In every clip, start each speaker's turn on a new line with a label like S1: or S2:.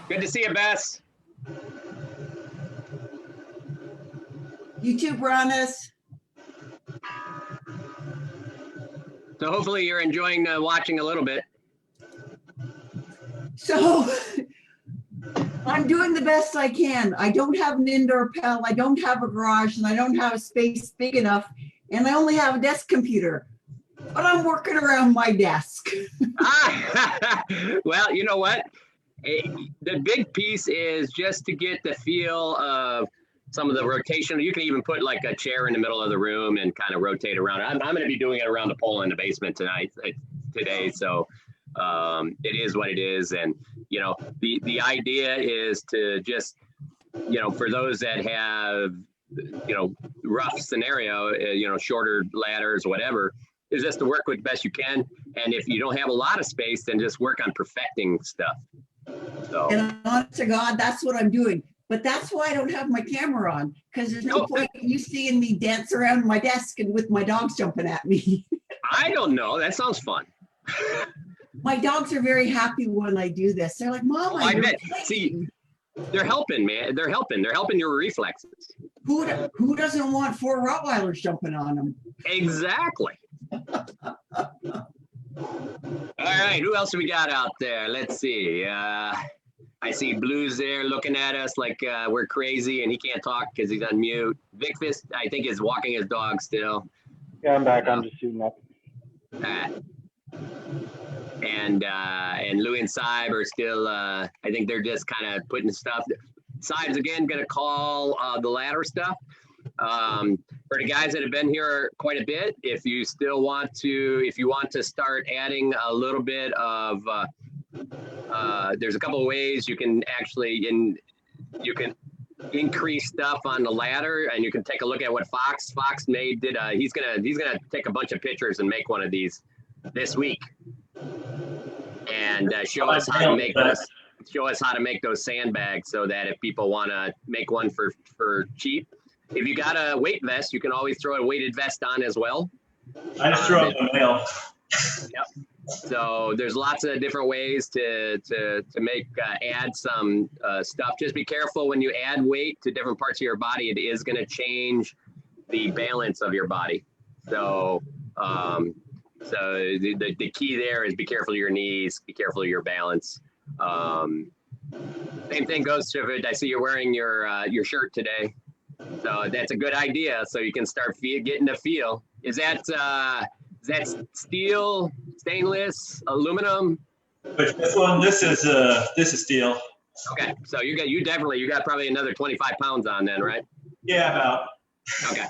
S1: Good to see you, Bess.
S2: You too, Bronis.
S1: So hopefully you're enjoying watching a little bit.
S2: So I'm doing the best I can. I don't have an indoor PEL, I don't have a garage, and I don't have a space big enough, and I only have a desk computer. But I'm working around my desk.
S1: Well, you know what? The big piece is just to get the feel of some of the rotation. You can even put like a chair in the middle of the room and kind of rotate around. I'm going to be doing it around the pole in the basement today. So it is what it is. And, you know, the idea is to just, you know, for those that have, you know, rough scenario, you know, shorter ladders, whatever, is just to work with the best you can. And if you don't have a lot of space, then just work on perfecting stuff. So.
S2: And honest to God, that's what I'm doing. But that's why I don't have my camera on, because there's no point in you seeing me dance around my desk and with my dogs jumping at me.
S1: I don't know. That sounds fun.
S2: My dogs are very happy when I do this. They're like, Mom,
S1: I bet. See, they're helping, man. They're helping. They're helping your reflexes.
S2: Who doesn't want 4 Rottweilers jumping on them?
S1: Exactly. All right, who else we got out there? Let's see. I see Blue's there looking at us like we're crazy and he can't talk because he's on mute. Vic Fist, I think, is walking his dog still.
S3: Yeah, I'm back. I'm just shooting up.
S1: And Louie and Saib are still, I think they're just kind of putting stuff. Saib's again going to call the ladder stuff. For the guys that have been here quite a bit, if you still want to, if you want to start adding a little bit of, there's a couple of ways you can actually, you can increase stuff on the ladder, and you can take a look at what Fox made. He's gonna take a bunch of pictures and make one of these this week, and show us how to make those. Show us how to make those sandbags so that if people want to make one for cheap. If you got a weight vest, you can always throw a weighted vest on as well.
S4: I just throw it in the mail.
S1: Yep. So there's lots of different ways to make add some stuff. Just be careful when you add weight to different parts of your body. It is going to change the balance of your body. So the key there is be careful of your knees, be careful of your balance. Same thing goes to it. I see you're wearing your shirt today. So that's a good idea. So you can start getting the feel. Is that steel, stainless, aluminum?
S4: Which this one? This is steel.
S1: Okay, so you got probably another 25 pounds on then, right?
S4: Yeah, about.
S1: Okay.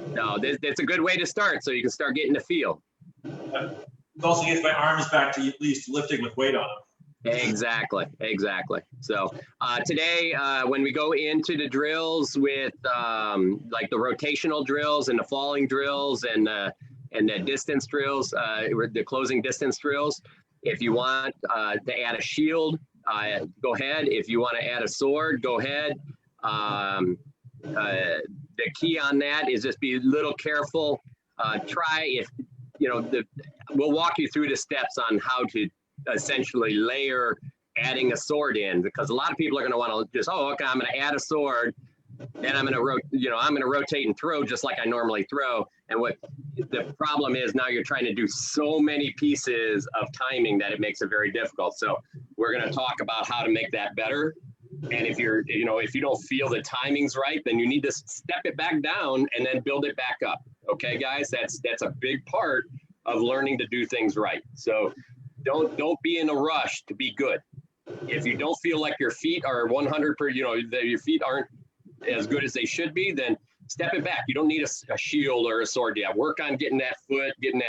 S1: No, it's a good way to start, so you can start getting the feel.
S4: It also gets my arms back to at least lifting with weight on them.
S1: Exactly. So today, when we go into the drills with like the rotational drills and the falling drills and the distance drills, the closing distance drills, if you want to add a shield, go ahead. If you want to add a sword, go ahead. The key on that is just be a little careful. Try if, you know, we'll walk you through the steps on how to essentially layer adding a sword in, because a lot of people are going to want to just, oh, okay, I'm going to add a sword, then I'm going to rotate and throw just like I normally throw. And what the problem is now, you're trying to do so many pieces of timing that it makes it very difficult. So we're going to talk about how to make that better. And if you don't feel the timing's right, then you need to step it back down and then build it back up. Okay, guys, that's a big part of learning to do things right. So don't be in a rush to be good. If you don't feel like your feet are 100 per, your feet aren't as good as they should be, then step it back. You don't need a shield or a sword yet. Work on getting that foot, getting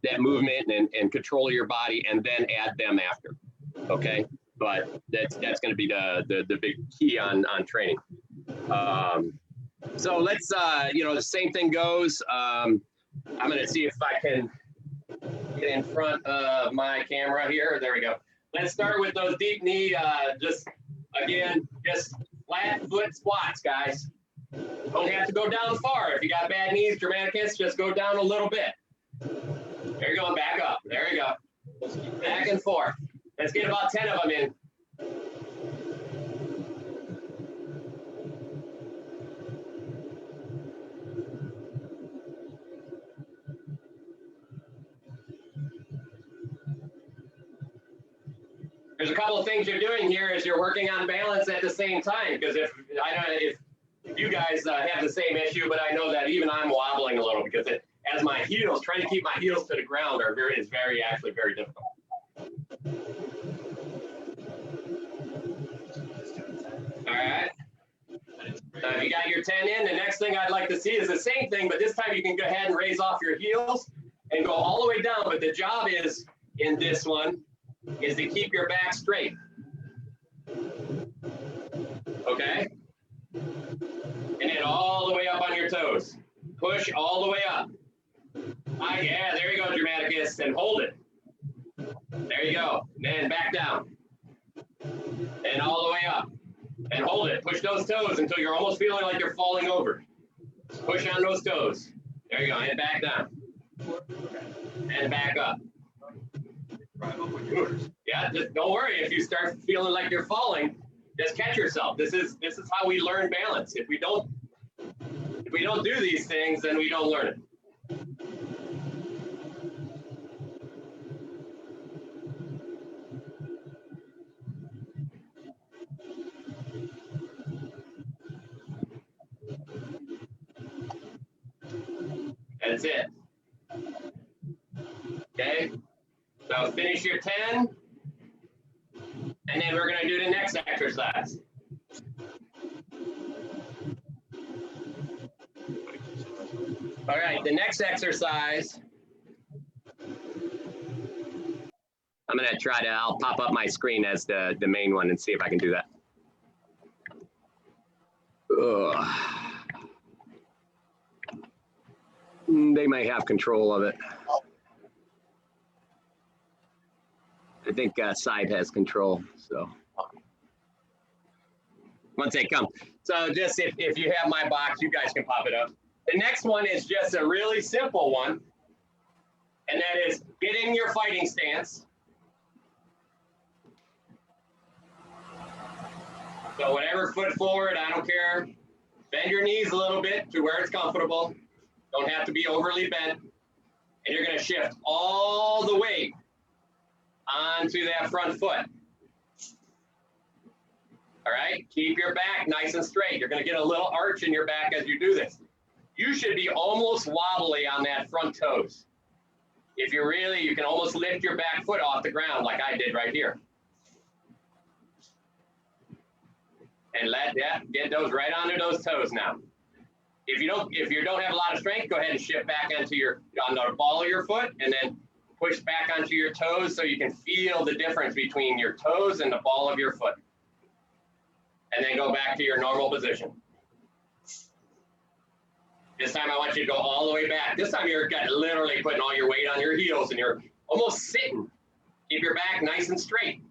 S1: that movement and control of your body, and then add them after. Okay, but that's going to be the big key on training. So let's the same thing goes. I'm going to see if I can get in front of my camera here. There we go. Let's start with those deep knee, just flat foot squats, guys. Don't have to go down far. If you got bad knees, Germanicus, just go down a little bit. There you go, back up. There you go. Back and forth. Let's get about 10 of them in. There's a couple of things you're doing here is you're working on balance at the same time. Because if you guys have the same issue, but I know that even I'm wobbling a little because as my heels, trying to keep my heels to the ground is actually very difficult. All right. If you got your 10 in, the next thing I'd like to see is the same thing, but this time you can go ahead and raise off your heels and go all the way down. But the job is, in this one, is to keep your back straight. Okay? And then all the way up on your toes. Push all the way up. Yeah, there you go, Dramaticus, and hold it. There you go. And then back down. And all the way up. And hold it. Push those toes until you're almost feeling like you're falling over. Push on those toes. There you go. And back down. And back up. Yeah, just don't worry. If you start feeling like you're falling, just catch yourself. This is how we learn balance. If we don't do these things, then we don't learn it. That's it. Okay, so finish your 10, and then we're going to do the next exercise. All right, the next exercise, I'm going to I'll pop up my screen as the main one and see if I can do that. Ugh. They may have control of it. I think side has control, so once they come. So just if you have my box, you guys can pop it up. The next one is just a really simple one, and that is get in your fighting stance. So whatever, foot forward, I don't care. Bend your knees a little bit to where it's comfortable. Don't have to be overly bent. And you're going to shift all the weight onto that front foot. All right, keep your back nice and straight. You're going to get a little arch in your back as you do this. You should be almost wobbly on that front toes. If you you can almost lift your back foot off the ground like I did right here. And get those right onto those toes now. If you don't have a lot of strength, go ahead and shift back on the ball of your foot and then push back onto your toes so you can feel the difference between your toes and the ball of your foot. And then go back to your normal position. This time I want you to go all the way back. This time you're literally putting all your weight on your heels and you're almost sitting. Keep your back nice and straight.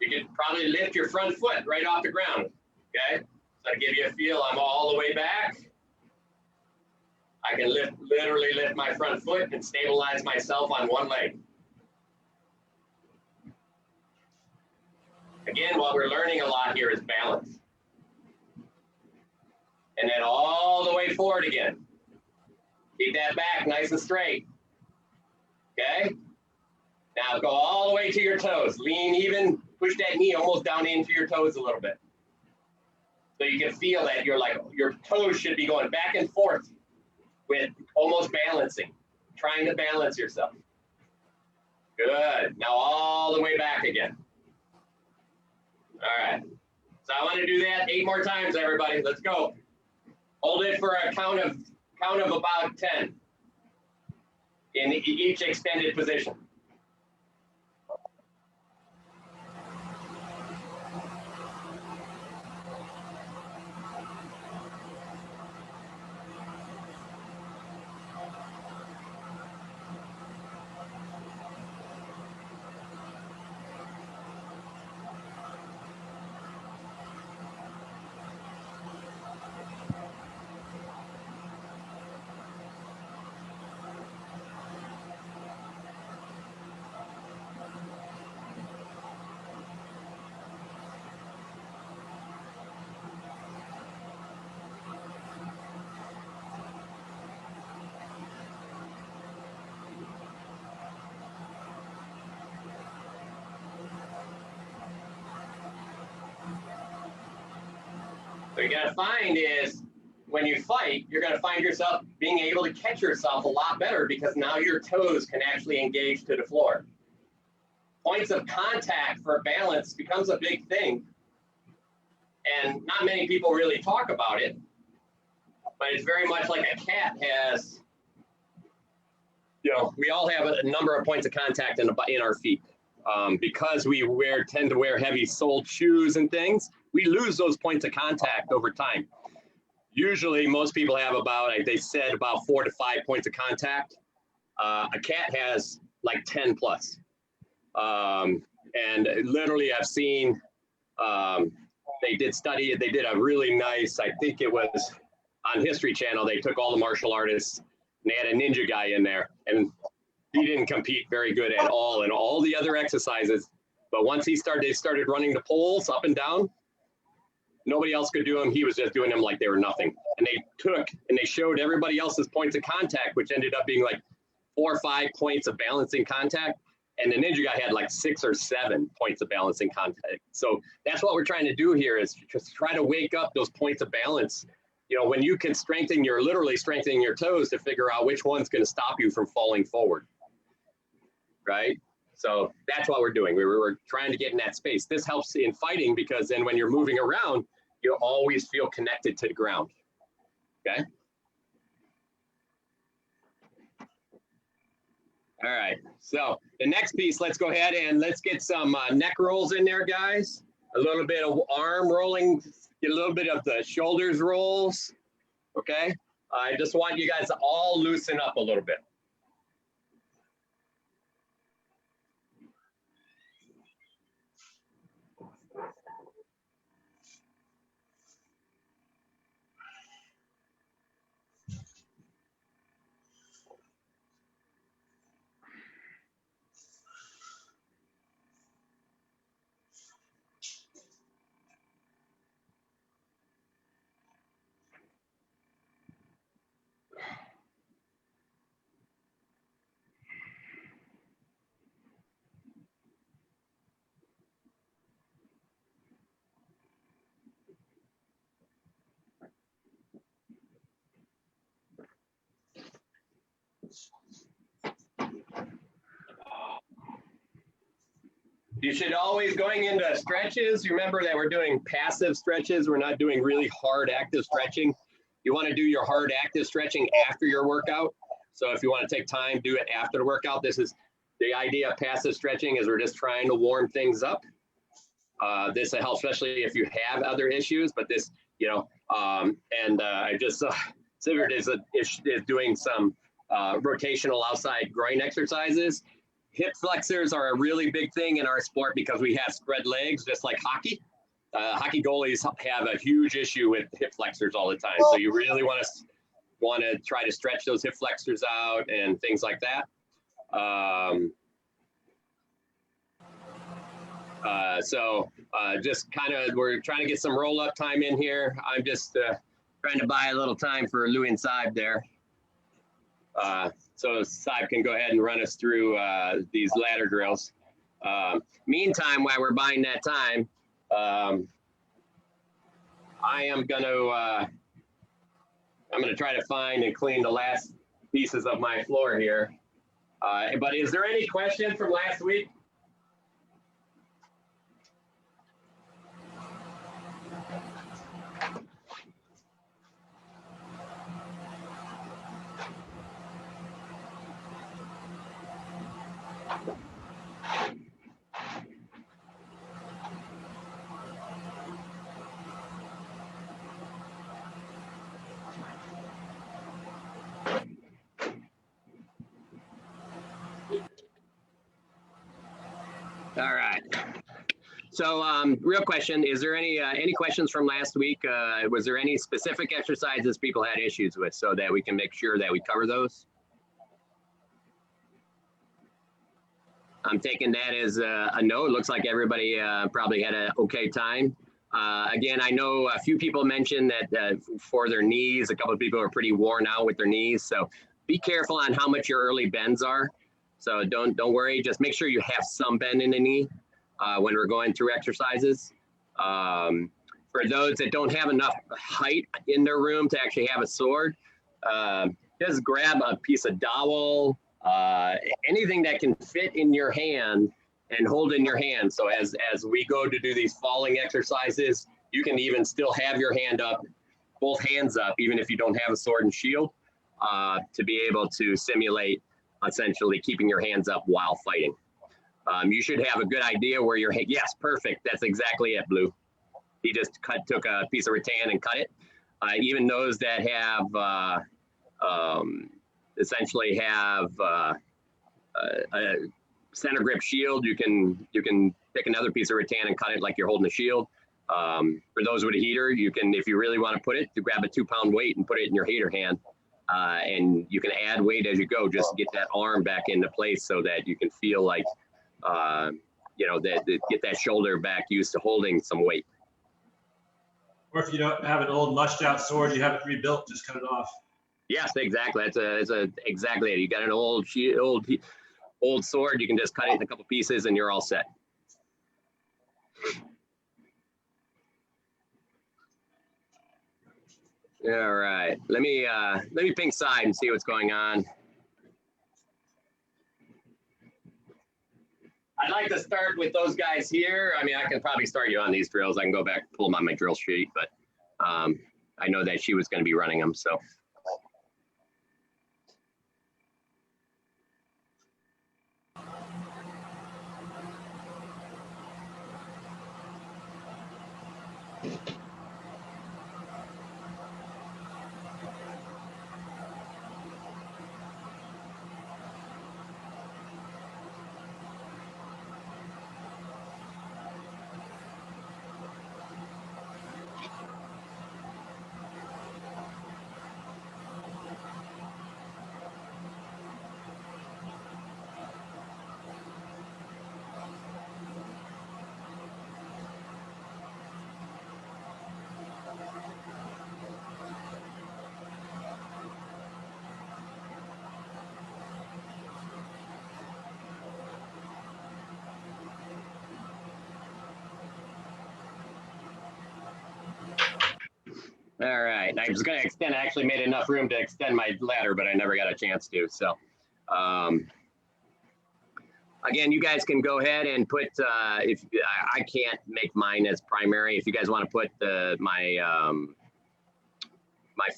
S1: You can probably lift your front foot right off the ground, okay? So to give you a feel, I'm all the way back. I can literally lift my front foot and stabilize myself on one leg. Again, what we're learning a lot here is balance. And then all the way forward again. Keep that back nice and straight. Okay? Now go all the way to your toes. Lean even, push that knee almost down into your toes a little bit. So you can feel that your toes should be going back and forth with almost balancing, trying to balance yourself. Good. Now all the way back again. All right. So I want to do that 8 more times, everybody. Let's go. Hold it for a count of about 10 in each extended position. What you're gonna find is when you fight, you're gonna find yourself being able to catch yourself a lot better because now your toes can actually engage to the floor. Points of contact for balance becomes a big thing. And not many people really talk about it, but it's very much like a cat has, you know, we all have a number of points of contact in our feet. Because we tend to wear heavy soled shoes and things, we lose those points of contact over time. Usually most people have about, like they said, about 4 to 5 points of contact. A cat has like 10 plus. And literally I've seen, they did a really nice, I think it was on History Channel, they took all the martial artists and they had a ninja guy in there, and he didn't compete very good at all in all the other exercises. But once they started running the poles up and down, nobody else could do them. He was just doing them like they were nothing. And they showed everybody else's points of contact, which ended up being like 4 or 5 points of balancing contact. And the ninja guy had like 6 or 7 points of balancing contact. So that's what we're trying to do here, is just try to wake up those points of balance. You know, when you can literally strengthening your toes to figure out which one's going to stop you from falling forward. Right? So that's what we're doing. We're trying to get in that space. This helps in fighting because then when you're moving around, you always feel connected to the ground. Okay? All right. So the next piece, let's go ahead and let's get some neck rolls in there, guys. A little bit of arm rolling, get a little bit of the shoulders rolls. Okay? I just want you guys to all loosen up a little bit. You should always, going into stretches, remember that we're doing passive stretches. We're not doing really hard active stretching. You want to do your hard active stretching after your workout. So if you want to take time, do it after the workout. This is the idea of passive stretching, is we're just trying to warm things up. This will help, especially if you have other issues, but this, you know, I just Sigurd is doing some rotational outside groin exercises. Hip flexors are a really big thing in our sport because we have spread legs, just like hockey. Hockey goalies have a huge issue with hip flexors all the time. So you really want to try to stretch those hip flexors out and things like that. Just kind of, we're trying to get some roll up time in here. I'm just trying to buy a little time for Louis and Saib there. So Saib can go ahead and run us through these ladder drills. Meantime, while we're buying that time, I'm gonna try to find and clean the last pieces of my floor here. But is there any question from last week? All right. So real question, is there any questions from last week? Was there any specific exercises people had issues with so that we can make sure that we cover those? I'm taking that as a no. It looks like everybody probably had an okay time. Again, I know a few people mentioned that for their knees, a couple of people are pretty worn out with their knees. So be careful on how much your early bends are. So don't worry, just make sure you have some bend in the knee when we're going through exercises. For For those that don't have enough height in their room to actually have a sword, just grab a piece of dowel, anything that can fit in your hand and hold in your hand. So as we go to do these falling exercises, you can even still have your hand up, both hands up, even if you don't have a sword and shield, to be able to simulate essentially keeping your hands up while fighting. You should have a good idea where your hand, yes, perfect. That's exactly it, Blue. He just took a piece of rattan and cut it. Even those that have essentially have a center grip shield, you can pick another piece of rattan and cut it like you're holding a shield. For those with a heater, you can, if you really want to put it, you grab a 2-pound weight and put it in your heater hand. And you can add weight as you go, just to get that arm back into place so that you can feel like, you know, that get that shoulder back used to holding some weight.
S4: Or if you don't have an old mushed out sword, you have it rebuilt, just cut it off.
S1: Yes, exactly. That's exactly it. You got an old sword, you can just cut it in a couple pieces and you're all set. All right, let me ping side and see what's going on. I'd like to start with those guys here. I mean, I can probably start you on these drills. I can go back, pull them on my drill sheet, but I know that she was going to be running them, so. All right, I was going to extend, I actually made enough room to extend my ladder, but I never got a chance to. So, again, you guys can go ahead and put, if I can't make mine as primary, if you guys want to put my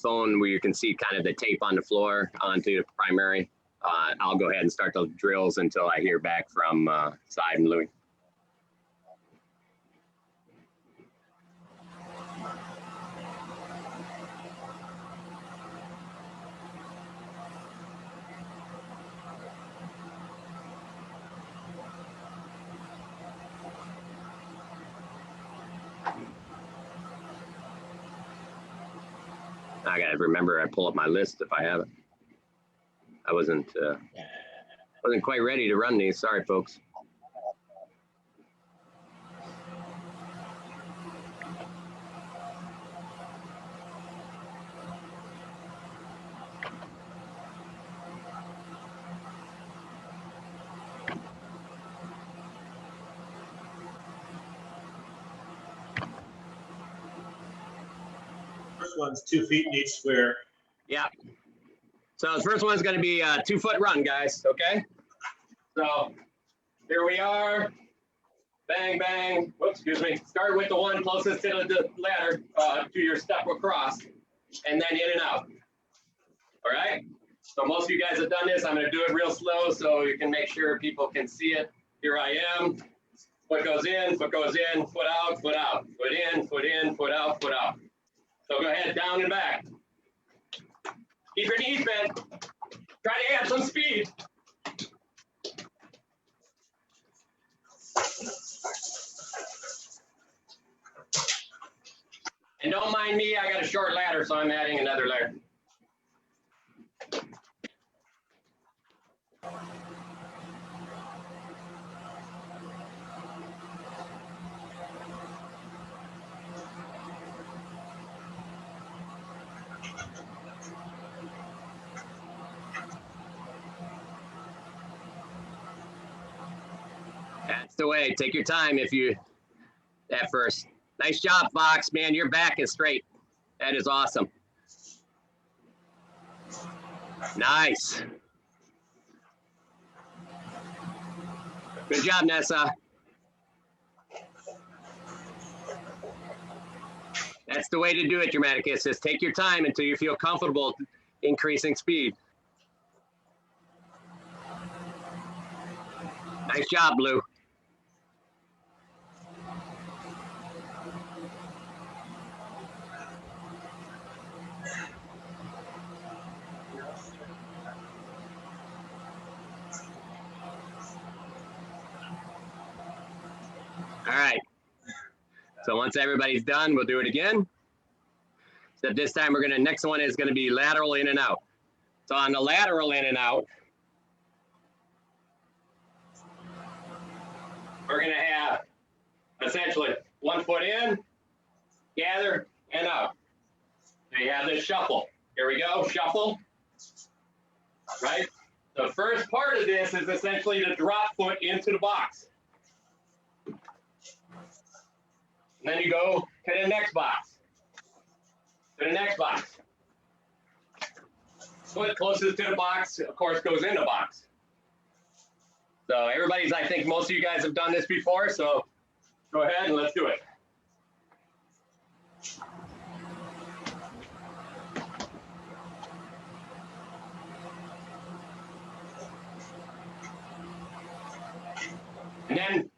S1: phone where you can see kind of the tape on the floor onto the primary, I'll go ahead and start those drills until I hear back from Side and Louis. I gotta remember, I pull up my list if I have it. I wasn't quite ready to run these. Sorry, folks.
S4: First one's 2 feet in each square.
S1: Yeah. So the first one's going to be a 2-foot run, guys. Okay. So here we are. Bang, bang. Whoops, excuse me. Start with the one closest to the ladder to your step across, and then in and out. All right. So most of you guys have done this. I'm going to do it real slow so you can make sure people can see it. Here I am. Foot goes in, foot goes in, foot out, foot out. Foot in, foot in, foot out, foot out. So go ahead, down and back. Keep your knees bent. Try to add some speed. And don't mind me, I got a short ladder, so I'm adding another ladder. That's the way. Take your time if you, at first. Nice job, Fox. Man, your back is straight. That is awesome. Nice. Good job, Nessa. That's the way to do it, Dramaticus. Just take your time until you feel comfortable increasing speed. Nice job, Blue. All right. So once everybody's done, we'll do it again. Except this time next one is gonna be lateral in and out. So on the lateral in and out, we're gonna have essentially 1 foot in, gather, and out. So you have this shuffle. Here we go, shuffle, right? The first part of this is essentially the drop foot into the box. And then you go to the next box, to the next box. Foot closest to the box, of course, goes in the box. So I think most of you guys have done this before, so go ahead and let's do it. And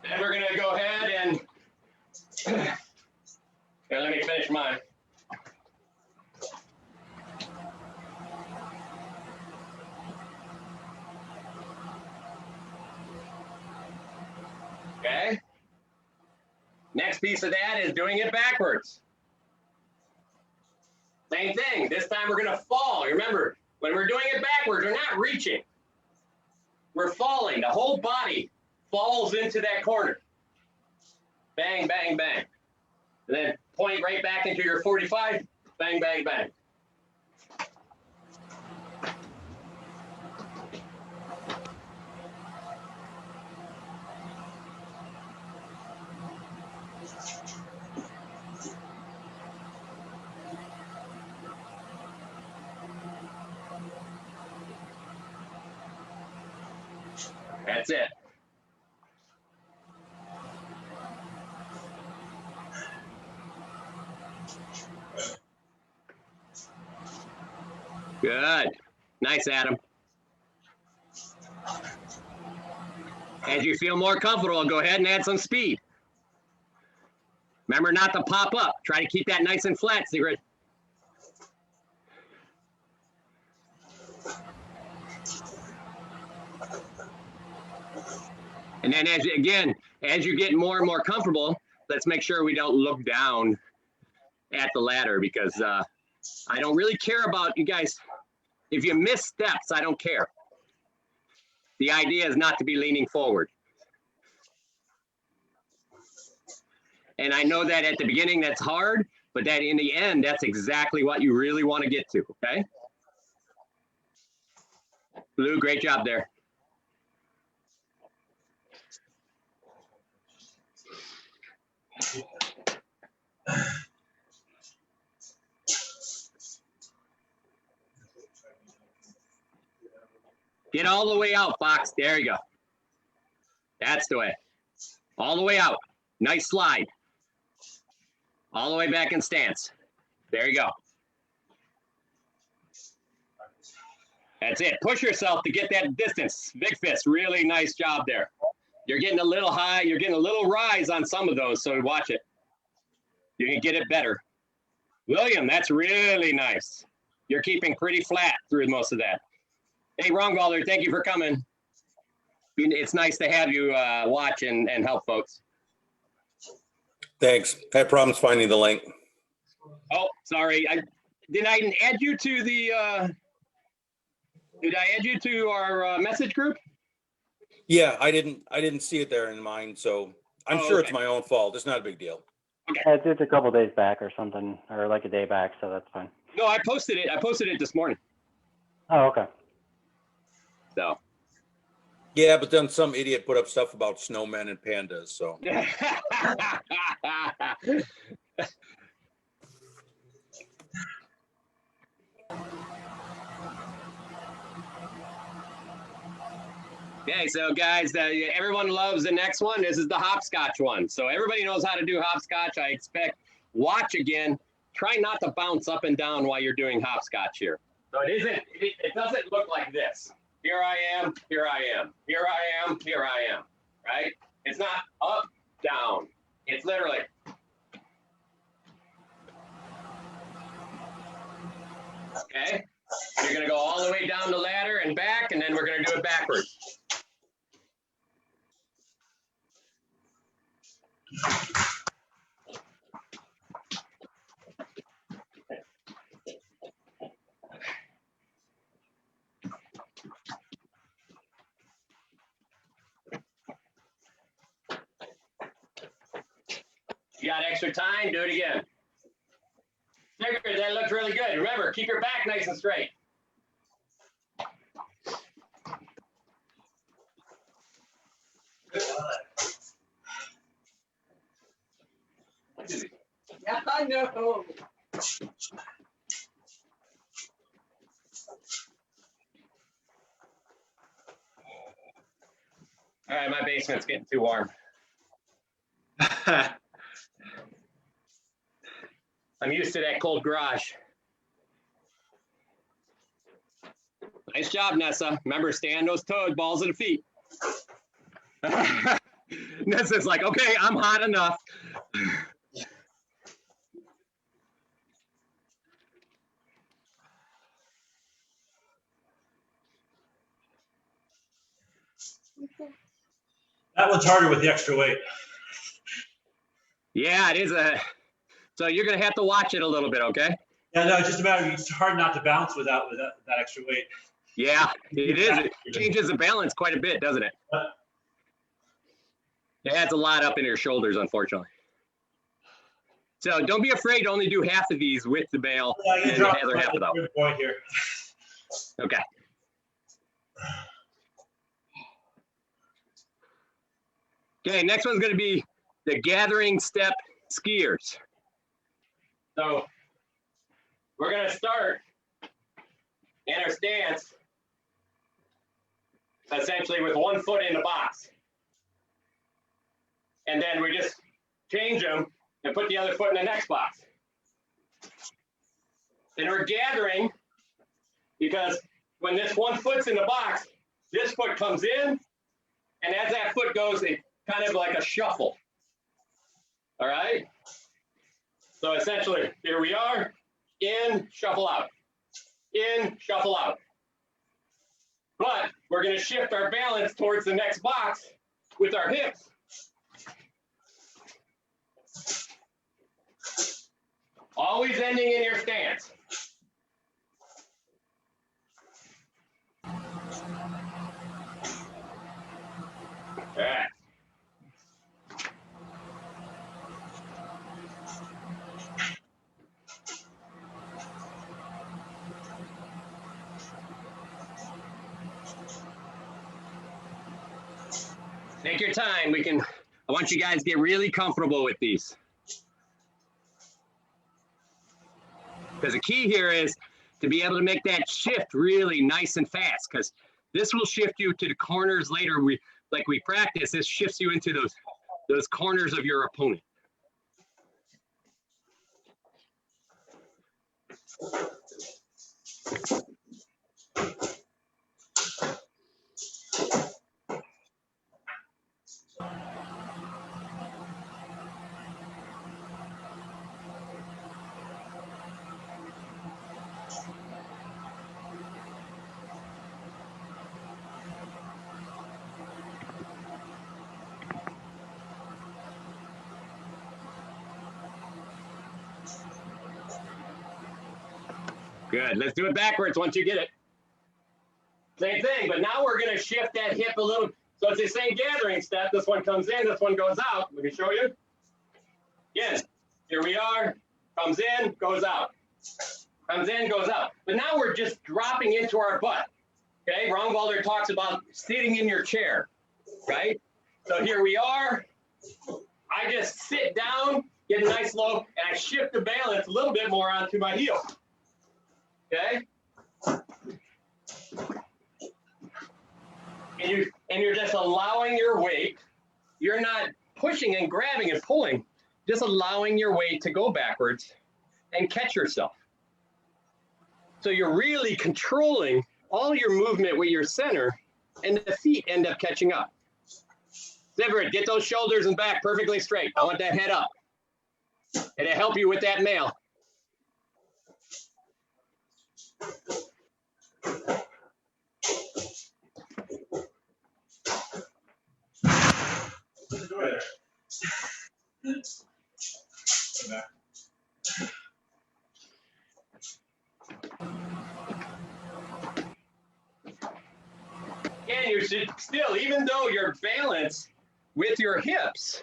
S1: then we're gonna go ahead and here, let me finish mine. Okay. Next piece of that is doing it backwards. Same thing. This time we're gonna fall. Remember, when we're doing it backwards, we're not reaching. We're falling. The whole body falls into that corner. Bang, bang, bang. And then point right back into your 45. Bang, bang, bang. That's it. Good. Nice, Adam. As you feel more comfortable, go ahead and add some speed. Remember not to pop up. Try to keep that nice and flat, Sigrid. And then as you get more and more comfortable, let's make sure we don't look down at the ladder, because I don't really care about you guys. If you miss steps, I don't care. The idea is not to be leaning forward. And I know that at the beginning that's hard, but that in the end, that's exactly what you really want to get to, okay? Lou, great job there. Get all the way out, Fox. There you go. That's the way. All the way out. Nice slide. All the way back in stance. There you go. That's it. Push yourself to get that distance. Big fist. Really nice job there. You're getting a little high. You're getting a little rise on some of those, so watch it. You can get it better. William, that's really nice. You're keeping pretty flat through most of that. Hey, Rongwalder, thank you for coming. It's nice to have you watch and help folks.
S5: Thanks. I had problems finding the link.
S1: Oh, sorry. Did I add you to the? Did I add you to our message group?
S5: Yeah, I didn't see it there in mine, so I'm sure it's my own fault. It's not a big deal.
S1: Okay.
S3: It's a couple days back or something, or like a day back, so that's fine.
S1: No, I posted it. I posted it this morning.
S3: Oh, okay.
S1: So.
S5: Yeah, but then some idiot put up stuff about snowmen and pandas, so.
S1: Okay, so guys, everyone loves the next one. This is the hopscotch one. So everybody knows how to do hopscotch. I expect. Watch again. Try not to bounce up and down while you're doing hopscotch here. So it doesn't look like this. Here I am, here I am, here I am, here I am, right? It's not up, down. It's literally. Okay? You're gonna go all the way down the ladder and back, and then we're gonna do it backwards. You got extra time, do it again. Snickers, that looks really good. Remember, keep your back nice and straight.
S2: Yeah, I know.
S1: All right, my basement's getting too warm. I'm used to that cold garage. Nice job, Nessa. Remember, stay on those toes, balls of the feet. Nessa's like, okay, I'm hot enough.
S4: That one's harder with the extra weight.
S1: Yeah, it is so you're gonna have to watch it a little bit, okay?
S4: Yeah, no, it's just a matter of it's hard not to bounce without that extra weight.
S1: Yeah, it is. It changes the balance quite a bit, doesn't it? It adds a lot up in your shoulders, unfortunately. So don't be afraid to only do half of these with the bail and the other half without.
S4: Good point here.
S1: Okay. Okay, next one's going to be the gathering step skiers. So we're going to start in our stance essentially with 1 foot in the box. And then we just change them and put the other foot in the next box. And we're gathering because when this 1 foot's in the box, this foot comes in, and as that foot goes, it kind of like a shuffle. All right? So essentially, here we are, in, shuffle out, in, shuffle out. But we're going to shift our balance towards the next box with our hips. Always ending in your stance. Okay. Take your time. I want you guys to get really comfortable with these. Because the key here is to be able to make that shift really nice and fast, because this will shift you to the corners later. Like we practice, this shifts you into those corners of your opponent. Good. Let's do it backwards once you get it. Same thing, but now we're going to shift that hip a little. So it's the same gathering step. This one comes in, this one goes out. Let me show you. Again, here we are. Comes in, goes out. Comes in, goes out. But now we're just dropping into our butt. Okay, Rongwalder talks about sitting in your chair, right? So here we are. I just sit down, get a nice low, and I shift the balance a little bit more onto my heel. Okay? And you're just allowing your weight. You're not pushing and grabbing and pulling, just allowing your weight to go backwards and catch yourself. So you're really controlling all your movement with your center, and the feet end up catching up. Zivert, get those shoulders and back perfectly straight. I want that head up. It'll help you with that nail. And you should still, even though your balance with your hips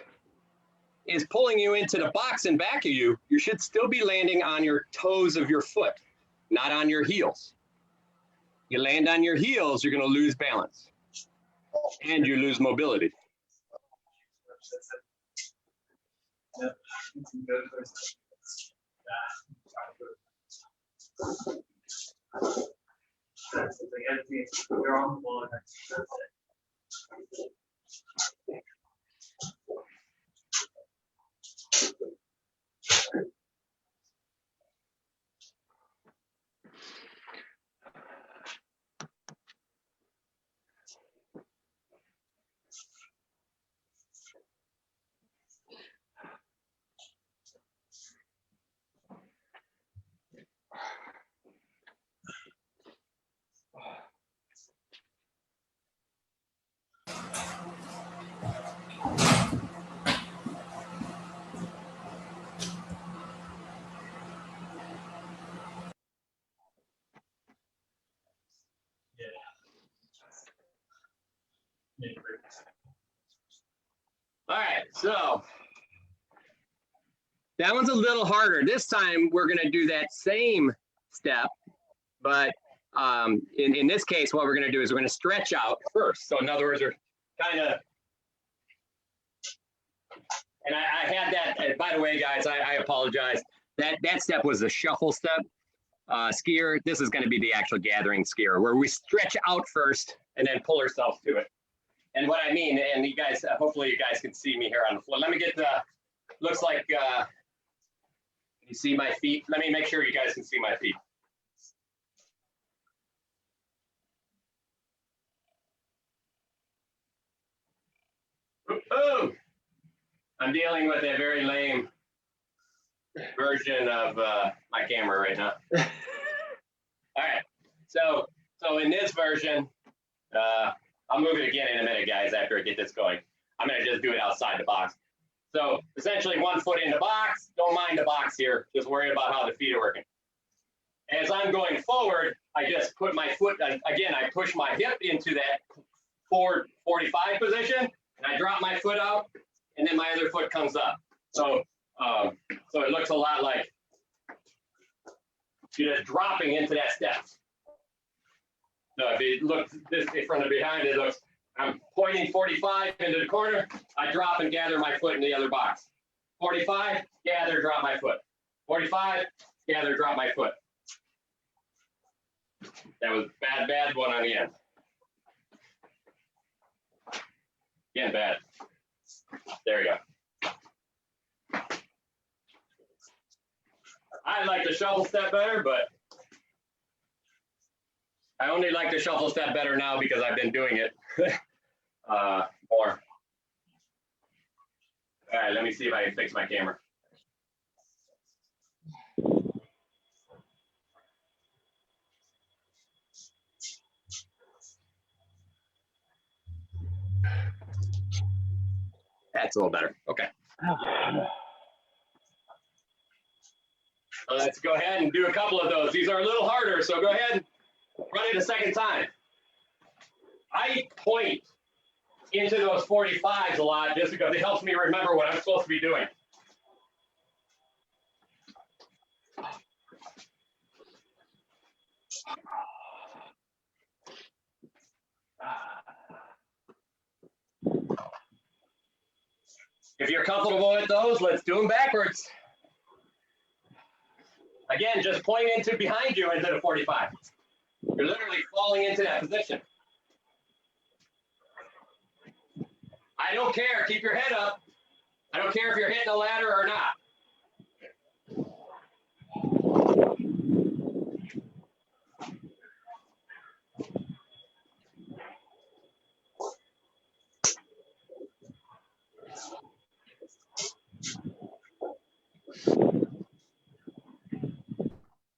S1: is pulling you into the box in back of you, you should still be landing on your toes of your foot, not on your heels. You land on your heels, you're going to lose balance and you lose mobility. All right, so that one's a little harder. This time we're going to do that same step, but in this case, what we're going to do is we're going to stretch out first. So in other words, we're kind of, and I had that, by the way, guys, I apologize. That step was a shuffle step. Skier, this is going to be the actual gathering skier, where we stretch out first and then pull ourselves to it. And what I mean, and you guys, hopefully you guys can see me here on the floor. Let me get the, looks like, you see my feet? Let me make sure you guys can see my feet. Oh, I'm dealing with a very lame version of my camera right now. All right, so in this version, I'll move it again in a minute, guys, after I get this going. I'm gonna just do it outside the box. So essentially 1 foot in the box, don't mind the box here, just worry about how the feet are working. As I'm going forward, I just put my foot, again, I push my hip into that forward 45 position, and I drop my foot out, and then my other foot comes up. So so it looks a lot like you're just dropping into that step. So if you look this from the behind, it looks, I'm pointing 45 into the corner, I drop and gather my foot in the other box. 45, gather, drop my foot. 45, gather, drop my foot. That was bad one on the end. Again, bad. There we go. I like the shuffle step better, but I only like the shuffle step better now because I've been doing it more. All right, let me see if I can fix my camera. That's a little better. Okay. Let's go ahead and do a couple of those. These are a little harder, so go ahead and run it a second time. I point into those 45s a lot just because it helps me remember what I'm supposed to be doing. If you're comfortable with those, let's do them backwards. Again, just point into behind you into the 45. You're literally falling into that position. I don't care. Keep your head up. I don't care if you're hitting a ladder or not.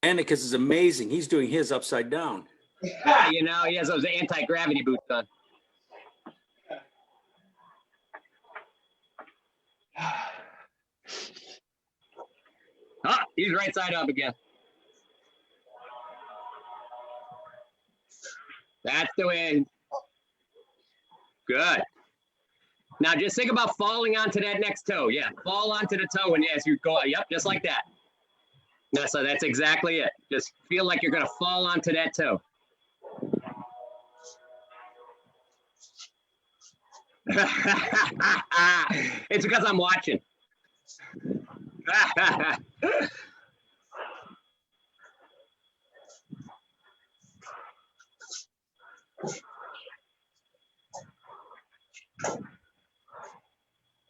S5: Annicus is amazing. He's doing his upside down.
S1: You know, he has those anti-gravity boots on. Ah, he's right side up again. That's the way. Good. Now just think about falling onto that next toe. Yeah, fall onto the toe and as you go, yep, just like that. No, so that's exactly it. Just feel like you're gonna fall onto that toe. It's because I'm watching.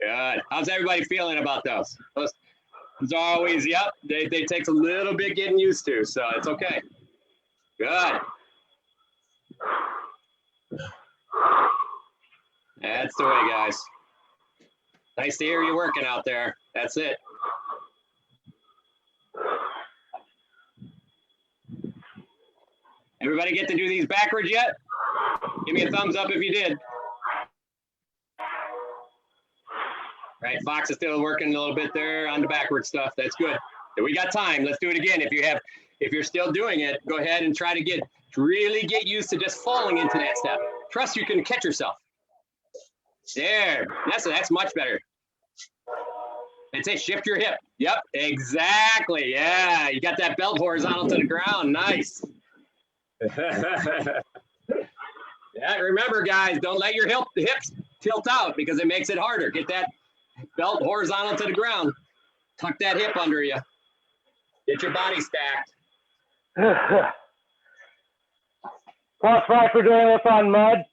S1: Good. How's everybody feeling about those? Those always, yep, they take a little bit getting used to, so it's okay. Good. That's the way, guys. Nice to hear you working out there. That's it. Everybody get to do these backwards yet? Give me a thumbs up if you did. Right, Fox is still working a little bit there on the backward stuff. That's good. We got time. Let's do it again. If you're still doing it, go ahead and try to really get used to just falling into that step. Trust you can catch yourself. There, that's much better. That's it, shift your hip. Yep, exactly, yeah. You got that belt horizontal to the ground, nice. Yeah, remember guys, don't let your hips tilt out because it makes it harder. Get that belt horizontal to the ground. Tuck that hip under you. Get your body stacked.
S3: Plus 5 for doing this on mud.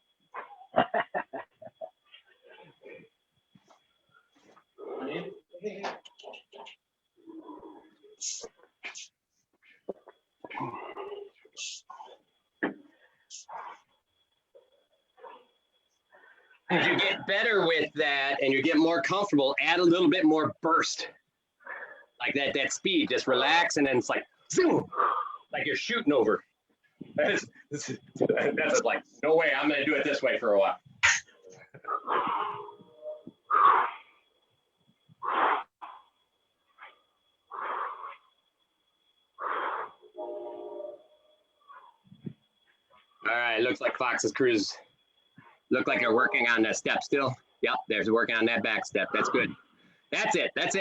S1: As you get better with that and you get more comfortable, add a little bit more burst. Like that speed, just relax and then it's like, zoom, like you're shooting over. That's like, no way, I'm gonna do it this way for a while. All right, looks like Fox's crews look like they're working on that step still. Yep, they're working on that back step. That's good. That's it. That's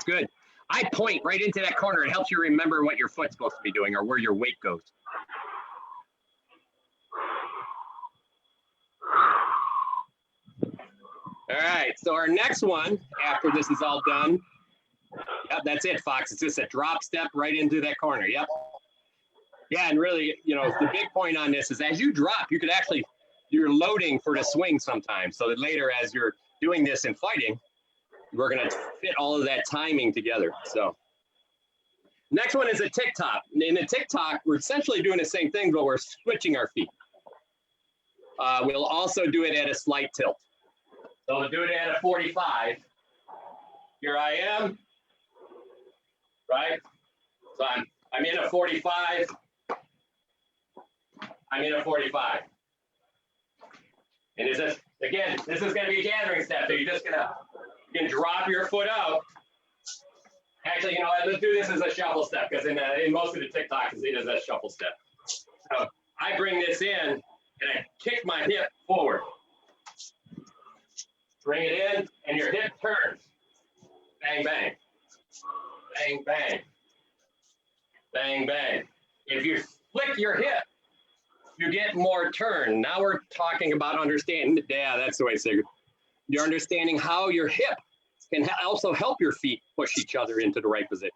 S1: good. I point right into that corner. It helps you remember what your foot's supposed to be doing or where your weight goes. All right, so our next one, after this is all done, yep, that's it, Fox. It's just a drop step right into that corner. Yep. Yeah, and really, the big point on this is as you drop, you could actually, you're loading for the swing sometimes. So that later, as you're doing this in fighting, we're going to fit all of that timing together. So next one is a tick-tock. In the tick-tock, we're essentially doing the same thing, but we're switching our feet. We'll also do it at a slight tilt. So we'll do it at a 45. Here I am, right? So I'm in a 45. I'm in a 45. And this is going to be a gathering step. So you can drop your foot out. Actually, you know what? Let's do this as a shuffle step because in most of the TikToks, it is a shuffle step. So I bring this in and I kick my hip forward. Bring it in and your hip turns. Bang, bang. Bang, bang. Bang, bang. If you flick your hip, you get more turn. Now we're talking about understanding. Yeah, that's the way, Sigurd. You're understanding how your hip can also help your feet push each other into the right position.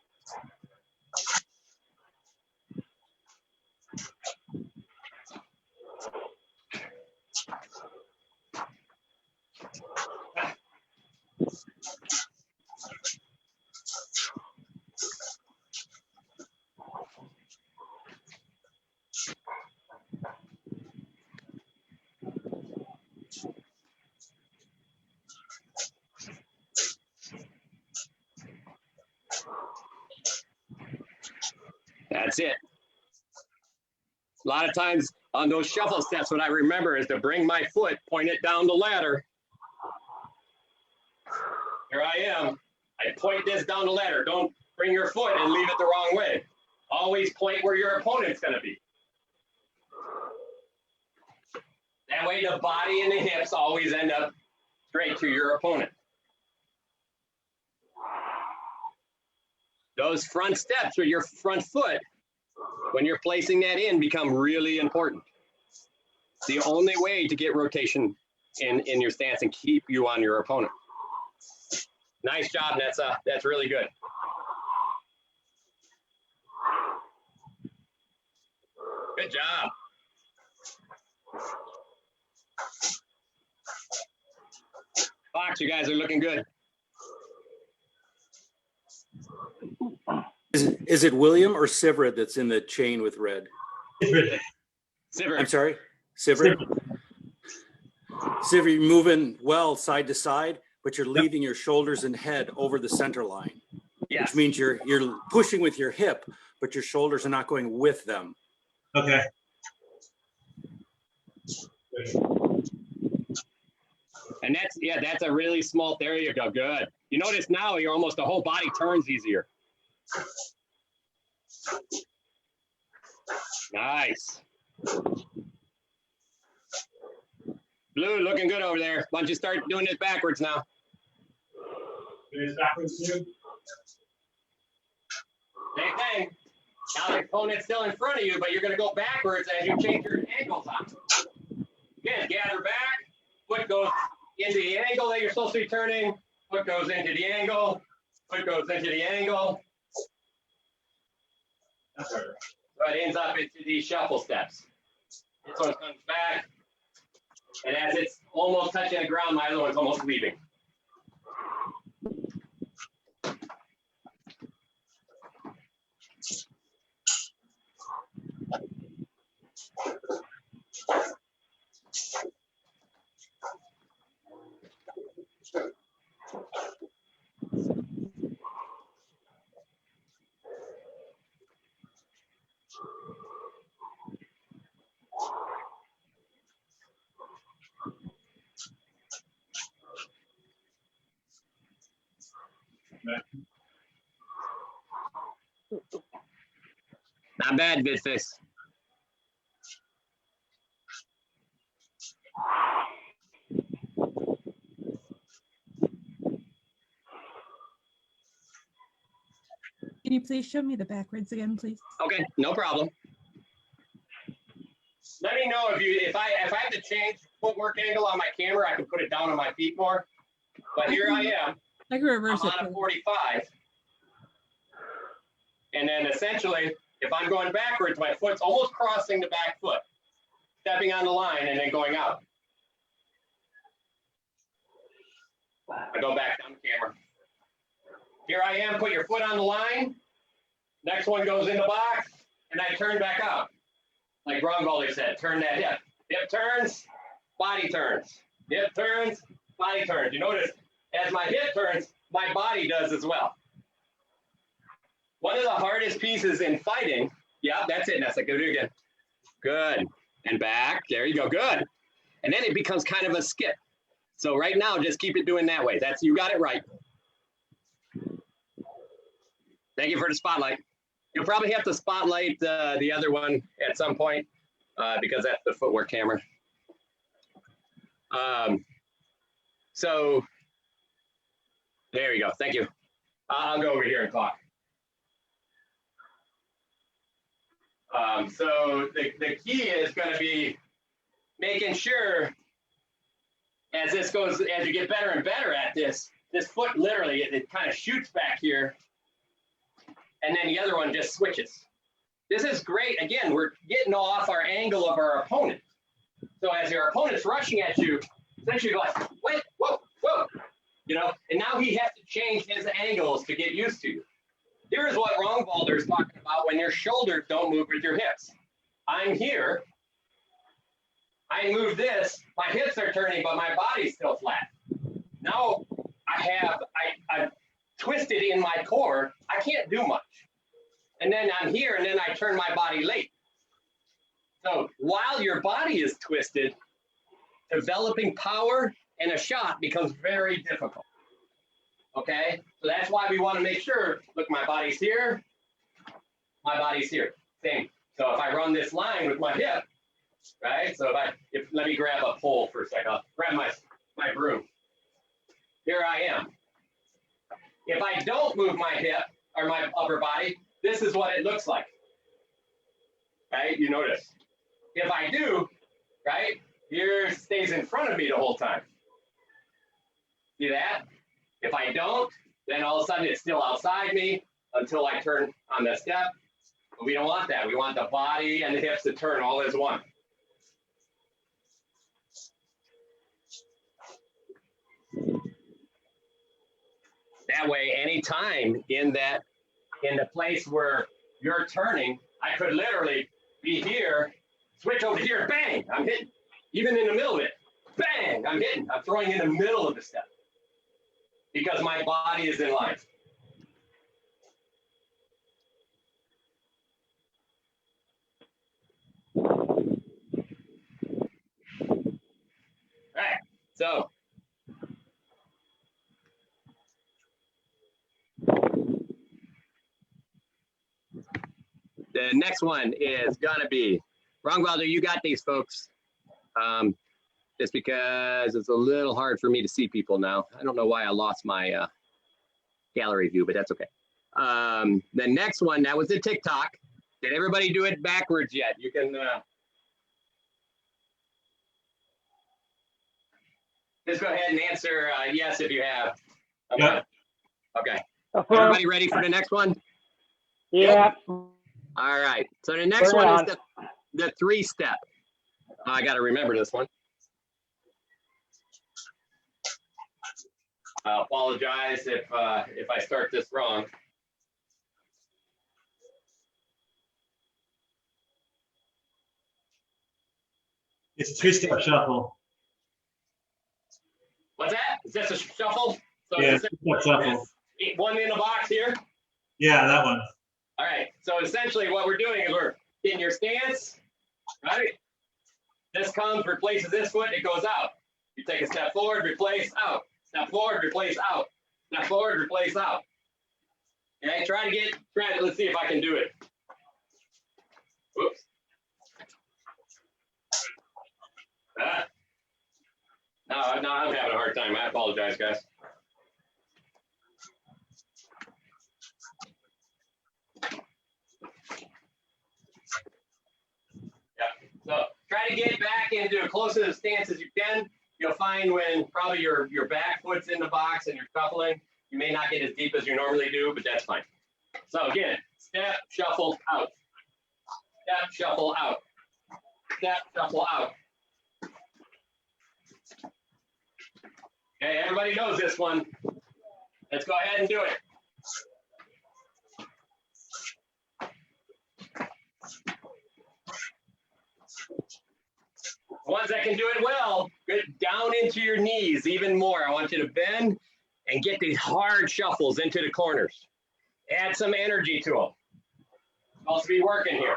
S1: That's it. A lot of times on those shuffle steps, what I remember is to bring my foot, point it down the ladder. Here I am. I point this down the ladder. Don't bring your foot and leave it the wrong way. Always point where your opponent's going to be. That way the body and the hips always end up straight to your opponent. Those front steps or your front foot, when you're placing that in, become really important. It's the only way to get rotation in your stance and keep you on your opponent. Nice job, Netza. That's really good. Good job. Fox, you guys are looking good.
S5: Is it William or Sivrid that's in the chain with red?
S1: Sivert.
S5: I'm sorry, Sivrid. Sivrid, you're moving well side to side, but you're leaving your shoulders and head over the center line,
S1: Yes.
S5: which means you're pushing with your hip, but your shoulders are not going with them.
S4: Okay.
S1: And that's a really small, there you go, good. You notice now you're almost, the whole body turns easier. Nice. Blue, looking good over there. Why don't you start doing this backwards now?
S4: Finish backwards too.
S1: Same thing. Now the opponent's still in front of you, but you're going to go backwards as you change your ankles on. Again, gather back. Foot goes into the angle that you're supposed to be turning. Foot goes into the angle. Foot goes into the angle.
S4: That's right.
S1: So it ends up into these shuffle steps. This one comes back. And as it's almost touching the ground, my other one's almost leaving. Not bad, good face.
S6: Can you please show me the backwards again, please?
S1: Okay, no problem. Let me know if I have to change footwork angle on my camera, I can put it down on my feet more. But here I am.
S6: I can reverse
S1: I'm
S6: it.
S1: on a 45. And then essentially, if I'm going backwards, my foot's almost crossing the back foot, stepping on the line and then going out. I go back on the camera. Here I am, put your foot on the line. Next one goes in the box, and I turn back out. Like Grunwalder said, turn that hip. Hip turns, body turns. Hip turns, body turns. You notice, as my hip turns, my body does as well. One of the hardest pieces in fighting, yeah, that's it, Nessa, go do it again. Good, and back, there you go, good. And then it becomes kind of a skip. So right now, just keep it doing that way. You got it right. Thank you for the spotlight. You'll probably have to spotlight the other one at some point because that's the footwork camera. So there you go. Thank you. I'll go over here and talk. So the key is going to be making sure as this goes, as you get better and better at this, this foot literally, it kind of shoots back here, and then the other one just switches. This is great. Again, we're getting off our angle of our opponent. So as your opponent's rushing at you, essentially you go like, wait, whoa, whoa, you know, and now he has to change his angles to get used to you. Here's what Rongvalder is talking about when your shoulders don't move with your hips. I'm here. I move this, my hips are turning, but my body's still flat. Now I've twisted in my core, I can't do much. And then I'm here, and then I turn my body late. So while your body is twisted, developing power and a shot becomes very difficult. Okay, so that's why we want to make sure, look, my body's here, my body's here, same. So if I run this line with my hip, right? So let me grab a pole for a second. I'll grab my broom. Here I am. If I don't move my hip or my upper body, this is what it looks like. Right? You notice. If I do, right, here stays in front of me the whole time. See that? If I don't, then all of a sudden it's still outside me until I turn on the step. But we don't want that. We want the body and the hips to turn all as one. That way, anytime in the place where you're turning, I could literally be here, switch over here, bang, I'm hitting. Even in the middle of it, bang, I'm hitting. I'm throwing in the middle of the step because my body is in line. All right, so the next one is gonna be, Rongvalder, you got these folks. Just because it's a little hard for me to see people now. I don't know why I lost my gallery view, but that's okay. The next one, that was the TikTok. Did everybody do it backwards yet? You can just go ahead and answer yes if you have. Okay.
S4: Yeah.
S1: Okay. Everybody ready for the next one?
S3: Yeah.
S1: All right. So the next
S3: Bring it
S1: one is the 3-step. I got to remember this one. I apologize if I start this wrong.
S4: It's a 3-step shuffle.
S1: What's that? Is this a shuffle? So
S4: Yeah,
S1: is this
S4: 3-step shuffle.
S1: one in a box here?
S4: Yeah, that one.
S1: All right. So essentially what we're doing is we're getting your stance, right? This comes, replaces this foot, it goes out. You take a step forward, replace, out. Step forward, replace, out. Step forward, replace, out. Okay, let's see if I can do it. Whoops. No, I'm having a hard time. I apologize, guys. Yeah, so try to get back into as close to the stance as you can. You'll find when probably your back foot's in the box and you're shuffling, you may not get as deep as you normally do, but that's fine. So again, step, shuffle, out. Step, shuffle, out. Step, shuffle, out. Okay, everybody knows this one. Let's go ahead and do it. The ones that can do it well, get down into your knees even more. I want you to bend and get these hard shuffles into the corners. Add some energy to them. Supposed to be working here.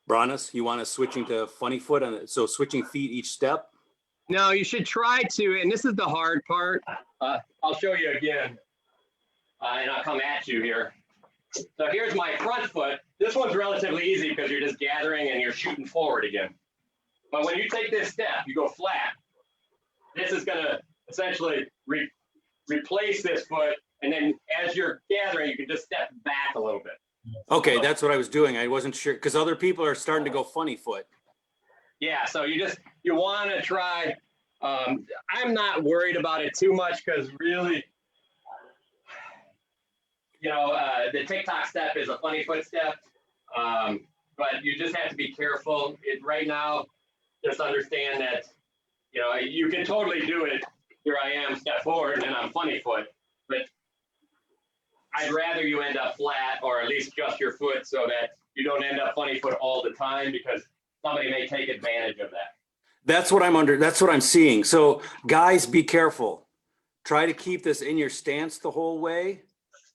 S5: Bronis, you want us switching to funny foot, and so switching feet each step?
S1: No, you should try to, and this is the hard part. I'll show you again, and I'll come at you here. So here's my front foot. This one's relatively easy because you're just gathering and you're shooting forward again. But when you take this step, you go flat. This is going to essentially replace this foot, and then as you're gathering, you can just step back a little bit.
S5: Okay, that's what I was doing. I wasn't sure because other people are starting to go funny foot.
S1: Yeah, so you want to try. I'm not worried about it too much because really, the TikTok step is a funny foot step, but you just have to be careful. Right now, just understand that, you can totally do it. Here I am, step forward, and I'm funny foot, but I'd rather you end up flat or at least just your foot so that you don't end up funny foot all the time because somebody may take advantage of that.
S5: That's what I'm seeing. So guys, be careful. Try to keep this in your stance the whole way,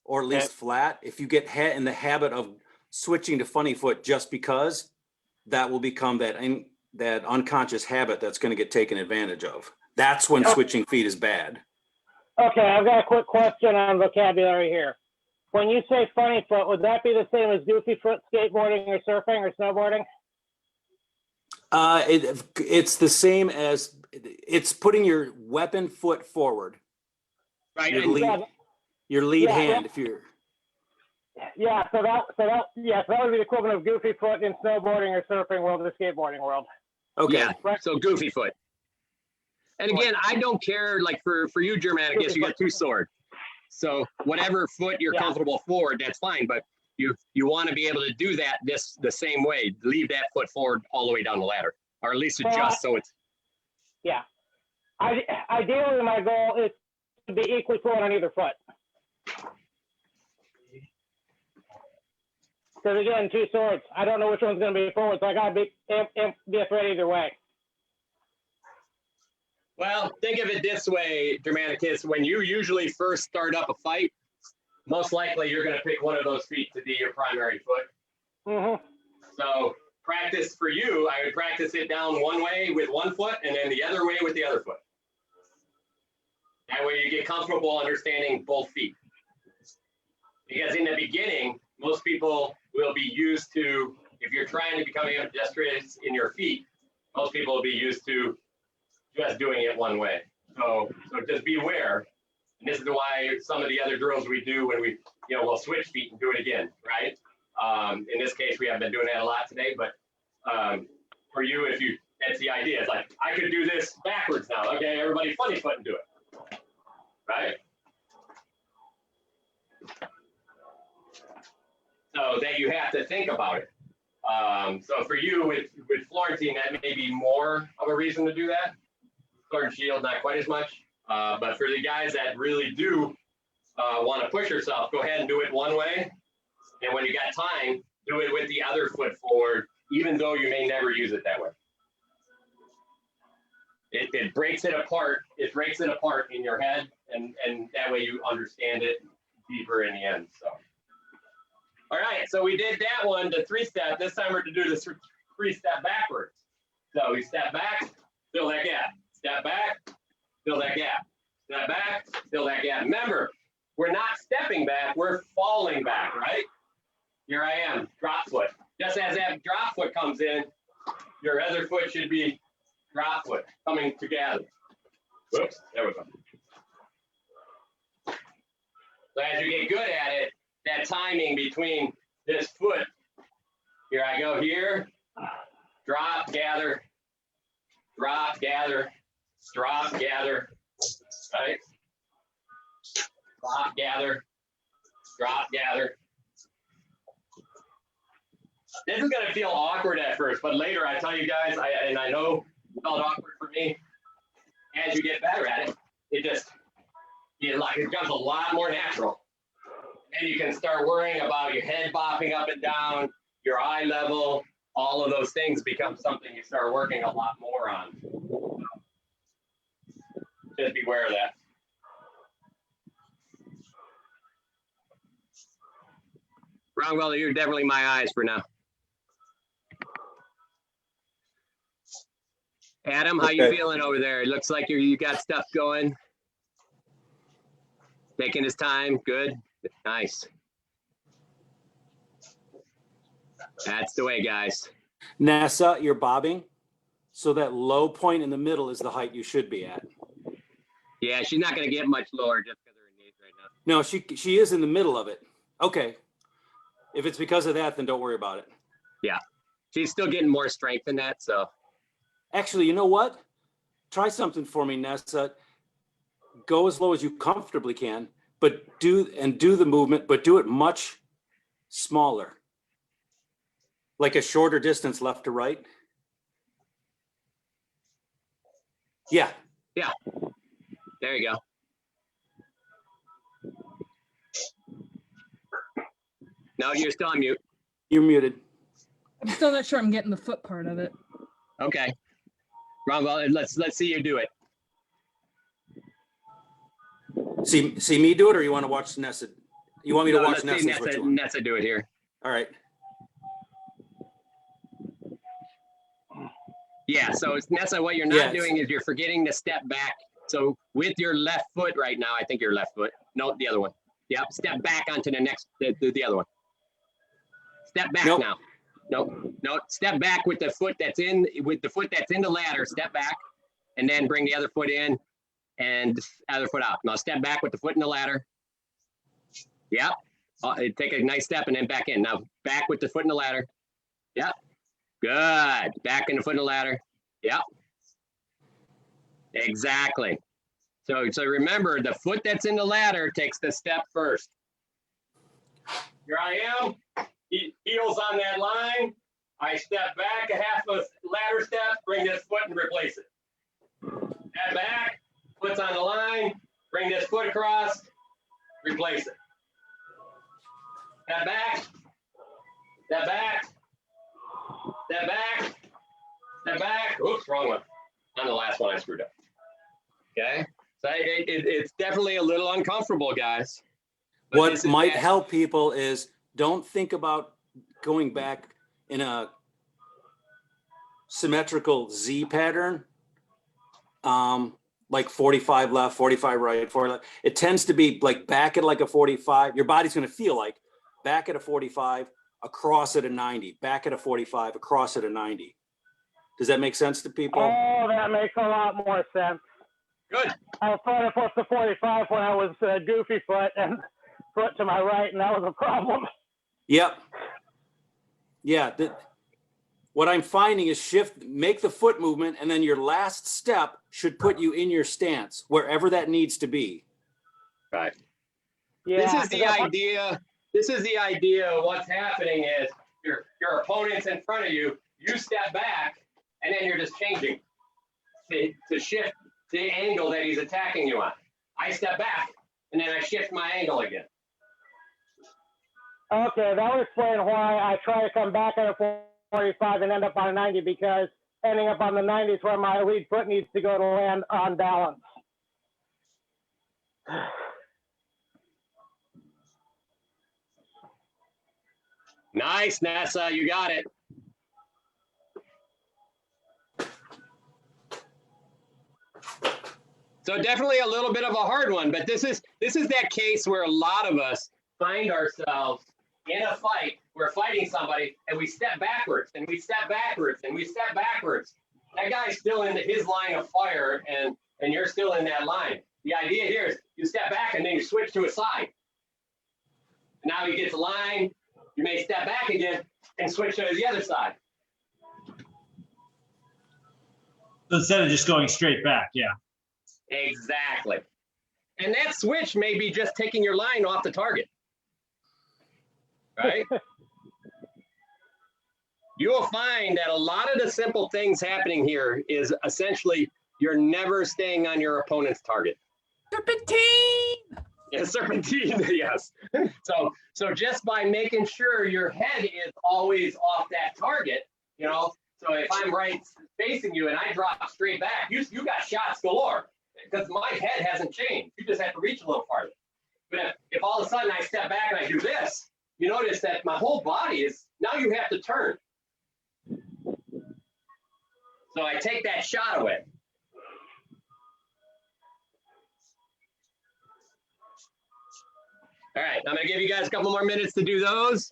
S5: or at least flat. If you get in the habit of switching to funny foot just because, that will become that unconscious habit that's going to get taken advantage of. That's when switching feet is bad.
S7: Okay, I've got a quick question on vocabulary here. When you say funny foot, would that be the same as goofy foot skateboarding or surfing or snowboarding?
S5: It's the same as it's putting your weapon foot forward.
S1: Right.
S5: Your lead hand. If you're.
S7: Yeah, so that would be the equivalent of goofy foot in snowboarding or surfing world or skateboarding world.
S5: Okay.
S1: Yeah, so goofy foot. And again, I don't care, like for you, Germanicus, you got two swords. So whatever foot you're comfortable forward, that's fine. But you want to be able to do that the same way. Leave that foot forward all the way down the ladder, or at least adjust so it's.
S7: Yeah. Ideally, my goal is to be equally fluent on either foot. Because again, two swords. I don't know which one's going to be forward, so I got to be a threat either way.
S1: Well, think of it this way, Germanicus. When you usually first start up a fight, most likely you're going to pick one of those feet to be your primary foot.
S7: Mm-hmm.
S1: So practice for you, I would practice it down one way with one foot and then the other way with the other foot. That way you get comfortable understanding both feet. Because in the beginning, most people will be used to, if you're trying to become ambidextrous in your feet, most people will be used to just doing it one way. So just be aware. And this is why some of the other drills we do when we, we'll switch feet and do it again, right? In this case, we haven't been doing that a lot today, but for you, that's the idea. It's like, I could do this backwards now. Okay, everybody funny foot and do it, right? So that you have to think about it. So for you with Florentine, that may be more of a reason to do that. Sword and shield, not quite as much. But for the guys that really do want to push yourself, go ahead and do it one way. And when you got time, do it with the other foot forward, even though you may never use it that way. It breaks it apart. It breaks it apart in your head, and that way you understand it deeper in the end. So, all right. So we did that one, the 3-step. This time we're to do the 3-step backwards. So we step back, fill that gap. Step back, fill that gap. Step back, fill that gap. Remember, we're not stepping back, we're falling back, right? Here I am, drop foot. Just as that drop foot comes in, your other foot should be drop foot coming together. Whoops, there we go. So as you get good at it, that timing between this foot, here I go here, drop, gather, drop, gather, drop, gather, right? Drop, gather, drop, gather. This is going to feel awkward at first, but later I tell you guys, I know it felt awkward for me. As you get better at it, it becomes a lot more natural. And you can start worrying about your head bopping up and down, your eye level, all of those things become something you start working a lot more on. Just beware of that. Wrong, well, you're definitely my eyes for now. Adam, how you
S5: Okay.
S1: feeling over there? It looks like you got stuff going. Taking his time. Good. Nice. That's the way, guys.
S5: Nessa, you're bobbing. So that low point in the middle is the height you should be at.
S1: Yeah, she's not going to get much lower just because of her knees right now.
S5: No, she is in the middle of it. Okay. If it's because of that, then don't worry about it.
S1: Yeah. She's still getting more strength than that. So
S5: Actually, you know what? Try something for me, Nessa. Go as low as you comfortably can, but do the movement, but do it much smaller. Like a shorter distance left to right. Yeah.
S1: there you go. No, you're still on mute.
S5: You're muted.
S6: I'm still not sure I'm getting the foot part of it.
S1: Okay. Ron, well, let's see you do it.
S5: See me do it, or you want to watch Nessa? You want me to
S1: No,
S5: watch
S1: let's see
S5: Nessa? Is what you want?
S1: Nessa do it here.
S5: All right.
S1: Yeah, so it's Nessa, what you're not
S5: Yes.
S1: doing is you're forgetting to step back. So with your left foot right now, I think your left foot. No, the other one. Yep, step back onto the next, the other one. Step back
S5: Nope.
S1: now. No, step back with the foot that's in, the ladder, step back, and then bring the other foot in and other foot out. Now step back with the foot in the ladder. Yep, take a nice step and then back in. Now back with the foot in the ladder. Yep, good. Back in the foot in the ladder. Yep. Exactly. So remember, the foot that's in the ladder takes the step first. Here I am. Heels on that line. I step back a half a ladder step, bring this foot and replace it. Head back, foot's on the line, bring this foot across, replace it. Head back, step back, step back, step back. Oops, wrong one. On the last one, I screwed up. Okay, so it's definitely a little uncomfortable, guys. But
S5: What
S1: this is
S5: might
S1: that-
S5: help people is don't think about going back in a symmetrical Z pattern, like 45 left, 45 right, 40 left. It tends to be like back at like a 45. Your body's going to feel like back at a 45, across at a 90, back at a 45, across at a 90. Does that make sense to people?
S7: Oh, that makes a lot more sense.
S1: Good.
S7: I was trying to push the 45 when I was goofy foot and foot to my right, and that was a problem.
S5: Yep. Yeah. What I'm finding is make the foot movement, and then your last step should put you in your stance, wherever that needs to be.
S1: Right.
S7: Yeah,
S1: This is the idea. This is the idea of what's happening is your opponent's in front of you. You step back, and then you're just changing to shift the angle that he's attacking you on. I step back, and then I shift my angle again.
S7: Okay, that would explain why I try to come back at a 45 and end up on a 90, because ending up on the 90 is where my lead foot needs to go to land on balance.
S1: Nice, Nessa, you got it. So definitely a little bit of a hard one, but this is that case where a lot of us find ourselves in a fight. We're fighting somebody and we step backwards and we step backwards and we step backwards. That guy's still in his line of fire and you're still in that line. The idea here is you step back and then you switch to a side. Now you get to line, you may step back again and switch to the other side.
S4: Instead of just going straight back, yeah.
S1: Exactly. And that switch may be just taking your line off the target. Right? You will find that a lot of the simple things happening here is essentially you're never staying on your opponent's target.
S6: Serpentine!
S1: Yeah, serpentine, yes. So just by making sure your head is always off that target, so if I'm right facing you and I drop straight back, you got shots galore because my head hasn't changed. You just have to reach a little farther. But if all of a sudden I step back and I do this, you notice that my whole body is, now you have to turn. So I take that shot away. All right, I'm gonna give you guys a couple more minutes to do those.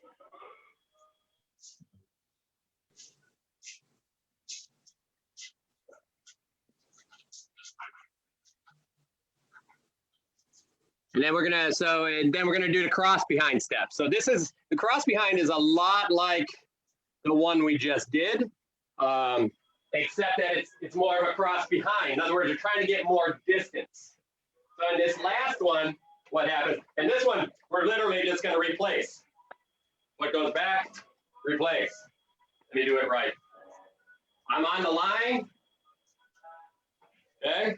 S1: And then we're gonna do the cross behind step. So the cross behind is a lot like the one we just did, except that it's more of a cross behind. In other words, you're trying to get more distance. So in this last one, what happens? And this one, we're literally just gonna replace. What goes back, replace. Let me do it right. I'm on the line, okay?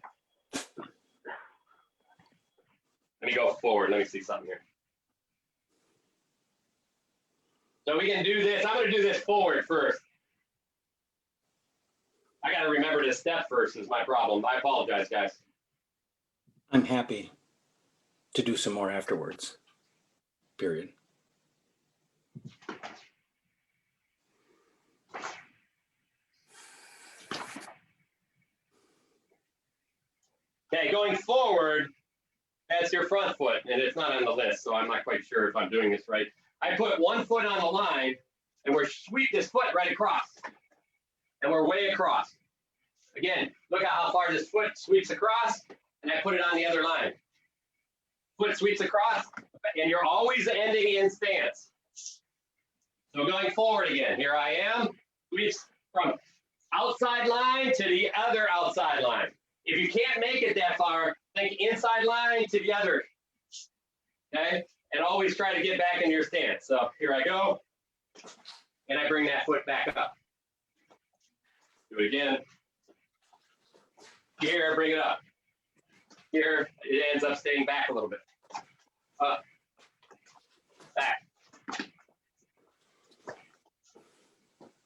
S1: Let me go forward. Let me see something here. So we can do this. I'm going to do this forward first. I got to remember to step first is my problem. I apologize, guys.
S5: I'm happy to do some more afterwards. Period.
S1: Okay, going forward, that's your front foot, and it's not on the list, so I'm not quite sure if I'm doing this right. I put one foot on the line, and we're sweep this foot right across, and we're way across. Again, look at how far this foot sweeps across, and I put it on the other line. Foot sweeps across, and you're always ending in stance. So going forward again, here I am, sweeps from outside line to the other outside line. If you can't make it that far, think inside line to the other, okay? And always try to get back in your stance. So here I go, and I bring that foot back up. Do it again. Here, bring it up. Here, it ends up staying back a little bit. Up, back.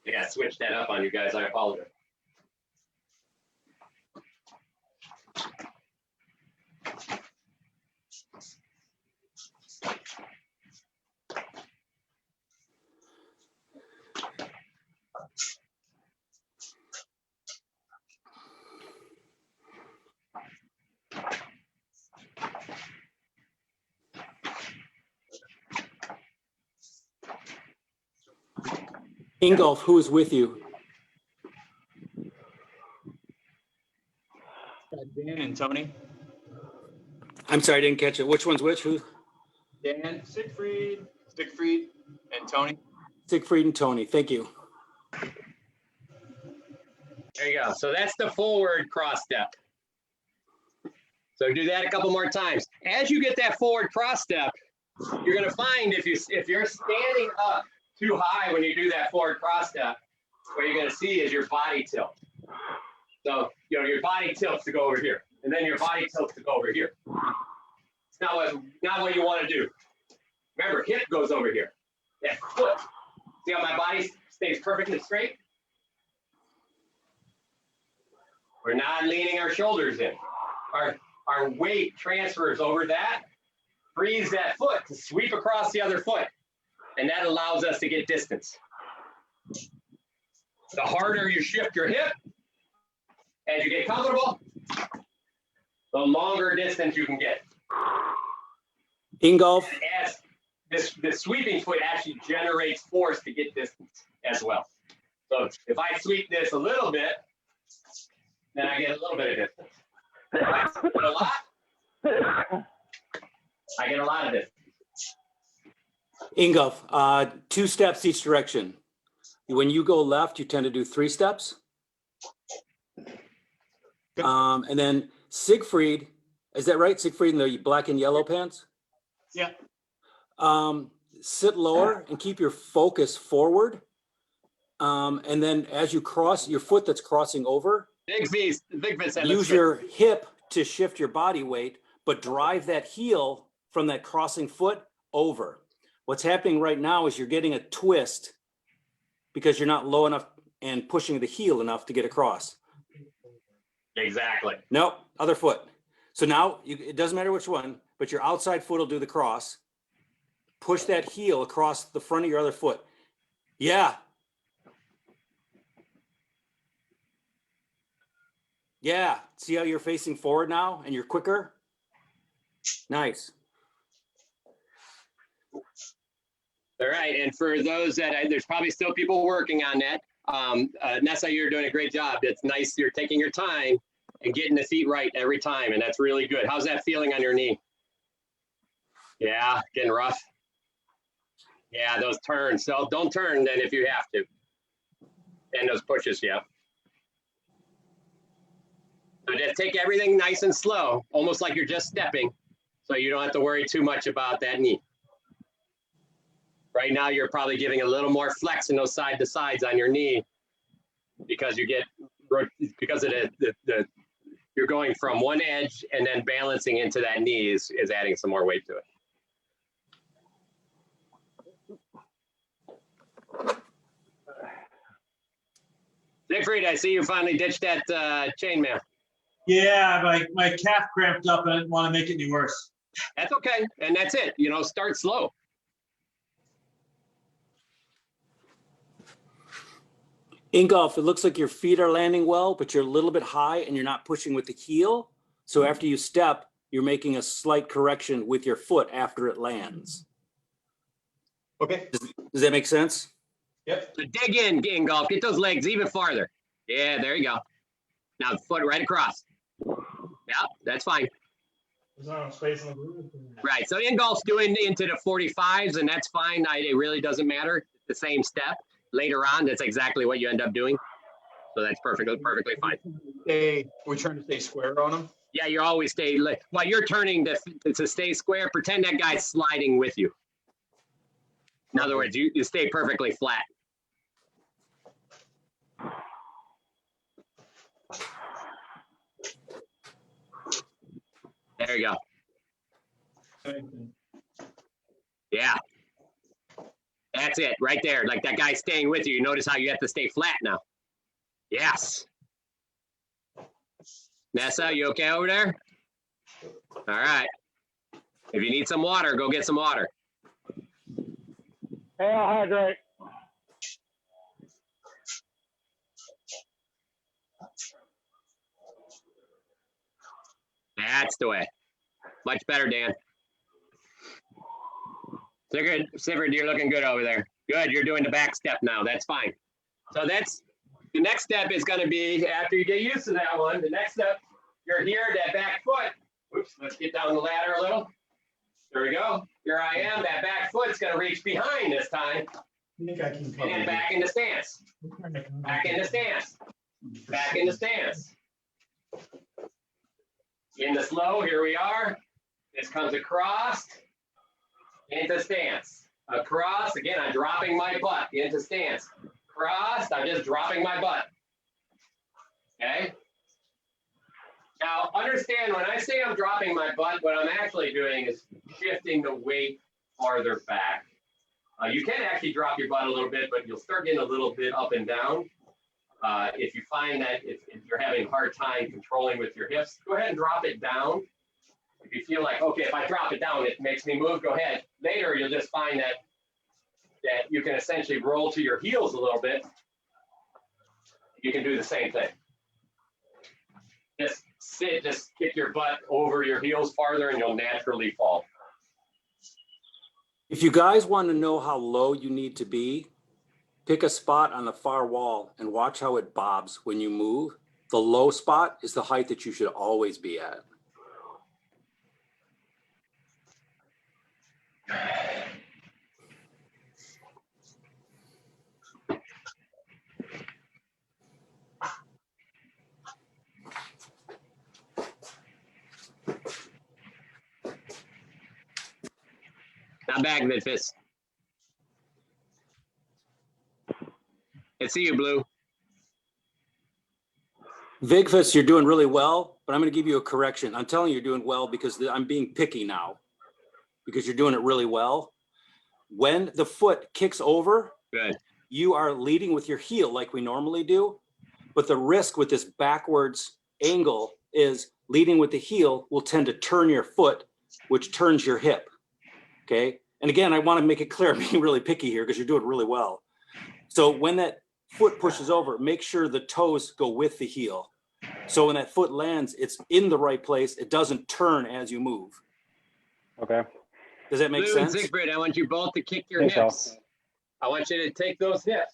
S1: I gotta switch that up on you guys, I apologize.
S5: Ingolf, who is with you?
S8: Dan and Tony.
S5: I'm sorry, I didn't catch it. Which one's which? Who?
S8: Dan, Siegfried, and Tony.
S5: Siegfried and Tony. Thank you.
S1: There you go. So that's the forward cross step. So do that a couple more times. As you get that forward cross step, you're going to find if you're standing up too high when you do that forward cross step, what you're going to see is your body tilt. So, your body tilts to go over here, and then your body tilts to go over here. It's not what you want to do. Remember, hip goes over here. That foot. See how my body stays perfectly straight? We're not leaning our shoulders in. Our weight transfers over that, frees that foot to sweep across the other foot. And that allows us to get distance. The harder you shift your hip, as you get comfortable, the longer distance you can get.
S5: Ingolf.
S1: As this sweeping foot actually generates force to get distance as well. So if I sweep this a little bit, then I get a little bit of distance. If I sweep it a lot, I get a lot of distance.
S5: Ingolf, 2 steps each direction. When you go left, you tend to do 3 steps. And then Siegfried, is that right? Siegfried in the black and yellow pants?
S8: Yeah.
S5: Sit lower and keep your focus forward. And then as you cross, your foot that's crossing over,
S1: Big V said,
S5: use your hip to shift your body weight, but drive that heel from that crossing foot over. What's happening right now is you're getting a twist because you're not low enough and pushing the heel enough to get across.
S1: Exactly.
S5: Nope, other foot. So now it doesn't matter which one, but your outside foot will do the cross. Push that heel across the front of your other foot. Yeah. Yeah. See how you're facing forward now and you're quicker? Nice.
S1: All right, and for those that, there's probably still people working on that. Nessa, you're doing a great job. It's nice you're taking your time and getting the feet right every time, and that's really good. How's that feeling on your knee? Yeah, getting rough. Yeah, those turns. So don't turn then if you have to. And those pushes, yeah. So just take everything nice and slow, almost like you're just stepping, so you don't have to worry too much about that knee. Right now, you're probably giving a little more flex in those side to sides on your knee because you get, because of the you're going from one edge and then balancing into that knee is adding some more weight to it. Siegfried, I see you finally ditched that chainmail.
S4: Yeah, my calf cramped up and I didn't want to make it any worse.
S1: That's okay, and that's it. You know, start slow.
S5: Ingolf, it looks like your feet are landing well, but you're a little bit high and you're not pushing with the heel. So after you step, you're making a slight correction with your foot after it lands.
S4: Okay.
S5: Does that make sense?
S4: Yep.
S1: So dig in, Ingolf. Get those legs even farther. Yeah, there you go. Now foot right across. Yeah, that's fine.
S4: There's not enough space in the room.
S1: Right, so Ingolf's doing into the 45s, and that's fine. It really doesn't matter. The same step. Later on, that's exactly what you end up doing. So that's perfectly fine.
S8: We're trying to stay square on them.
S1: Yeah, you always stay, while you're turning to stay square, pretend that guy's sliding with you. In other words, you stay perfectly flat. There you go. Yeah. That's it, right there. Like that guy's staying with you. Notice how you have to stay flat now. Yes. Nessa, you okay over there? All right. If you need some water, go get some water.
S7: Hey, I'll hydrate.
S1: That's the way. Much better, Dan. Sigrid, you're looking good over there. Good, you're doing the back step now. That's fine. So that's, the next step is going to be, after you get used to that one, the next step, you're here, that back foot. Oops, let's get down the ladder a little. There we go. Here I am. That back foot's going to reach behind this time.
S4: I think I can cover
S1: And then
S4: it.
S1: back into stance. Back into stance. Back into stance. In the slow, here we are. This comes across. Into stance. Across, again, I'm dropping my butt into stance. Crossed, I'm just dropping my butt. Okay? Now, understand when I say I'm dropping my butt, what I'm actually doing is shifting the weight farther back. You can actually drop your butt a little bit, but you'll start getting a little bit up and down. If you find that if you're having a hard time controlling with your hips, go ahead and drop it down. If you feel like, okay, if I drop it down, it makes me move, go ahead. Later, you'll just find that you can essentially roll to your heels a little bit. You can do the same thing. Just sit, just kick your butt over your heels farther and you'll naturally fall.
S5: If you guys want to know how low you need to be, pick a spot on the far wall and watch how it bobs when you move. The low spot is the height that you should always be at.
S1: Not back, Midfist. I see you, Blue.
S5: Vigfus, you're doing really well, but I'm going to give you a correction. I'm telling you you're doing well because I'm being picky now because you're doing it really well. When the foot kicks over,
S1: Good.
S5: you are leading with your heel like we normally do, but the risk with this backwards angle is leading with the heel will tend to turn your foot, which turns your hip. Okay. And again, I want to make it clear, I'm being really picky here because you're doing really well. So when that foot pushes over, make sure the toes go with the heel. So when that foot lands, it's in the right place. It doesn't turn as you move.
S3: Okay.
S5: Does that make
S1: Lou and
S5: sense?
S1: Siegfried, I want you both to kick your
S3: Think so.
S1: hips. I want you to take those hips.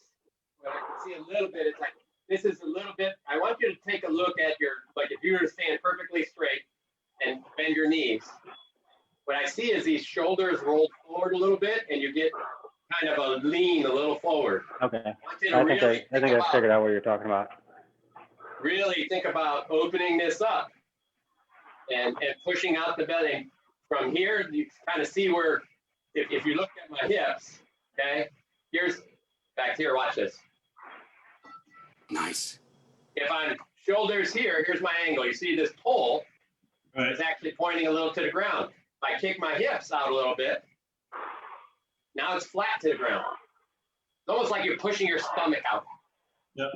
S1: What I can see a little bit, it's like, this is a little bit, I want you to take a look at your, like if you were to stand perfectly straight and bend your knees. What I see is these shoulders rolled forward a little bit and you get kind of a lean a little forward.
S3: Okay.
S1: I want you to
S3: I think
S1: really
S3: I think I figured out what you're talking about.
S1: really think about opening this up and pushing out the belly. From here, you kind of see where, if you look at my hips, okay, here's, back here, watch this.
S5: Nice.
S1: If I'm shoulders here, here's my angle. You see this pole
S4: Right.
S1: is actually pointing a little to the ground. If I kick my hips out a little bit, now it's flat to the ground. It's almost like you're pushing your stomach out.
S4: Yep.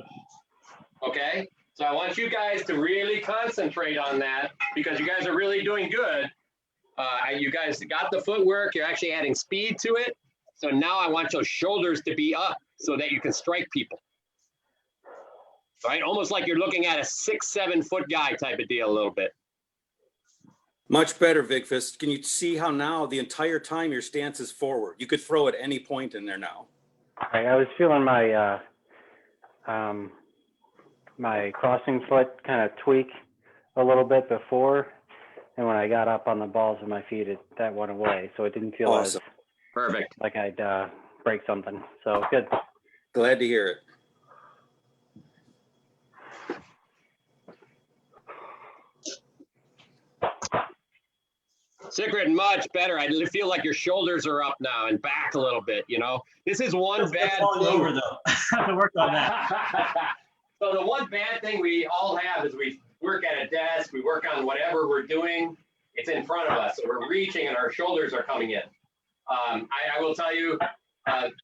S1: Okay? So I want you guys to really concentrate on that because you guys are really doing good. You guys got the footwork. You're actually adding speed to it. So now I want your shoulders to be up so that you can strike people. Right? Almost like you're looking at a 6-7 foot guy type of deal a little bit.
S5: Much better, Vigfist. Can you see how now the entire time your stance is forward? You could throw at any point in there now.
S3: I was feeling my my crossing foot kind of tweak a little bit before, and when I got up on the balls of my feet, that went away. So it didn't feel
S5: Awesome.
S3: as
S1: Perfect.
S3: like I'd break something. So good.
S5: Glad to hear it.
S1: Sigrid, much better. I feel like your shoulders are up now and back a little bit, you know? This is one bad
S4: falling
S1: thing.
S4: over though. I have to work on that.
S1: So the one bad thing we all have is we work at a desk, we work on whatever we're doing, it's in front of us. So we're reaching and our shoulders are coming in. I will tell you,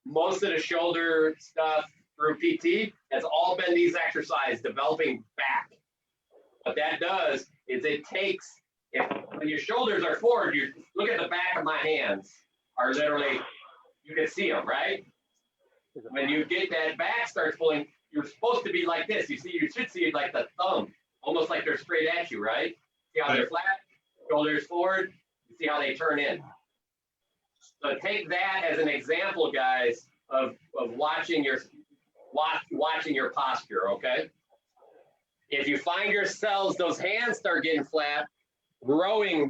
S1: most of the shoulder stuff through PT has all been these exercises developing back. What that does is it takes, when your shoulders are forward, you look at the back of my hands are literally, you can see them, right? When you get that back starts pulling, you're supposed to be like this. You should see it like the thumb, almost like they're straight at you, right? See how they're flat, shoulders forward, you see how they turn in. So take that as an example, guys, of watching your posture, okay? If you find yourselves, those hands start getting flat, rowing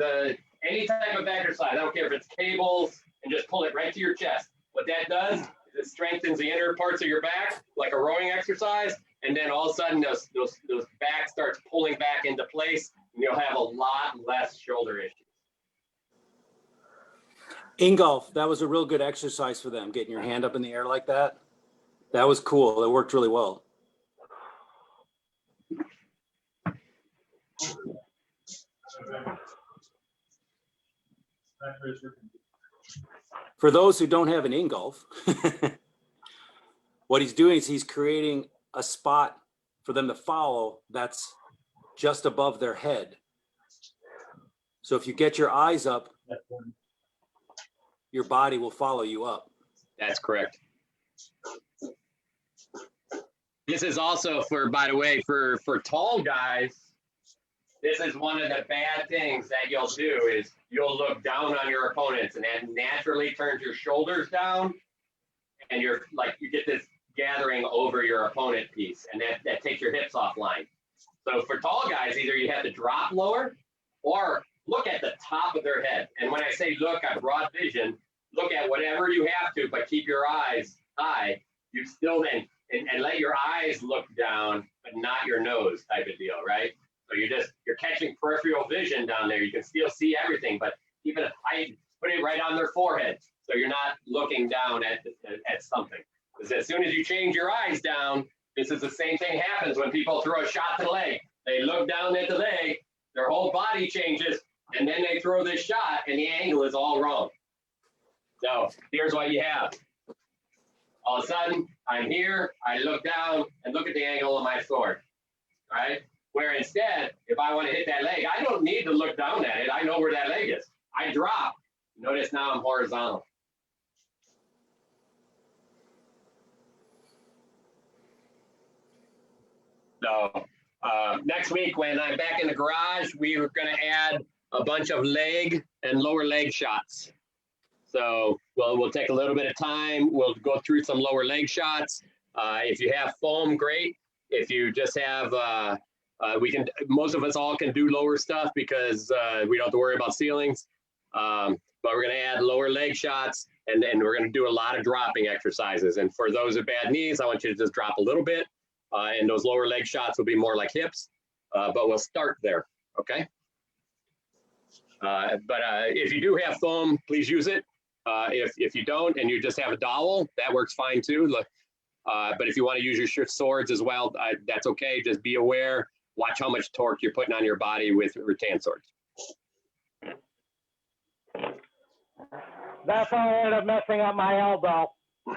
S1: any type of exercise, I don't care if it's cables, and just pull it right to your chest. What that does is it strengthens the inner parts of your back, like a rowing exercise, and then all of a sudden those back starts pulling back into place, and you'll have a lot less shoulder issues.
S5: Ingolf, that was a real good exercise for them, getting your hand up in the air like that. That was cool. It worked really well. For those who don't have an Ingolf, what he's doing is he's creating a spot for them to follow that's just above their head. So if you get your eyes up, your body will follow you up.
S1: That's correct. This is also by the way, for tall guys, this is one of the bad things that you'll do is you'll look down on your opponents and that naturally turns your shoulders down and you get this gathering over your opponent piece and that takes your hips offline. So for tall guys, either you have to drop lower or look at the top of their head. And when I say look at broad vision, look at whatever you have to, but keep your eyes high. You still then, and let your eyes look down, but not your nose type of deal, right? So you're catching peripheral vision down there. You can still see everything, but even if I put it right on their forehead, so you're not looking down at something. Because as soon as you change your eyes down, this is the same thing happens when people throw a shot to the leg. They look down at the leg, their whole body changes, and then they throw this shot, and the angle is all wrong. So here's what you have. All of a sudden, I'm here, I look down and look at the angle of my sword, right? Where instead, if I want to hit that leg, I don't need to look down at it. I know where that leg is. I drop. Notice now I'm horizontal. So next week when I'm back in the garage, we are going to add a bunch of leg and lower leg shots. So we'll take a little bit of time. We'll go through some lower leg shots. If you have foam, great. If you just have, most of us all can do lower stuff because we don't have to worry about ceilings. But we're going to add lower leg shots, and we're going to do a lot of dropping exercises. And for those with bad knees, I want you to just drop a little bit. And those lower leg shots will be more like hips, but we'll start there, okay? But if you do have foam, please use it. If you don't and you just have a dowel, that works fine too. But if you want to use your swords as well, that's okay. Just be aware. Watch how much torque you're putting on your body with rattan swords.
S7: That's how I ended up messing up my elbow.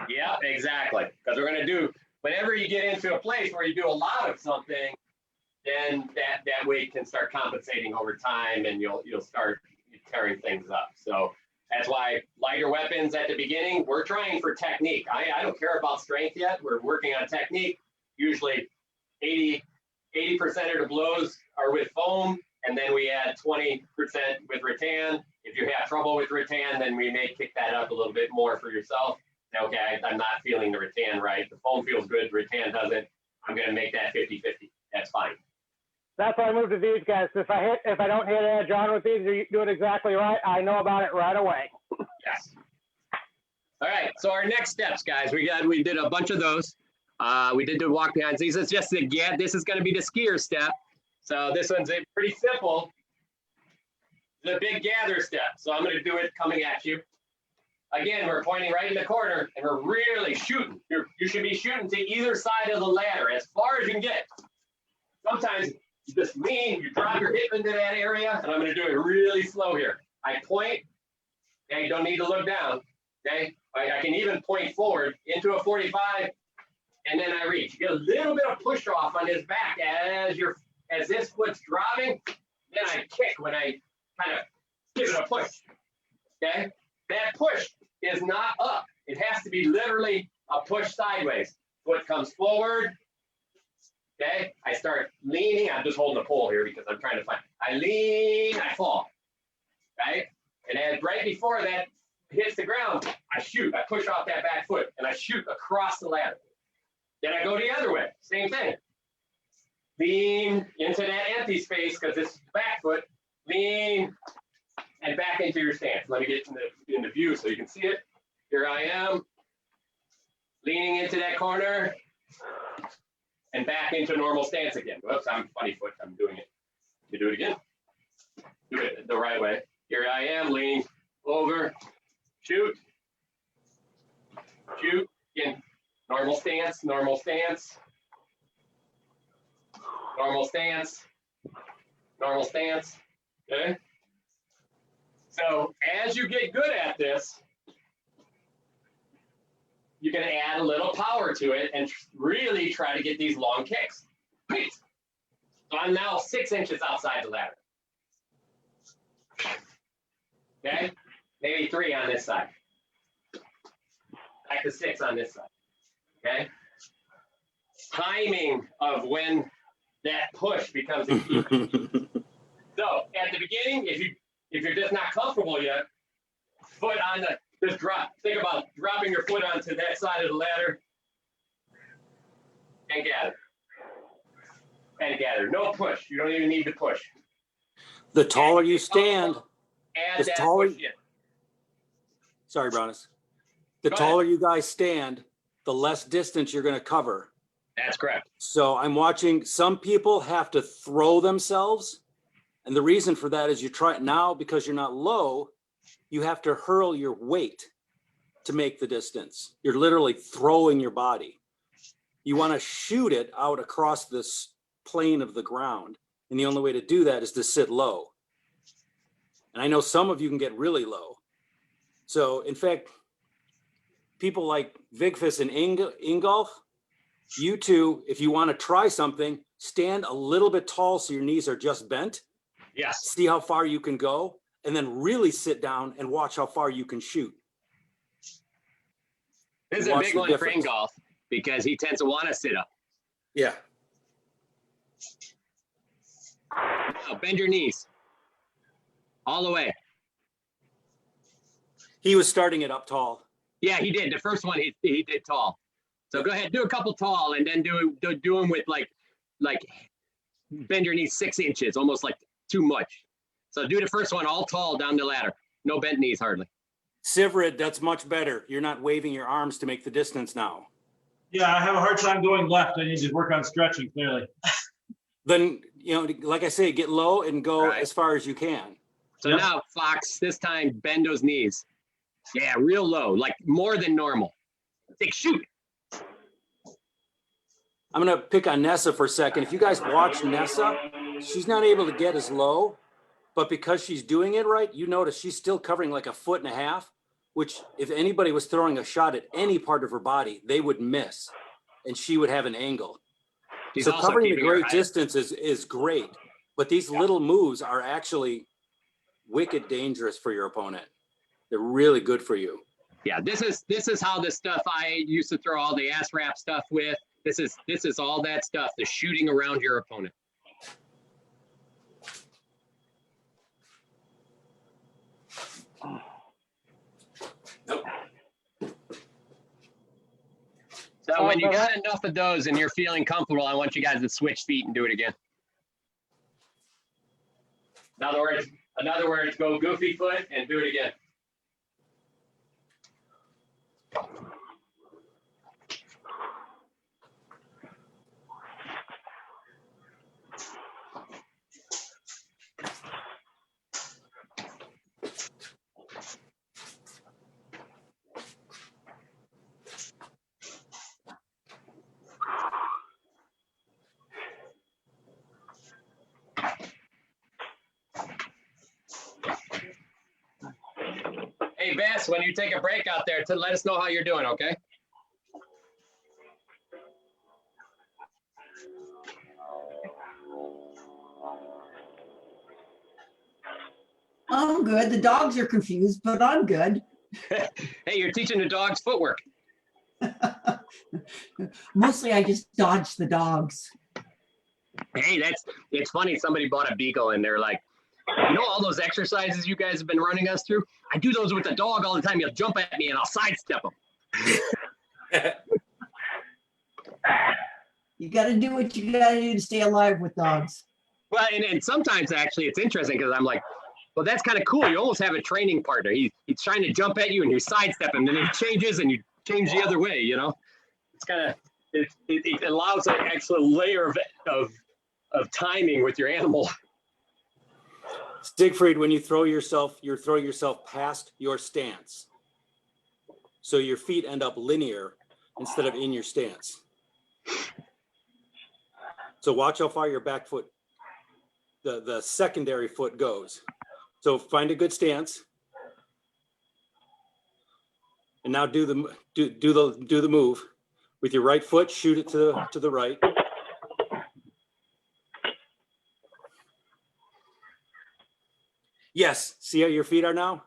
S1: Yeah, exactly. Because we're going to do, whenever you get into a place where you do a lot of something, then that weight can start compensating over time, and you'll start tearing things up. So that's why lighter weapons at the beginning, we're trying for technique. I don't care about strength yet. We're working on technique. Usually 80% of the blows are with foam, and then we add 20% with rattan. If you have trouble with rattan, then we may kick that up a little bit more for yourself. Okay, I'm not feeling the rattan right. The foam feels good, rattan doesn't. I'm going to make that 50-50. That's fine.
S7: That's why I moved to these guys. If I don't hit edge on with these, you do it exactly right. I know about it right away.
S1: Yes. All right. So our next steps, guys, we did a bunch of those. We did the walk behind these. It's just this is going to be the skier step. So this one's pretty simple. The big gather step. So I'm going to do it coming at you. Again, we're pointing right in the corner, and we're really shooting. You should be shooting to either side of the ladder as far as you can get. Sometimes you just lean, you drop your hip into that area, and I'm going to do it really slow here. I point, okay, you don't need to look down, okay? I can even point forward into a 45, and then I reach. You get a little bit of push off on his back as this foot's dropping, then I kick when I kind of give it a push, okay? That push is not up. It has to be literally a push sideways. Foot comes forward. Okay, I start leaning. I'm just holding the pole here because I'm trying to find. I lean, I fall. Right? And then right before that hits the ground, I shoot. I push off that back foot and I shoot across the ladder. Then I go the other way. Same thing. Lean into that empty space because this is the back foot. Lean and back into your stance. Let me get in the view so you can see it. Here I am, leaning into that corner and back into normal stance again. Whoops, I'm funny foot. I'm doing it. You do it again. Do it the right way. Here I am, leaning over, shoot, shoot. Again, normal stance, normal stance, normal stance, normal stance. Okay. So as you get good at this, you're going to add a little power to it and really try to get these long kicks. So I'm now 6 inches outside the ladder. Okay, maybe 3 on this side. Back to 6 on this side. Okay. Timing of when that push becomes a key. So at the beginning, if you're just not comfortable yet, foot on the, just drop. Think about dropping your foot onto that side of the ladder and gather. And gather. No push. You don't even need to push.
S5: The taller you stand,
S1: add that push in.
S5: Sorry, Bronis. The
S1: Go
S5: taller
S1: ahead.
S5: you guys stand, the less distance you're going to cover.
S1: That's correct.
S5: So I'm watching some people have to throw themselves. And the reason for that is you try now because you're not low, you have to hurl your weight to make the distance. You're literally throwing your body. You want to shoot it out across this plane of the ground. And the only way to do that is to sit low. And I know some of you can get really low. So in fact, people like Vigfus and Ingolf, you two, if you want to try something, stand a little bit tall so your knees are just bent.
S1: Yes.
S5: See how far you can go, and then really sit down and watch how far you can shoot.
S1: This is a big one for Ingolf because he tends to want to sit up.
S5: Yeah.
S1: Now bend your knees. All the way.
S5: He was starting it up tall.
S1: Yeah, he did. The first one he did tall. So go ahead, do a couple tall, and then do them with like bend your knees 6 inches, almost like too much. So do the first one all tall down the ladder. No bent knees hardly.
S5: Sivrid, that's much better. You're not waving your arms to make the distance now.
S4: Yeah, I have a hard time going left. I need to work on stretching clearly.
S5: Then, like I say, get low and go
S1: Right.
S5: as far as you can.
S1: So
S4: Yep.
S1: now, Fox, this time bend those knees. Yeah, real low, like more than normal. Like, shoot.
S5: I'm going to pick on Nessa for a second. If you guys watch Nessa, she's not able to get as low, but because she's doing it right, you notice she's still covering like 1.5 feet, which if anybody was throwing a shot at any part of her body, they would miss and she would have an angle.
S1: She's
S5: So
S1: also
S5: covering the
S1: keeping her
S5: great
S1: height.
S5: distance is great, but these little moves are actually wicked dangerous for your opponent. They're really good for you.
S1: Yeah, this is how the stuff I used to throw all the ass wrap stuff with. This is all that stuff, the shooting around your opponent. Nope. So when you got enough of those and you're feeling comfortable, I want you guys to switch feet and do it again. In other words, go goofy foot and do it again. Hey, Bess, when you take a break out there, let us know how you're doing, okay?
S2: I'm good. The dogs are confused, but I'm good.
S1: Hey, you're teaching the dogs footwork.
S2: Mostly I just dodge the dogs.
S1: Hey, it's funny. Somebody bought a beagle and they're like, all those exercises you guys have been running us through? I do those with the dog all the time. He'll jump at me and I'll sidestep him.
S2: You got to do what you got to do to stay alive with dogs.
S1: Well, and sometimes actually it's interesting because I'm like, well, that's kind of cool. You almost have a training partner. He's trying to jump at you and you sidestep him, and then he changes and you change the other way, It's kind of, it allows an extra layer of timing with your animal.
S5: Siegfried, when you throw yourself past your stance. So your feet end up linear instead of in your stance. So watch how far your back foot, the secondary foot goes. So find a good stance. And now do the move. With your right foot, shoot it to the right. Yes, see how your feet are now?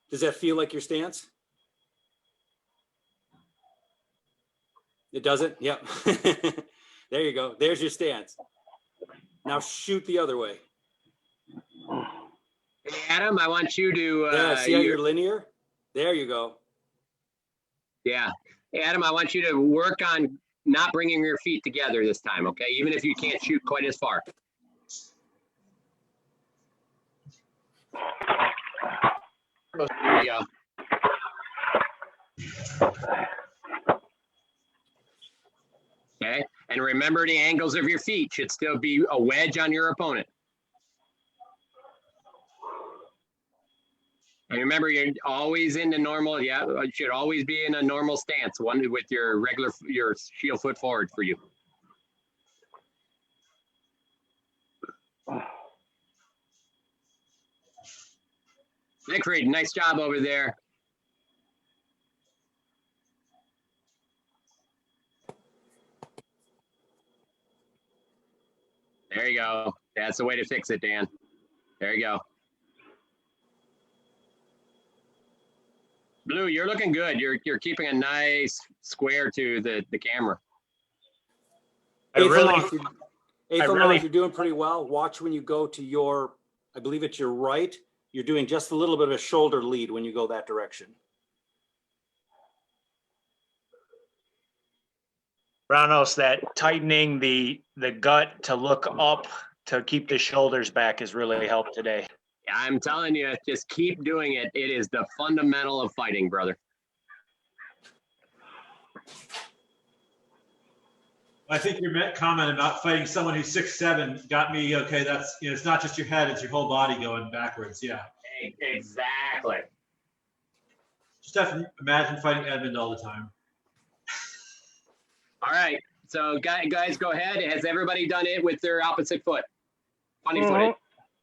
S5: Does that feel like your stance? It doesn't? Yep. There you go. There's your stance. Now shoot the other way.
S1: Hey, Adam, I want you to...
S5: Yeah, see how you're linear? There you go.
S1: Yeah. Hey, Adam, I want you to work on not bringing your feet together this time, okay? Even if you can't shoot quite as far. There you go. Okay, and remember the angles of your feet should still be a wedge on your opponent. And remember, you're always in the normal, it should always be in a normal stance, one with your shield foot forward for you. Siegfried, nice job over there. There you go. That's the way to fix it, Dan. There you go. Blue, you're looking good. You're keeping a nice square to the camera.
S4: I really,
S5: Ethelmar, you're doing pretty well. Watch when you go to your, I believe it's your right. You're doing just a little bit of a shoulder lead when you go that direction.
S9: Ranos, that tightening the gut to look up to keep the shoulders back has really helped today.
S1: I'm telling you, just keep doing it. It is the fundamental of fighting, brother.
S4: I think your comment about fighting someone who's 6'7" got me. Okay, that's, you know, it's not just your head; it's your whole body going backwards. Yeah.
S1: Exactly.
S4: Just have to imagine fighting Edmund all the time.
S1: All right. So guys, go ahead. Has everybody done it with their opposite foot? Funny footed.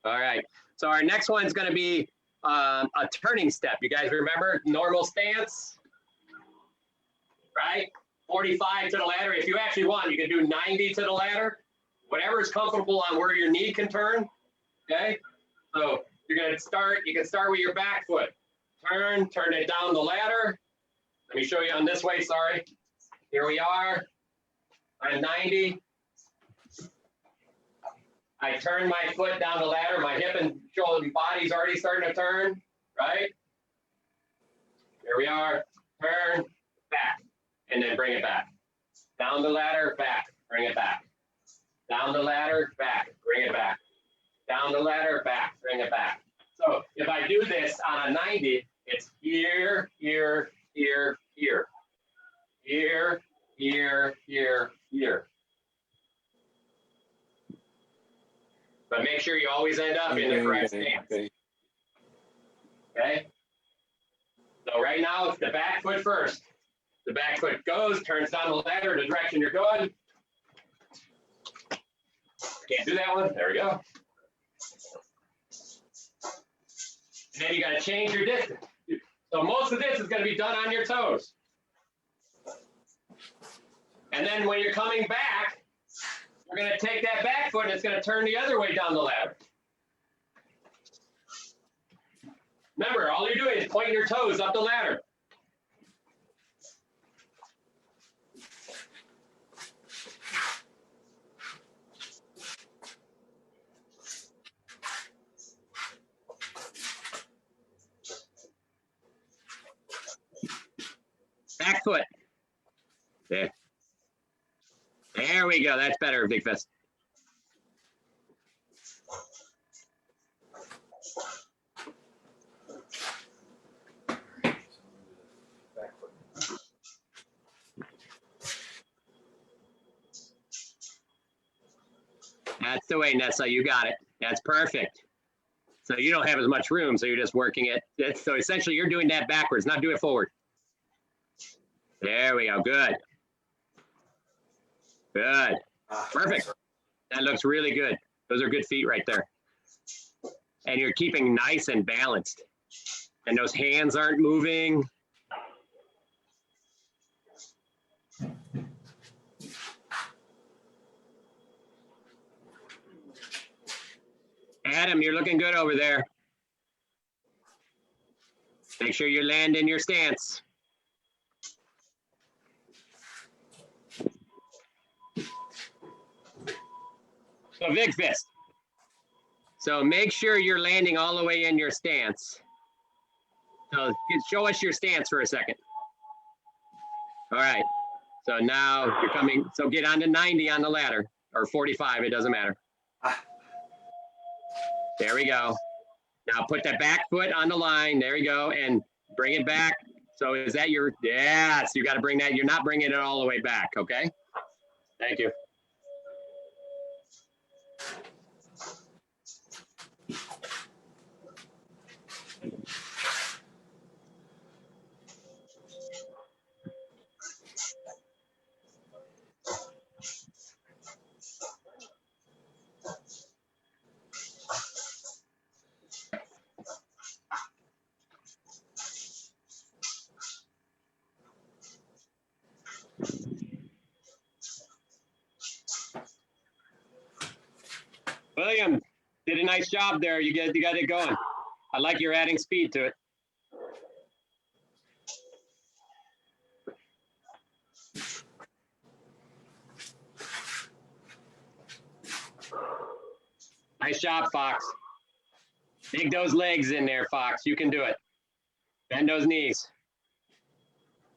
S1: All right. So our next one's going to be a turning step. You guys remember normal stance, right? 45 to the ladder. If you actually want, you can do 90 to the ladder. Whatever is comfortable on where your knee can turn. Okay. So you're going to start. You can start with your back foot. Turn it down the ladder. Let me show you on this way. Sorry. Here we are. I'm 90. I turn my foot down the ladder. My hip and shoulder and body's already starting to turn, right? Here we are. Turn, back, and then bring it back. Down the ladder, back, bring it back. Down the ladder, back, bring it back. Down the ladder, back, bring it back. So if I do this on a 90, it's here, here, here, here. Here, here, here, here. But make sure you always end up in the correct stance. Okay? So right now, it's the back foot first. The back foot goes, turns down the ladder the direction you're going. Can't do that one. There we go. And then you got to change your distance. So most of this is going to be done on your toes. And then when you're coming back, you're going to take that back foot and it's going to turn the other way down the ladder. Remember, all you're doing is pointing your toes up the ladder. Back foot. There. There we go. That's better, Big Fist. That's the way, Nessa. You got it. That's perfect. So you don't have as much room, so you're just working it. So essentially, you're doing that backwards, not do it forward. There we go. Good. Good. Perfect. That looks really good. Those are good feet right there. And you're keeping nice and balanced. And those hands aren't moving. Adam, you're looking good over there. Make sure you land in your stance. So Big Fist. So make sure you're landing all the way in your stance. So show us your stance for a second. All right. So now you're coming. So get on to 90 on the ladder, or 45. It doesn't matter. There we go. Now put that back foot on the line. There we go. And bring it back. So is that your, yes, you got to bring that. You're not bringing it all the way back. Okay. Thank you. William did a nice job there. You got it going. I like you're adding speed to it. Nice job, Fox. Dig those legs in there, Fox. You can do it. Bend those knees.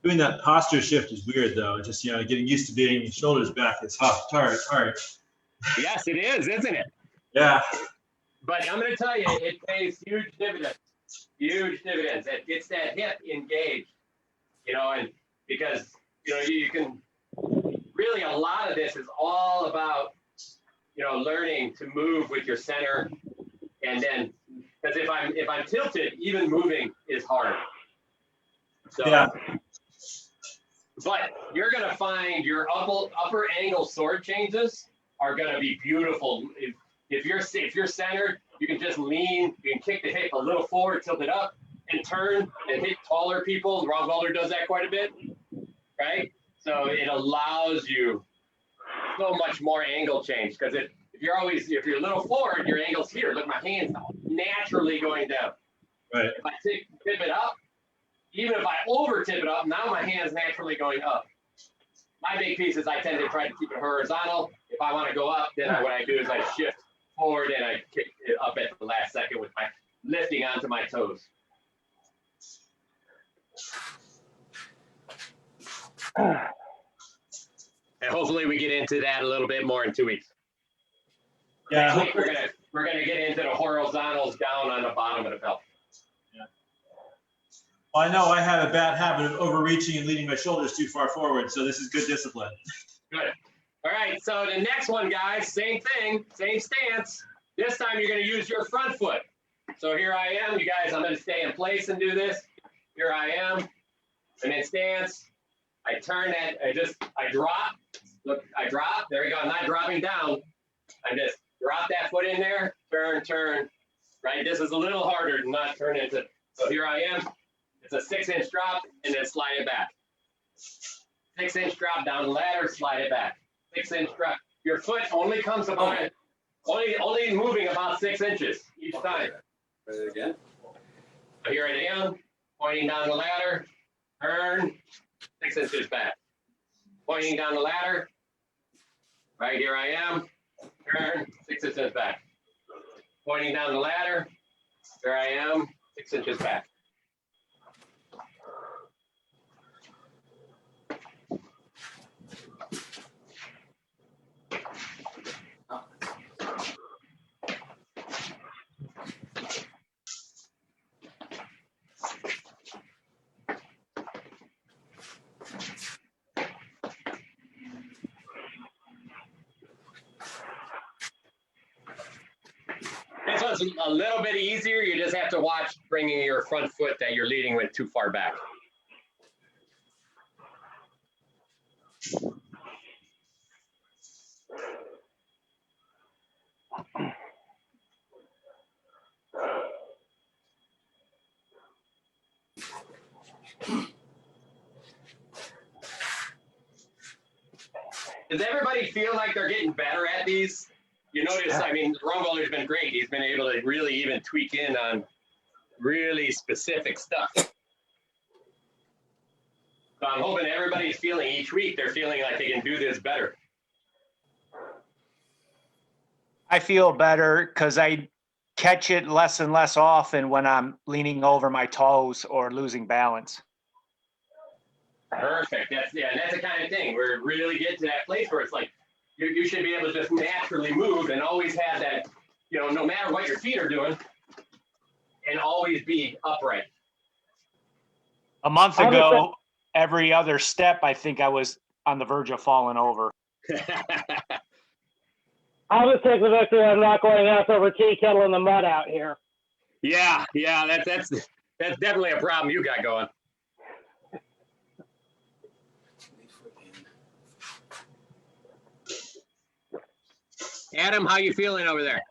S4: Doing that posture shift is weird though. Just, getting used to being your shoulders back is hard.
S1: Yes, it is, isn't it?
S4: Yeah.
S1: But I'm going to tell you, it pays huge dividends. Huge dividends. It gets that hip engaged, and because, you can really, a lot of this is all about, learning to move with your center. And then, because if I'm tilted, even moving is hard. So,
S4: Yeah.
S1: But you're going to find your upper angle sword changes are going to be beautiful. If you're centered, you can just lean, you can kick the hip a little forward, tilt it up, and turn and hit taller people. Ron Welder does that quite a bit, right? So it allows you so much more angle change, because if you're a little forward, your angle's here. Look, my hand's naturally going down.
S4: Right.
S1: If I tip it up, even if I over tip it up, now my hand's naturally going up. My big piece is I tend to try to keep it horizontal. If I want to go up, then what I do is I shift forward and I kick it up at the last second with my lifting onto my toes. And hopefully we get into that a little bit more in 2 weeks.
S4: Yeah.
S1: Next week we're gonna get into the horizontals down on the bottom of the belt.
S4: Well, I know I have a bad habit of overreaching and leaning my shoulders too far forward, so this is good discipline.
S1: Good. All right, so the next one, guys, same thing, same stance. This time you're going to use your front foot. So here I am, you guys, I'm going to stay in place and do this. Here I am. I'm in stance. I turn that, I drop. Look, I drop. There you go. I'm not dropping down. I just drop that foot in there, turn, right? This is a little harder to not turn into. So here I am. It's a 6-inch drop and then slide it back. 6-inch drop down the ladder, slide it back. 6-inch drop. Your foot only comes about, only moving about 6 inches each time.
S5: Try it again.
S1: So here I am, pointing down the ladder, turn, 6 inches back. Pointing down the ladder, right here I am, turn, 6 inches back. Pointing down the ladder, there I am, 6 inches back. This one's a little bit easier. You just have to watch bringing your front foot that you're leading with too far back. Does everybody feel like they're getting better at these? You notice, I mean, Ron Welder's been great. He's been able to really even tweak in on really specific stuff. So I'm hoping everybody's feeling each week, they're feeling like they can do this better.
S9: I feel better because I catch it less and less often when I'm leaning over my toes or losing balance.
S1: Perfect. That's the kind of thing. We're really getting to that place where it's like you should be able to just naturally move and always have that, no matter what your feet are doing, and always be upright.
S9: A month ago, every other step, I think I was on the verge of falling over.
S7: I'll just take the victory. I'm not going ass over tea kettle in the mud out here.
S1: Yeah, that's definitely a problem you got going. Adam, how you feeling over there?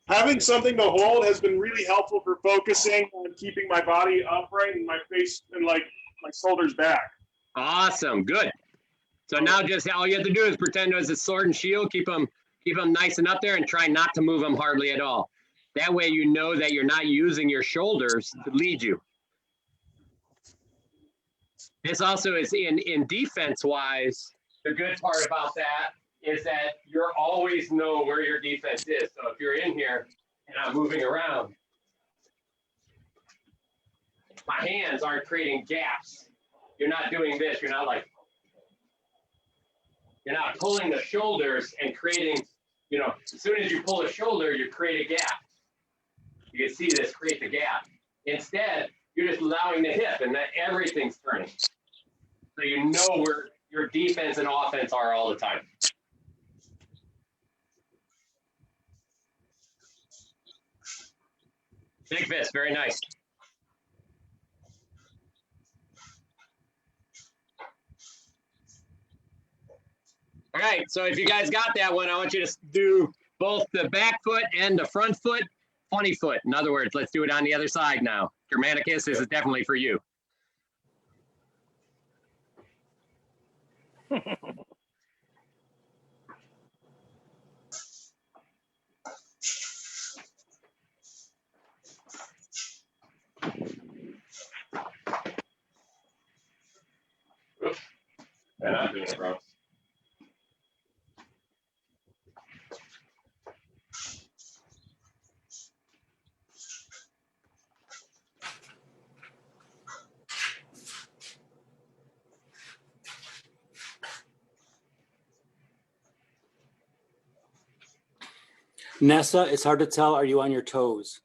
S10: Having something to hold has been really helpful for focusing on keeping my body upright and my face and my shoulders back.
S1: Awesome, good. So now just all you have to do is pretend it was a sword and shield, keep them nice and up there, and try not to move them hardly at all. That way you know that you're not using your shoulders to lead you. This also is in defense wise, the good part about that is that you're always know where your defense is. So if you're in here and I'm moving around, my hands aren't creating gaps. You're not doing this. You're not like, you're not pulling the shoulders and creating, you know, as soon as you pull a shoulder, you create a gap. You can see this creates a gap. Instead, you're just allowing the hip and that everything's turning. So you know where your defense and offense are all the time. Big fist, very nice. All right, so if you guys got that one, I want you to do both the back foot and the front foot, funny foot. In other words, let's do it on the other side now. Germanicus, this is definitely for you. Oops. And I'm doing it wrong.
S5: Nessa, it's hard to tell. Are you on your toes?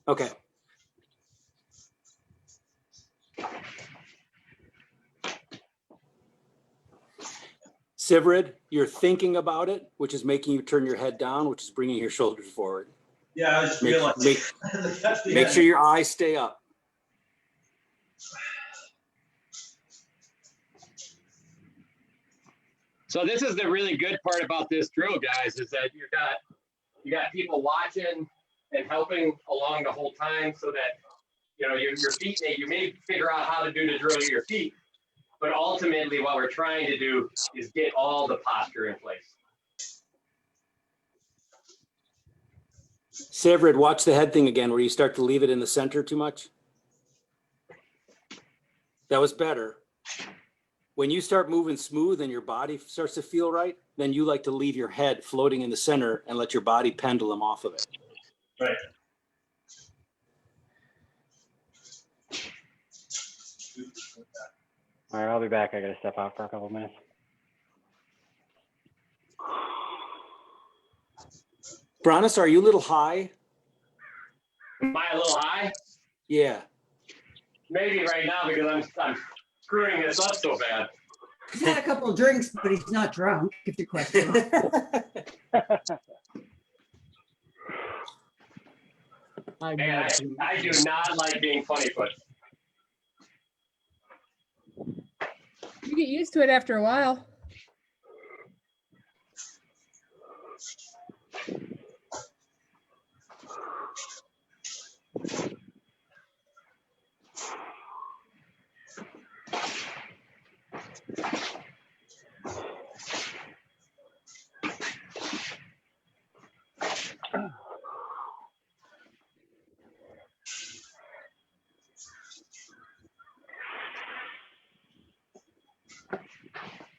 S5: Okay. Sivrid, you're thinking about it, which is making you turn your head down, which is bringing your shoulders forward.
S4: Yeah, I just
S5: Make,
S4: realized.
S5: make sure your eyes stay up.
S1: So this is the really good part about this drill, guys, is that you got people watching and helping along the whole time, so that your feet you may figure out how to do the drill with your feet, but ultimately what we're trying to do is get all the posture in place.
S5: Sivrid, watch the head thing again, where you start to leave it in the center too much. That was better. When you start moving smooth and your body starts to feel right, then you like to leave your head floating in the center and let your body pendulum off of it.
S4: Right.
S3: All right, I'll be back. I got to step out for a couple of minutes.
S5: Bronis, are you a little high?
S1: Am I a little high?
S5: Yeah.
S1: Maybe right now, because I'm screwing this up so bad.
S2: He's had a couple of drinks, but he's not drunk, if your question.
S1: Man, I do not like being funny foot.
S6: You get used to it after a while.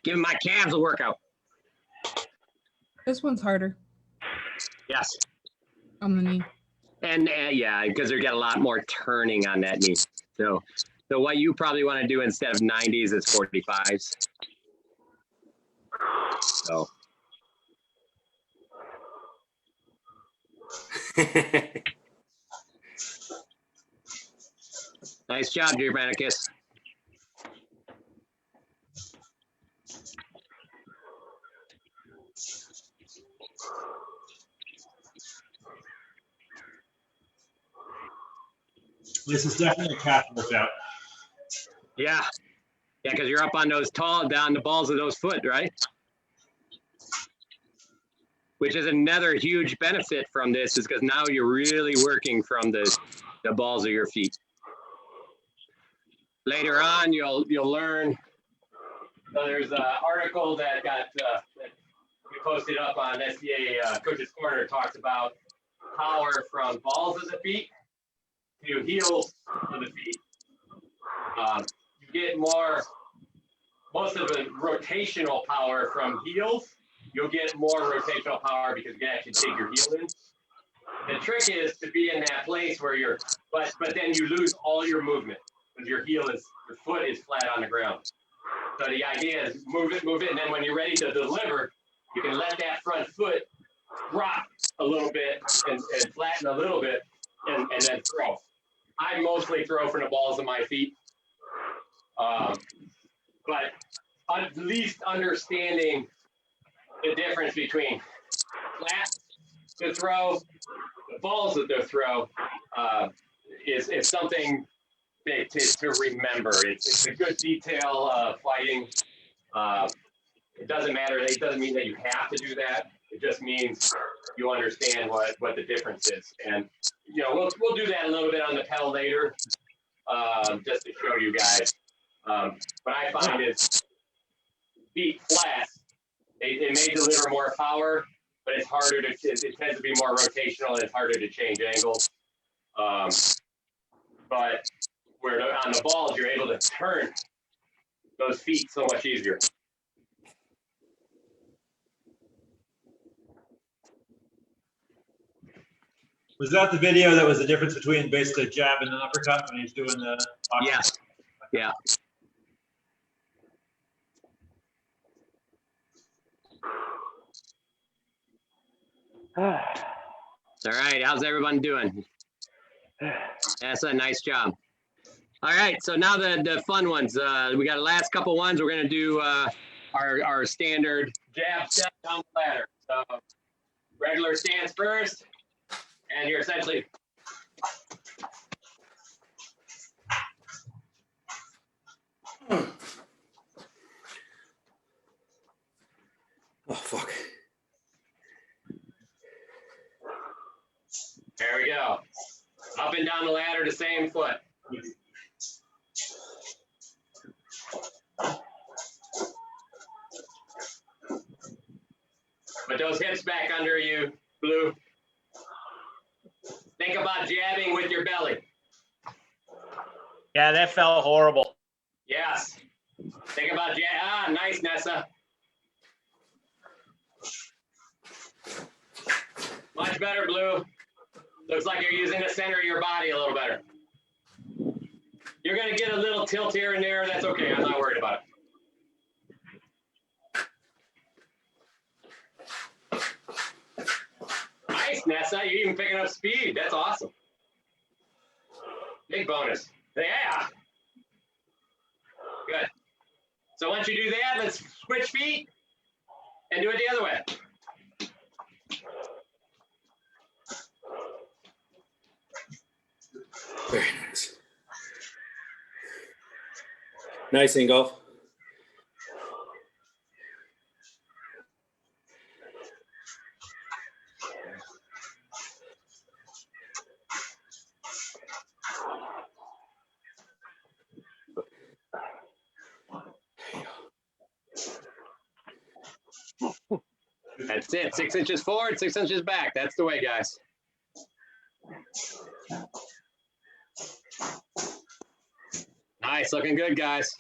S1: Giving my calves a workout.
S6: This one's harder
S1: Yes.
S6: on the knee.
S1: And yeah, because they got a lot more turning on that knee. So what you probably want to do instead of 90s is 45s. So. Nice job, Germanicus.
S4: This is definitely a calf workout.
S1: Yeah. Yeah, because you're up on those down the balls of those foot, right? Which is another huge benefit from this, is because now you're really working from the balls of your feet. Later on, you'll learn. So there's an article that got that we posted up on SBA Coach's Corner. Talks about power from balls of the feet to heels of the feet. You get more most of the rotational power from heels. You'll get more rotational power because you can actually dig your heel in. The trick is to be in that place where you're, but then you lose all your movement because your foot is flat on the ground. So the idea is move it, and then when you're ready to deliver, you can let that front foot drop a little bit and flatten a little bit and then throw. I mostly throw from the balls of my feet. But at least understanding the difference between flat to throw, the balls that they throw, is something to remember. It's a good detail of fighting. It doesn't matter. It doesn't mean that you have to do that. It just means you understand what the difference is. And you know, we'll do that a little bit on the pedal later, just to show you guys. What I find is feet flat. It may deliver more power, but it's harder to. It tends to be more rotational, and it's harder to change angles. But where on the balls, you're able to turn those feet so much easier.
S4: Was that the video that was the difference between basically a jab and an uppercut when he's doing the?
S1: Yes. Yeah. All right, how's everyone doing? That's a nice job. All right, so now the fun ones. We got the last couple ones. We're gonna do our standard jab step down the ladder. So regular stance first, and you're essentially
S5: Oh, fuck.
S1: there we go. Up and down the ladder, the same foot. Put those hips back under you, Blue. Think about jabbing with your belly.
S9: Yeah, that felt horrible.
S1: Yes. Think about nice, Nessa. Much better, Blue. Looks like you're using the center of your body a little better. You're going to get a little tilt here and there. That's okay. I'm not worried about it. Nice, Nessa. You're even picking up speed. That's awesome. Big bonus. Yeah. Good. So once you do that, let's switch feet and do it the other way.
S5: Very nice. Nice, Ingolf.
S1: That's it. 6 inches forward, 6 inches back. That's the way, guys. Nice, looking good, guys.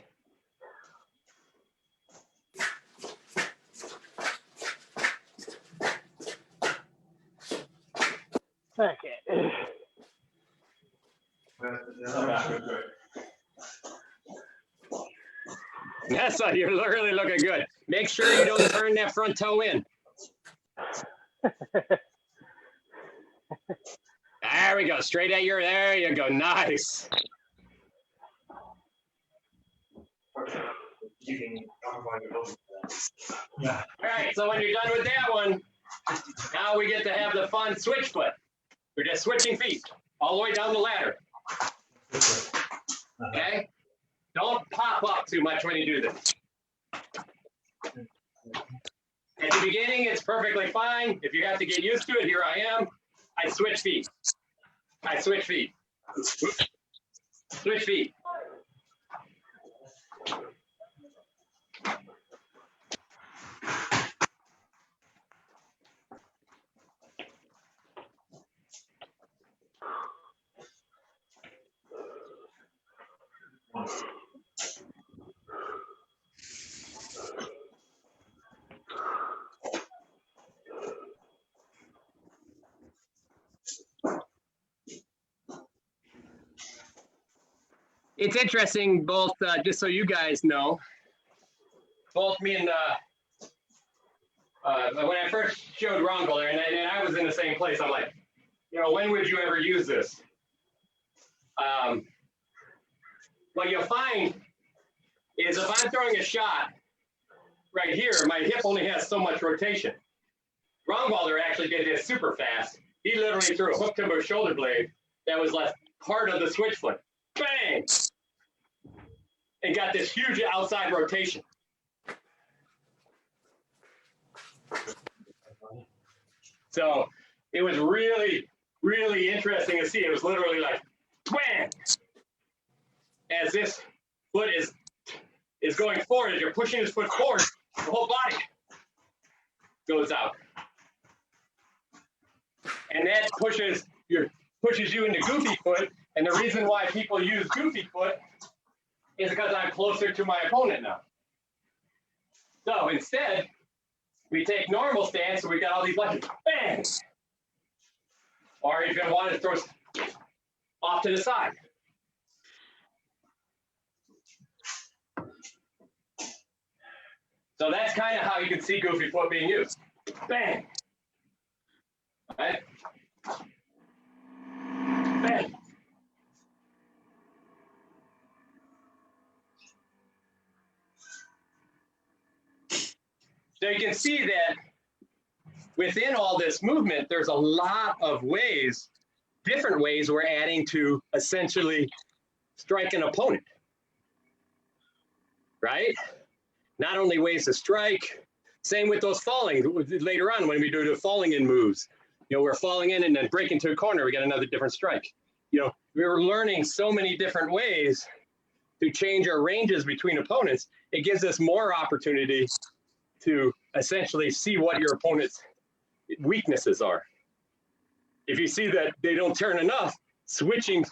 S7: Okay.
S1: That's what you're really looking good. Make sure you don't turn that front toe in. There we go. Straight at your, there you go. Nice.
S4: Yeah.
S1: All right, so when you're done with that one, now we get to have the fun switch foot. We're just switching feet all the way down the ladder. Okay? Don't pop up too much when you do this. At the beginning, it's perfectly fine. If you have to get used to it, here I am. I switch feet. I switch feet. Switch feet. It's interesting, both, just so you guys know, both me and, when I first showed Ronco there, and I was in the same place, I'm like, you know, when would you ever use this? What you'll find is if I'm throwing a shot right here, my hip only has so much rotation. Ronwalder actually did this super fast. He literally threw a hook timber shoulder blade that was left part of the switch foot. Bang! And got this huge outside rotation. So it was really, really interesting to see. It was literally like, twang! As this foot is going forward, as you're pushing this foot forward, the whole body goes out. And that pushes you into goofy foot. And the reason why people use goofy foot is because I'm closer to my opponent now. So instead, we take normal stance, so we got all these like bang. Or you're gonna want to throw off to the side. So that's kind of how you can see goofy foot being used. Bang. Right? Bang. So you can see that within all this movement, there's a lot of ways, different ways we're adding to essentially strike an opponent, right? Not only ways to strike, same with those falling later on when we do the falling in moves. You know, we're falling in and then break into a corner, we get another different strike. You know, we were learning so many different ways to change our ranges between opponents. It gives us more opportunity to essentially see what your opponent's weaknesses are. If you see that they don't turn enough, switching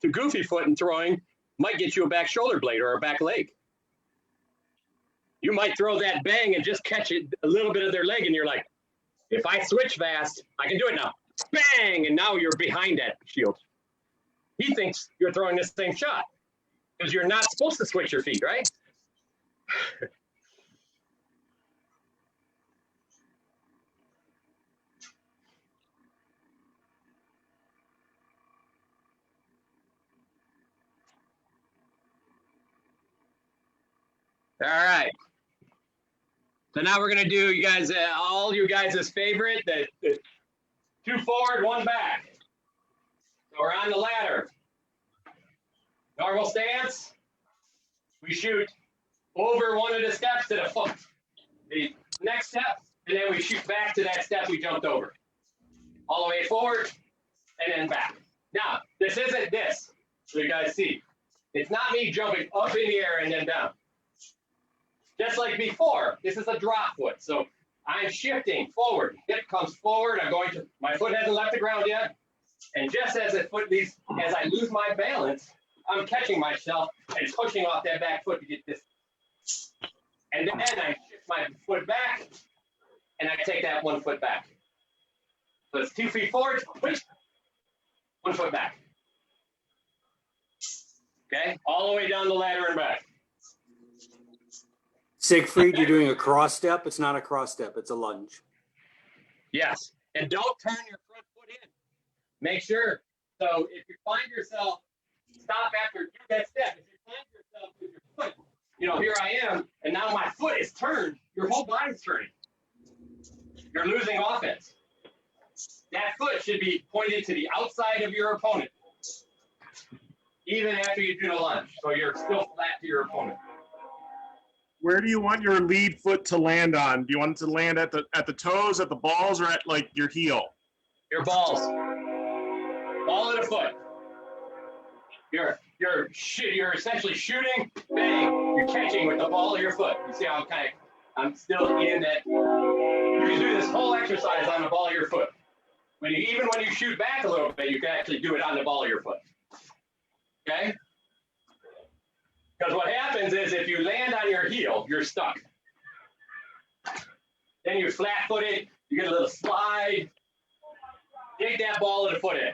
S1: to goofy foot and throwing might get you a back shoulder blade or a back leg. You might throw that bang and just catch it a little bit of their leg, and you're like, if I switch fast, I can do it now. Bang! And now you're behind that shield. He thinks you're throwing the same shot because you're not supposed to switch your feet, right? All right. So now we're gonna do you guys, all you guys' favorite, the 2 forward, 1 back. So we're on the ladder. Normal stance. We shoot over one of the steps to the foot. The next step, and then we shoot back to that step we jumped over. All the way forward, and then back. Now, this isn't this, so you guys see. It's not me jumping up in the air and then down. Just like before, this is a drop foot. So I'm shifting forward. Hip comes forward. My foot hasn't left the ground yet. And just as as I lose my balance, I'm catching myself and pushing off that back foot to get this. And then I shift my foot back, and I take that 1 foot back. So it's 2 feet forward, 1 foot back. Okay, all the way down the ladder and back.
S5: Siegfried, you're doing a cross step. It's not a cross step. It's a lunge.
S1: Yes, and don't turn your front foot in. Make sure. So if you find yourself, stop after that step. If you find yourself with your foot, you know, here I am, and now my foot is turned. Your whole body's turning. You're losing offense. That foot should be pointed to the outside of your opponent, even after you do the lunge. So you're still flat to your opponent.
S10: Where do you want your lead foot to land on? Do you want it to land at the toes, at the balls, or at like your heel?
S1: Your balls. Ball of the foot. You're essentially shooting, bang, you're catching with the ball of your foot. You see how I'm still in that. You can do this whole exercise on the ball of your foot. Even when you shoot back a little bit, you can actually do it on the ball of your foot. Okay? Because what happens is if you land on your heel, you're stuck. Then you flat-footed, you get a little slide, take that ball of the foot in.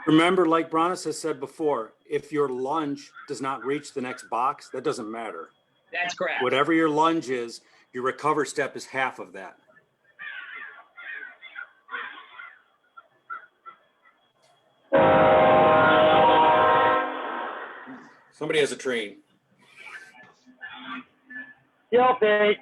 S5: Remember, like Bronis has said before, if your lunge does not reach the next box, that doesn't matter.
S1: That's correct.
S5: Whatever your lunge is, your recover step is half of that. Somebody has a train.
S7: Guilty.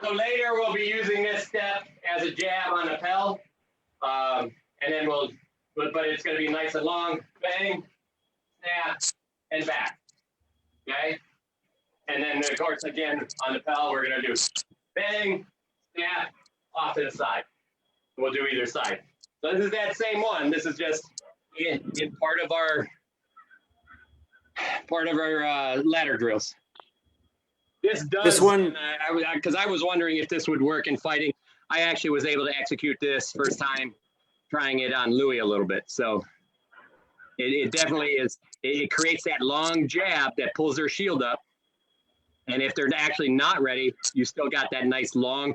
S1: So later we'll be using this step as a jab on the pel. And then but it's going to be nice and long. Bang, snap, and back. Okay? And then, of course, again, on the pel, we're going to do bang, snap, off to the side. We'll do either side. So this is that same one. This is just in part of our ladder drills. This one, because I was wondering if this would work in fighting. I actually was able to execute this first time trying it on Louis a little bit. So it definitely is. It creates that long jab that pulls their shield up. And if they're actually not ready, you still got that nice long,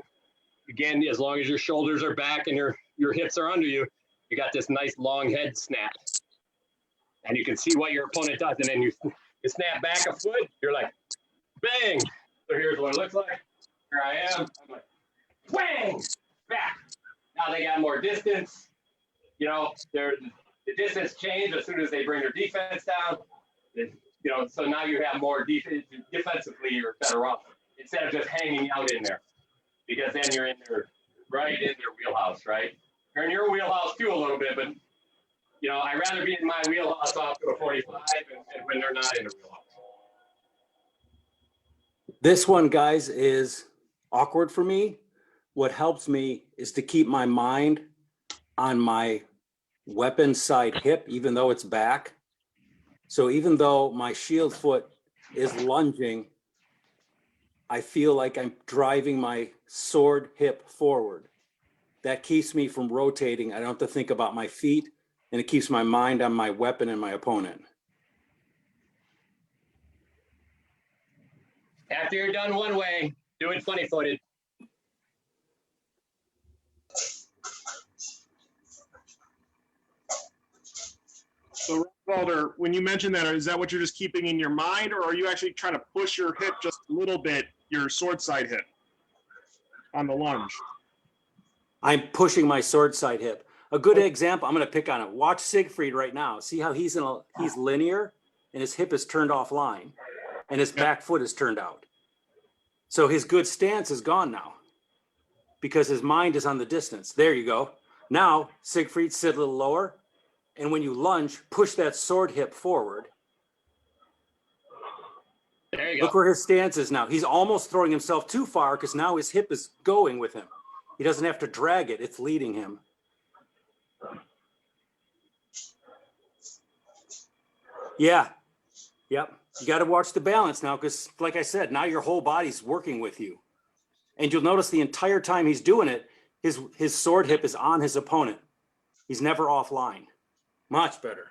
S1: again, as long as your shoulders are back and your hips are under you, you got this nice long head snap. And you can see what your opponent does. And then you snap back a foot, you're like, bang. So here's what it looks like. Here I am. I'm like, bang, back. Now they got more distance. You know, the distance changed as soon as they bring their defense down. You know, so now you have more defensively, you're better off instead of just hanging out in there, because then you're in there, right in their wheelhouse, right? You're in your wheelhouse too a little bit, but you know, I'd rather be in my wheelhouse off to a 45 and when they're not in the wheelhouse.
S5: this one, guys, is awkward for me. What helps me is to keep my mind on my weapon side hip, even though it's back. So even though my shield foot is lunging, I feel like I'm driving my sword hip forward. That keeps me from rotating. I don't have to think about my feet, and it keeps my mind on my weapon and my opponent.
S1: After you're done one way, do it funny-footed.
S10: So, Walter, when you mentioned that, is that what you're just keeping in your mind, or are you actually trying to push your hip just a little bit, your sword side hip on the lunge?
S5: I'm pushing my sword side hip. A good example, I'm going to pick on it. Watch Siegfried right now. See how he's linear and his hip is turned offline and his back foot is turned out. So his good stance is gone now because his mind is on the distance. There you go. Now, Siegfried, sit a little lower. And when you lunge, push that sword hip forward.
S1: There you go.
S5: Look where his stance is now. He's almost throwing himself too far because now his hip is going with him. He doesn't have to drag it. It's leading him. Yeah. Yep. You got to watch the balance now because, like I said, now your whole body's working with you. And you'll notice the entire time he's doing it, his sword hip is on his opponent. He's never offline. Much better.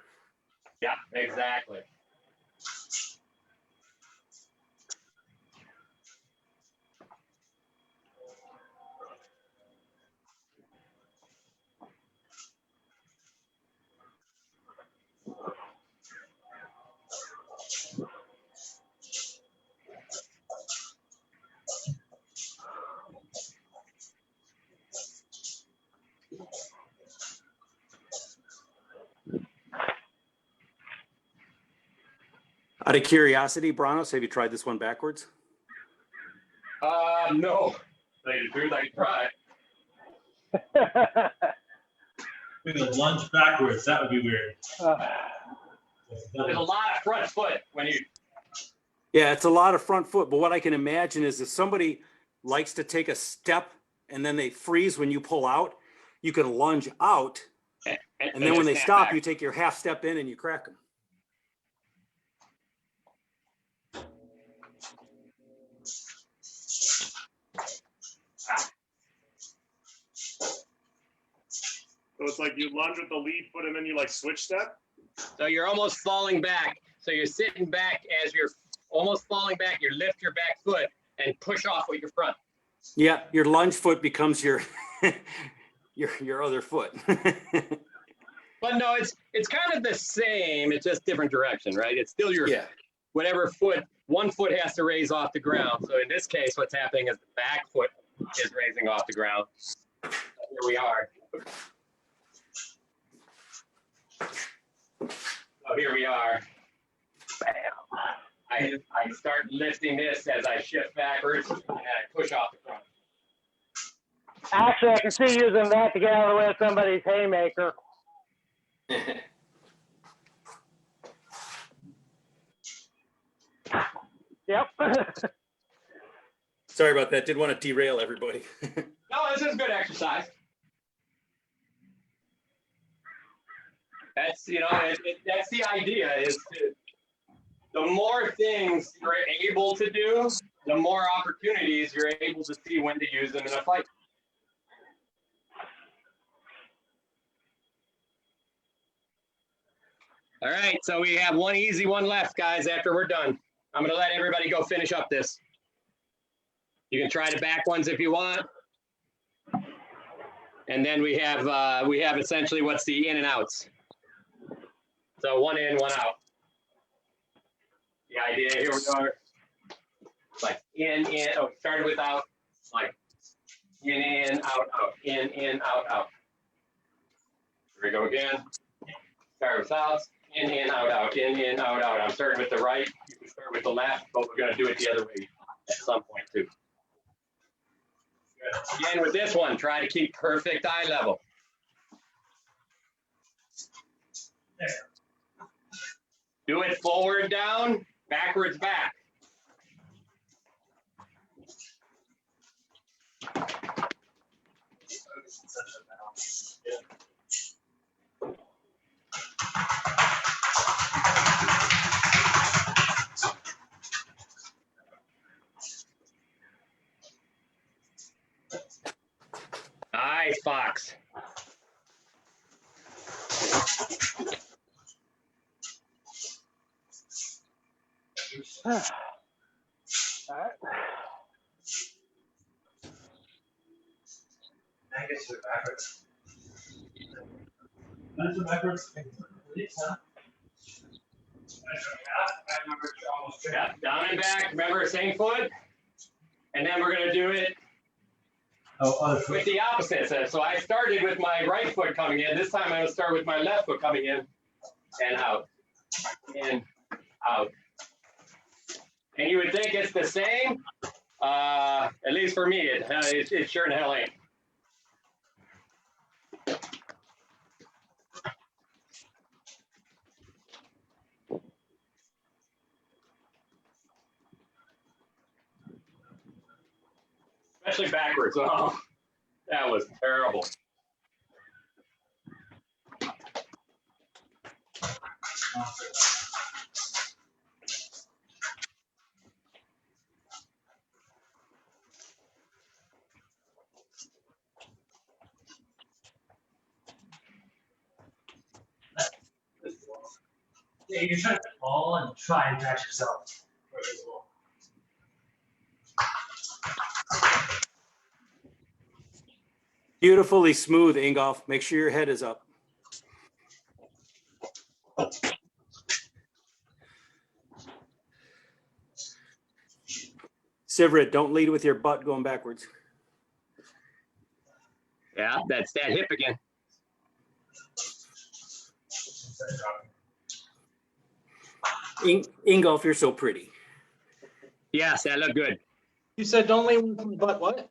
S1: Yeah, exactly.
S5: Out of curiosity, Bronos, have you tried this one backwards?
S1: No. They do, they try.
S4: Maybe a lunge backwards, that would be weird.
S1: There's a lot of front foot when you.
S5: Yeah, it's a lot of front foot. But what I can imagine is if somebody likes to take a step and then they freeze when you pull out, you can lunge out. And then when they stop,
S1: back.
S5: you take your half step in and you crack them.
S10: So it's like you lunge with the lead foot and then you like switch step?
S1: So you're almost falling back. So you're sitting back as you're almost falling back. You lift your back foot and push off with your front.
S5: Yeah, your lunge foot becomes your your other foot.
S1: But no, it's kind of the same. It's just different direction, right? It's still your whatever foot. One foot has to raise off the ground. So in this case, what's happening is the back foot is raising off the ground. Here we are. So here we are. Bam. I start lifting this as I shift backwards and I push off the front.
S7: Actually, I can see using that to get out of the way of somebody's haymaker. Yep.
S5: Sorry about that. Didn't want to derail everybody.
S1: No, this is good exercise. That's, you know, that's the idea is the more things you're able to do, the more opportunities you're able to see when to use them in a fight. All right, so we have one easy one left, guys, after we're done. I'm going to let everybody go finish up this. You can try the back ones if you want. And then we have essentially what's the in and outs. So one in, one out. The idea here we are, like in, oh, started with out, like in, out, in, out. Here we go again. Start with outs, in, out, in, out. I'm starting with the right. You can start with the left, but we're going to do it the other way at some point too. Again, with this one, try to keep perfect eye level. There. Do it forward down, backwards back. Nice, Fox.
S7: All right.
S4: I guess you're backwards. That's backwards.
S1: Yeah, down and back. Remember, same foot. And then we're going to do it with the opposite. So I started with my right foot coming in. This time I'm going to start with my left foot coming in and out. In, out. And you would think it's the same. At least for me, it sure in hell ain't. Especially backwards. Oh, that was terrible.
S11: Yeah, you're trying to fall and try and catch yourself.
S5: Beautifully smooth, Ingolf. Make sure your head is up. Sivrit, don't lead with your butt going backwards.
S1: Yeah, that's that hip again.
S5: Ingolf, you're so pretty.
S1: Yes, that looked good.
S11: You said don't lean from the butt. What?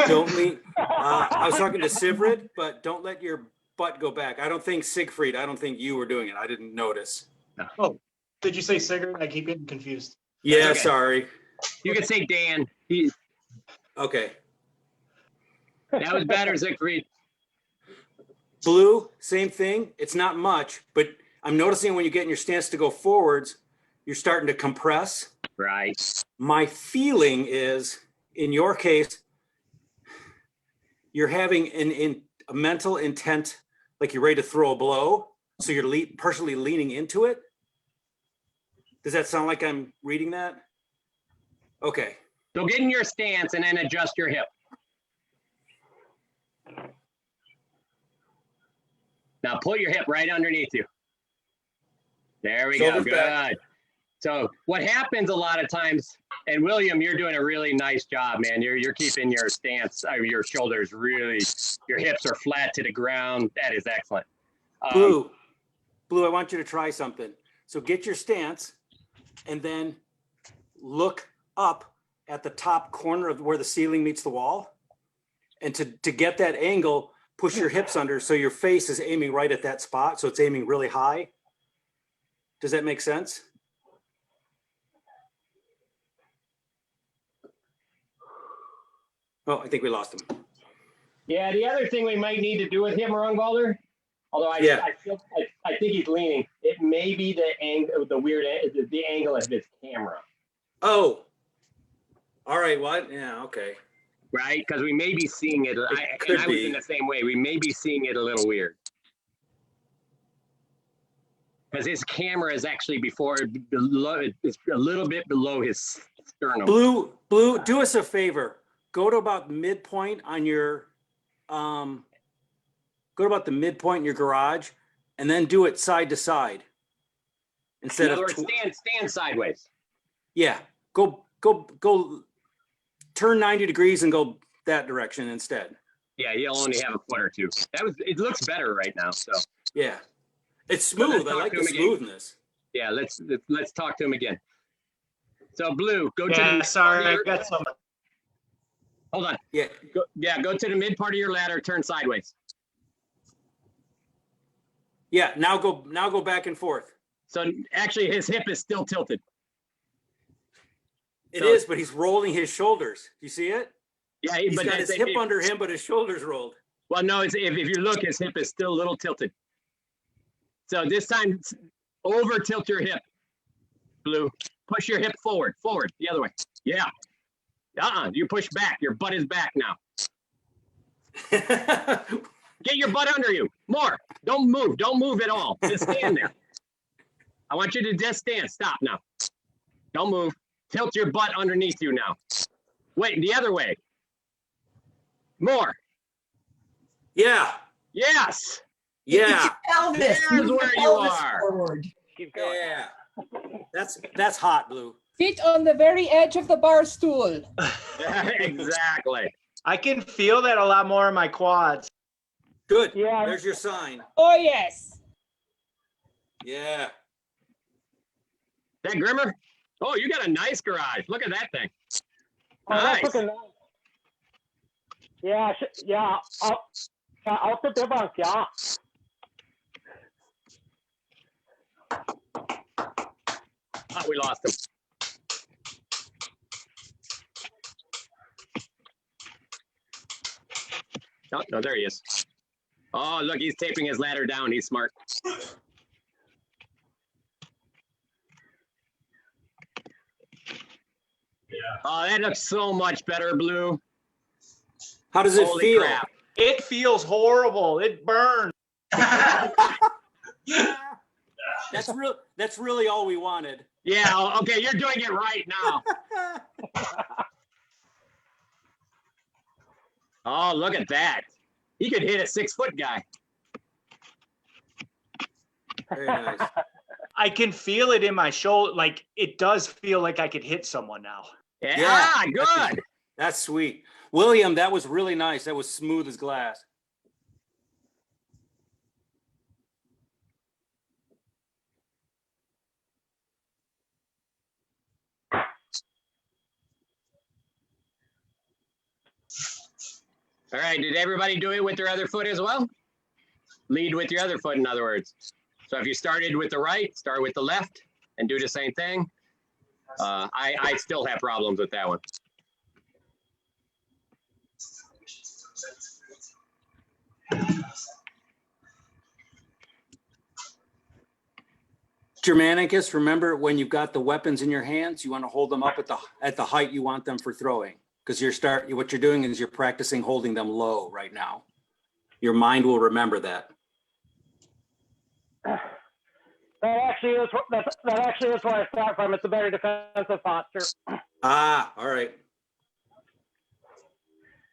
S5: Don't lean. I was talking to Sivrit, but don't let your butt go back. I don't think Siegfried, I don't think you were doing it. I didn't notice.
S11: Oh, did you say Sigurd? I keep getting confused.
S5: Yeah,
S1: okay.
S5: Sorry.
S1: You can say Dan.
S5: Okay.
S1: That was better, Siegfried.
S5: Blue, same thing. It's not much, but I'm noticing when you get in your stance to go forwards, you're starting to compress.
S1: Right.
S5: My feeling is, in your case, you're having a mental intent, like you're ready to throw a blow. So you're partially leaning into it. Does that sound like I'm reading that? Okay.
S1: So get in your stance and then adjust your hip. Now pull your hip right underneath you. There we go.
S5: Shoulders
S1: Good.
S5: back.
S1: So what happens a lot of times, and William, you're doing a really nice job, man. You're keeping your stance, your shoulders really, your hips are flat to the ground. That is excellent.
S5: Blue, I want you to try something. So get your stance and then look up at the top corner of where the ceiling meets the wall. And to get that angle, push your hips under so your face is aiming right at that spot. So it's aiming really high. Does that make sense? Oh, I think we lost him.
S1: Yeah, the other thing we might need to do with him, Rungvalder, although I think he's leaning, it may be the angle, the angle of his camera.
S5: Oh, all right. What? Yeah, okay.
S1: Right? Because we may be seeing it. I was in the same way. We may be seeing it a little weird. Because his camera is actually below, it's a little bit below his sternum.
S5: Blue, do us a favor. Go to about midpoint on your, go to about the midpoint in your garage, and then do it side to side. Instead
S1: In other
S5: of
S1: words, stand sideways.
S5: Yeah, go. Turn 90 degrees and go that direction instead.
S1: Yeah, you'll only have a foot or two. It looks better right now. So
S5: yeah, it's smooth. I like the smoothness.
S1: Yeah, let's talk to him again. So Blue, go to the
S11: sorry, I got some.
S1: Hold on.
S5: Yeah.
S1: Go to the mid part of your ladder, turn sideways.
S5: Yeah, now go back and forth.
S1: So actually his hip is still tilted.
S5: It is, but he's rolling his shoulders. You see it?
S1: Yeah,
S5: he's got his hip under him, but his shoulders rolled.
S1: Well, no, if you look, his hip is still a little tilted. So this time, over tilt your hip, Blue. Push your hip forward, the other way. Yeah. You push back. Your butt is back now. Get your butt under you. More. Don't move. Don't move at all. Just stand there. I want you to just stand. Stop now. Don't move. Tilt your butt underneath you now. Wait, the other way. More.
S5: Yeah.
S1: Yes.
S5: Yeah.
S2: Elvis,
S1: There's where you are.
S2: Forward.
S3: Keep going.
S5: Yeah. That's hot, Blue.
S6: Feet on the very edge of the bar stool.
S1: Exactly.
S11: I can feel that a lot more in my quads.
S5: Good.
S7: Yeah.
S5: There's your sign.
S6: Oh, yes.
S5: Yeah.
S1: That Grimmer? Oh, you got a nice garage. Look at that thing.
S7: Oh, that's
S1: Nice.
S7: looking nice. Yeah, yeah. I'll sit there by yeah.
S1: Oh, we lost him. Oh, no, there he is. Oh, look, he's taping his ladder down. He's smart. Oh, that looks so much better, Blue.
S5: How does it
S1: Holy
S5: feel?
S1: crap.
S11: It feels horrible. It burns.
S5: That's really all we wanted.
S1: Yeah, okay, you're doing it right now. Oh, look at that. He could hit a 6-foot guy.
S5: Very nice.
S11: I can feel it in my shoulder. Like, it does feel like I could hit someone now.
S1: Yeah, good.
S5: That's sweet. William, that was really nice. That was smooth as glass.
S1: All right, did everybody do it with their other foot as well? Lead with your other foot, in other words. So if you started with the right, start with the left and do the same thing. I still have problems with that one.
S5: Germanicus, remember when you've got the weapons in your hands, you want to hold them up at the height you want them for throwing. Because what you're doing is you're practicing holding them low right now. your mind will remember that.
S7: That actually is where I start from. It's a better defensive posture.
S5: Ah, all right.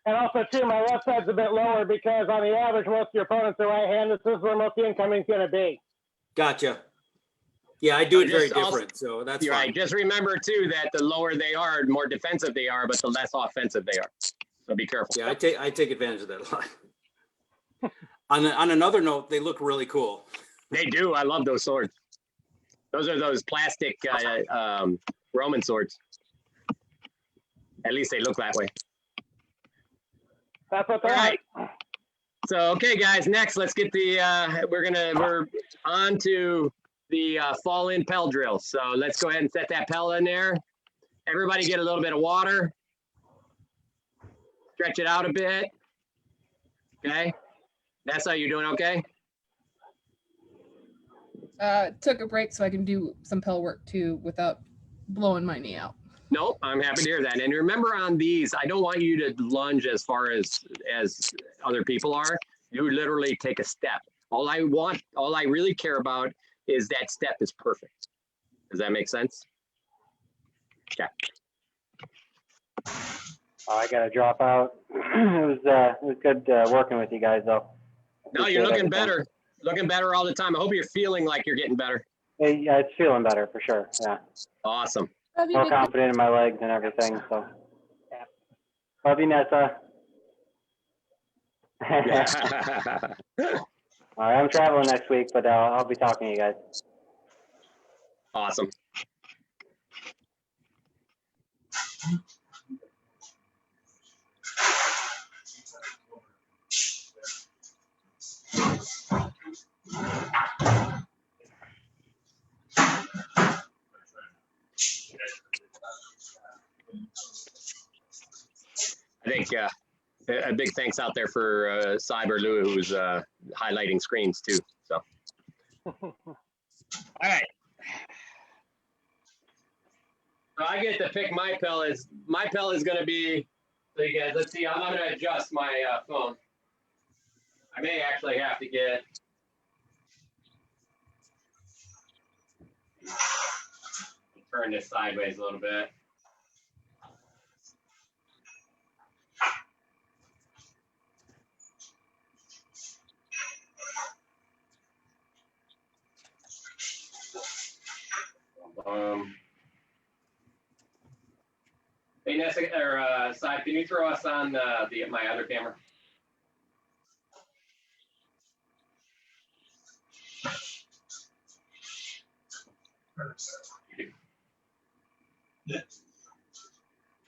S7: And also, too, my left side's a bit lower because on the average, most of your opponents are right-handed. This is where most of the incoming is going to be.
S5: Gotcha. Yeah, I do it very
S1: Just also-
S5: different, so that's
S1: You're
S5: fine.
S1: right. Just remember too that the lower they are, the more defensive they are, but the less offensive they are. So be careful.
S5: Yeah, I take advantage of that a lot. On another note, they look really cool.
S1: They do. I love those swords. Those are those plastic Roman swords. At least they look that way.
S7: That's what
S1: All
S7: they're
S1: right.
S7: like.
S1: So, okay, guys, next, let's get the, we're on to the fall-in pell drill. So let's go ahead and set that pell in there. Everybody get a little bit of water. Stretch it out a bit. Okay. That's how you're doing, okay?
S6: Took a break so I can do some pell work too without blowing my knee out.
S1: Nope, I'm happy to hear that. And remember on these, I don't want you to lunge as far as other people are. You literally take a step. All I really care about is that step is perfect. Does that make sense? Okay.
S3: I got to drop out. It was good working with you guys, though.
S1: No, you're looking better. Looking better all the time. I hope you're feeling like you're getting better.
S3: Yeah, it's feeling better for sure. Yeah.
S1: Awesome.
S3: More confident in my legs and everything. So, love you, Nessa. All right, I'm traveling next week, but I'll be talking to you guys.
S1: Awesome. I think a big thanks out there for Cyber Lou, who's highlighting screens too. So, all right. So I get to pick my pell. My pell is going to be. So you guys, let's see. I'm going to adjust my phone. I may actually have to get. Turn this sideways a little bit. Hey Nessa or Sai, can you throw us on my other camera?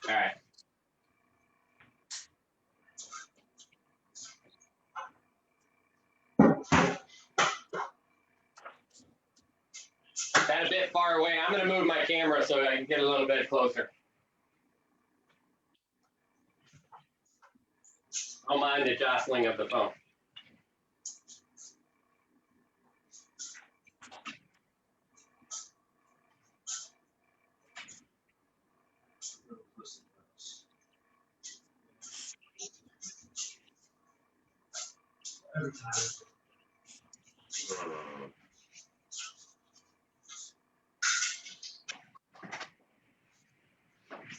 S1: All right. That a bit far away. I'm going to move my camera so I can get a little bit closer. Don't mind the jostling of the phone.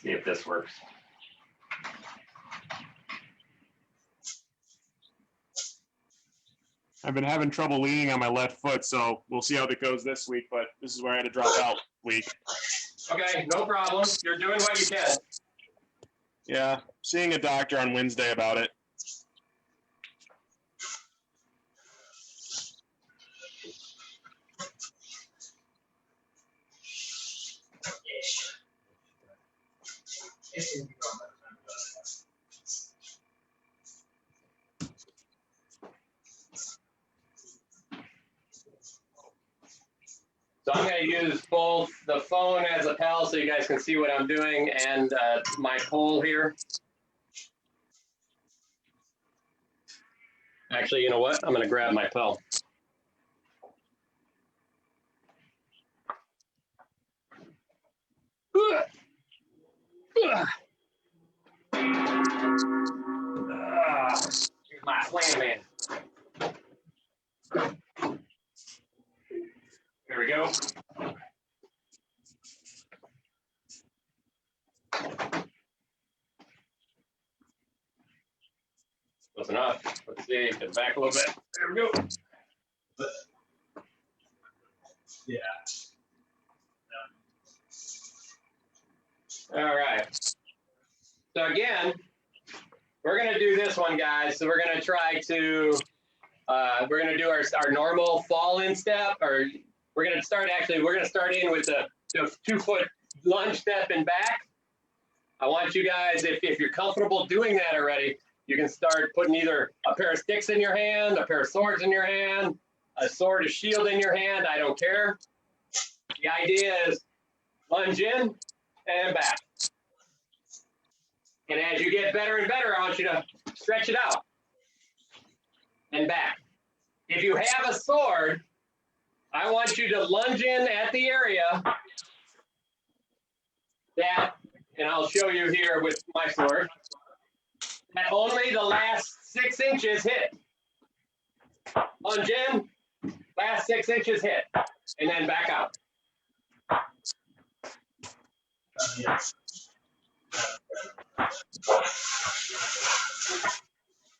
S1: See if this works.
S10: I've been having trouble leaning on my left foot, so we'll see how it goes this week, but this is where I had to drop out week.
S1: Okay, no problem. You're doing what you can.
S10: Yeah, seeing a doctor on Wednesday about it.
S1: So I'm going to use both the phone as a pal so you guys can see what I'm doing and my pole here. Actually, you know what? I'm going to grab my pal. Here's my plan, man. go. Close enough. Let's see, get back a little bit. There we go.
S4: Yeah.
S1: All right. So again, we're going to do this one, guys. So we're going to try to, we're going to do our normal fall in step, or we're going to start in with the 2-foot lunge step and back. I want you guys, if you're comfortable doing that already, you can start putting either a pair of sticks in your hand, a pair of swords in your hand, a sword, a shield in your hand. I don't care. The idea is lunge in and back. And as you get better and better, I want you to stretch it out and back. If you have a sword, I want you to lunge in at the area that, and I'll show you here with my sword, that only the last 6 inches hit. Lunge in, last 6 inches hit, and then back out.
S4: Yes.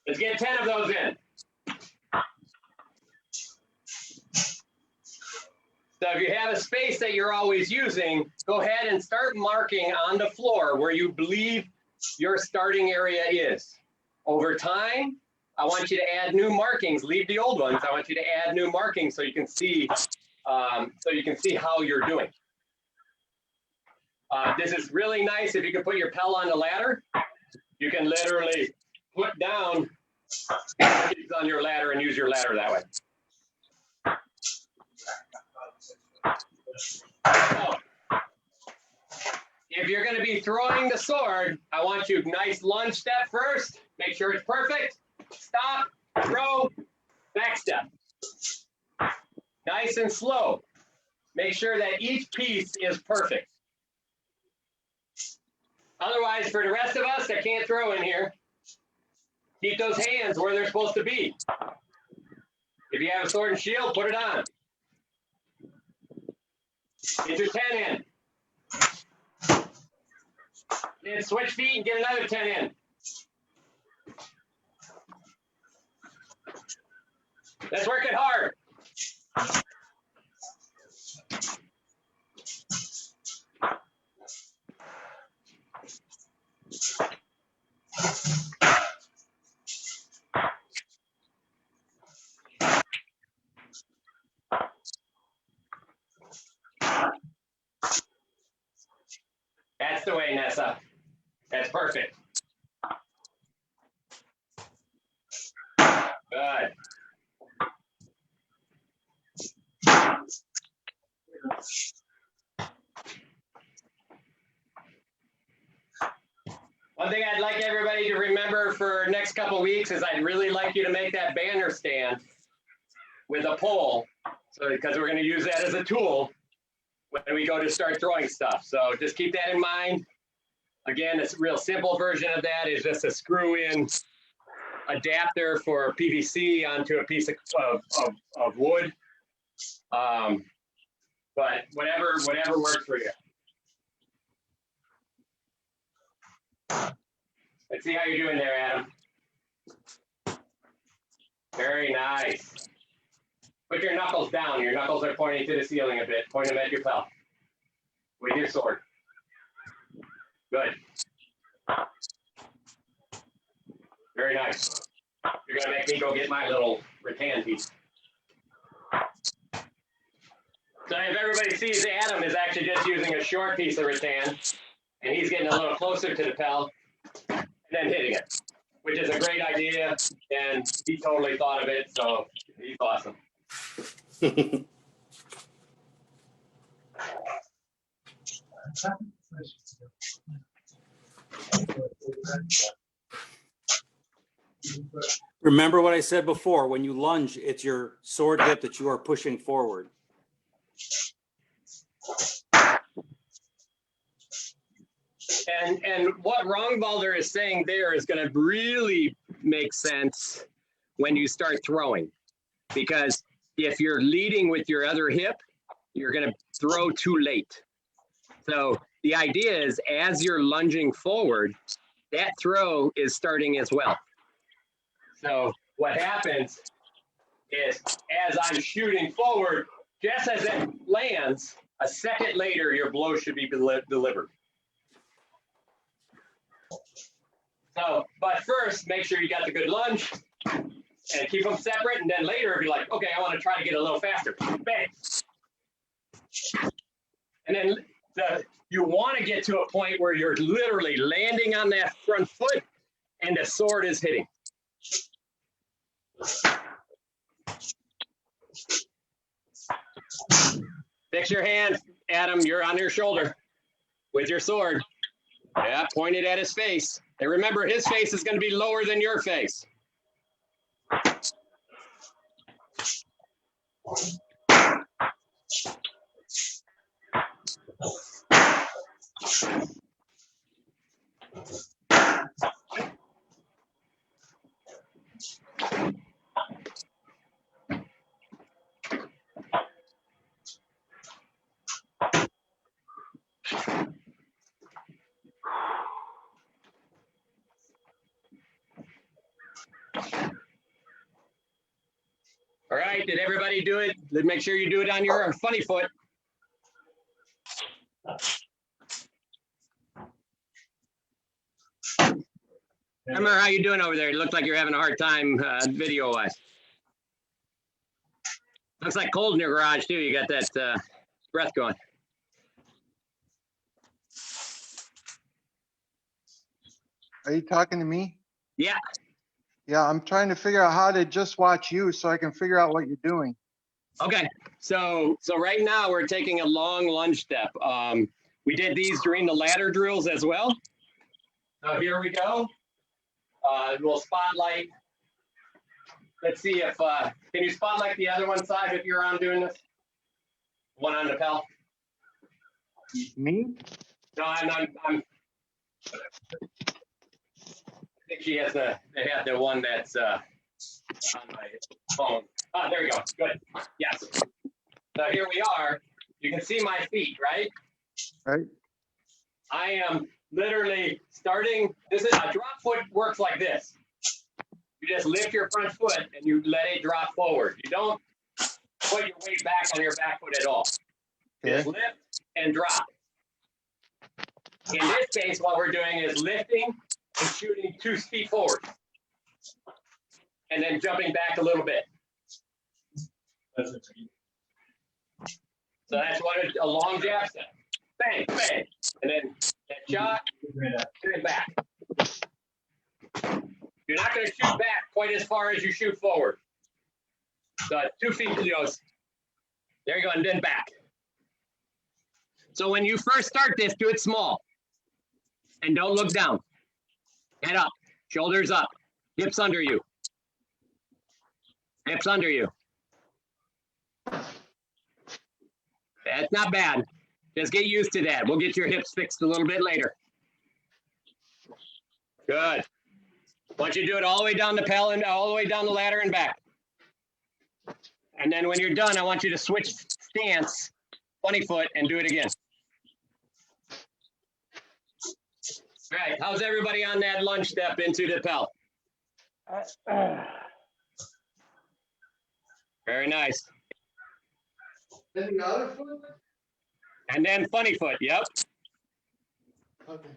S1: Let's get 10 of those in. So if you have a space that you're always using, go ahead and start marking on the floor where you believe your starting area is. Over time, I want you to add new markings. Leave the old ones. I want you to add new markings so you can see how you're doing. This is really nice if you can put your Pell on the ladder. You can literally put down on your ladder and use your ladder that way. So, if you're going to be throwing the sword, I want you nice lunge step first. Make sure it's perfect. Stop, throw, back step. Nice and slow. Make sure that each piece is perfect. Otherwise, for the rest of us that can't throw in here, keep those hands where they're supposed to be. If you have a sword and shield, put it on. Get your 10 in. Then switch feet and get another 10 in. Let's work it hard. That's the way, Nessa. That's perfect. Good. One thing I'd like everybody to remember for next couple of weeks is I'd really like you to make that banner stand with a pole, so because we're going to use that as a tool when we go to start throwing stuff. So just keep that in mind. Again, this real simple version of that is just a screw-in adapter for PVC onto a piece of wood. But whatever works for you. Let's see how you're doing there, Adam. Very nice. Put your knuckles down. Your knuckles are pointing to the ceiling a bit. Point them at your pelt with your sword. Good. Very nice. You're going to make me go get my little rattan piece. So if everybody sees, Adam is actually just using a short piece of rattan, and he's getting a little closer to the pelt and then hitting it, which is a great idea, and he totally thought of it, so he's awesome.
S5: Remember what I said before, when you lunge, it's your sword hip that you are pushing forward.
S1: And what Rongbalder is saying there is going to really make sense when you start throwing, because if you're leading with your other hip, you're going to throw too late. So the idea is as you're lunging forward, that throw is starting as well. So what happens is as I'm shooting forward, just as it lands, a second later, your blow should be delivered. So, but first, make sure you got the good lunge and keep them separate. And then later, if you're like, okay, I want to try to get a little faster, bang. And then you want to get to a point where you're literally landing on that front foot and the sword is hitting. Fix your hand, Adam, you're on your shoulder with your sword. Yeah, pointed at his face. And remember, his face is going to be lower than your face. All right, did everybody do it? Make sure you do it on your funny foot. Remember how you doing over there? It looked like you're having a hard time video-wise. Looks like cold in your garage too. You got that breath going.
S12: Are you talking to me?
S1: Yeah.
S12: Yeah, I'm trying to figure out how to just watch you so I can figure out what you're doing.
S1: Okay, so right now we're taking a long lunge step. We did these during the ladder drills as well. So here we go. We'll spotlight. Let's see if, can you spotlight the other one side if you're on doing this? One on the pel?
S12: Me?
S1: No, I'm I think she has they have the one that's on my phone. Oh, there we go. Good. Yes. So here we are. You can see my feet, right?
S12: Right.
S1: I am literally starting. This is a drop foot works like this. You just lift your front foot and you let it drop forward. You don't put your weight back on your back foot at all.
S12: Okay.
S1: Just lift and drop. In this case, what we're doing is lifting and shooting 2 feet forward. And then jumping back a little bit. So that's what a long jab step. Bang, bang. And then that shot, get it back. You're not going to shoot back quite as far as you shoot forward. So 2 feet goes. There you go, and then back. So when you first start this, do it small. And don't look down. Head up, shoulders up, hips under you. Hips under you. That's not bad. Just get used to that. We'll get your hips fixed a little bit later. Good. I want you to do it all the way down the pel and all the way down the ladder and back. And then when you're done, I want you to switch stance, funny foot, and do it again. All right, how's everybody on that lunge step into the pel? Very nice.
S12: Then the other foot?
S1: And then funny foot, yep.
S12: Okay.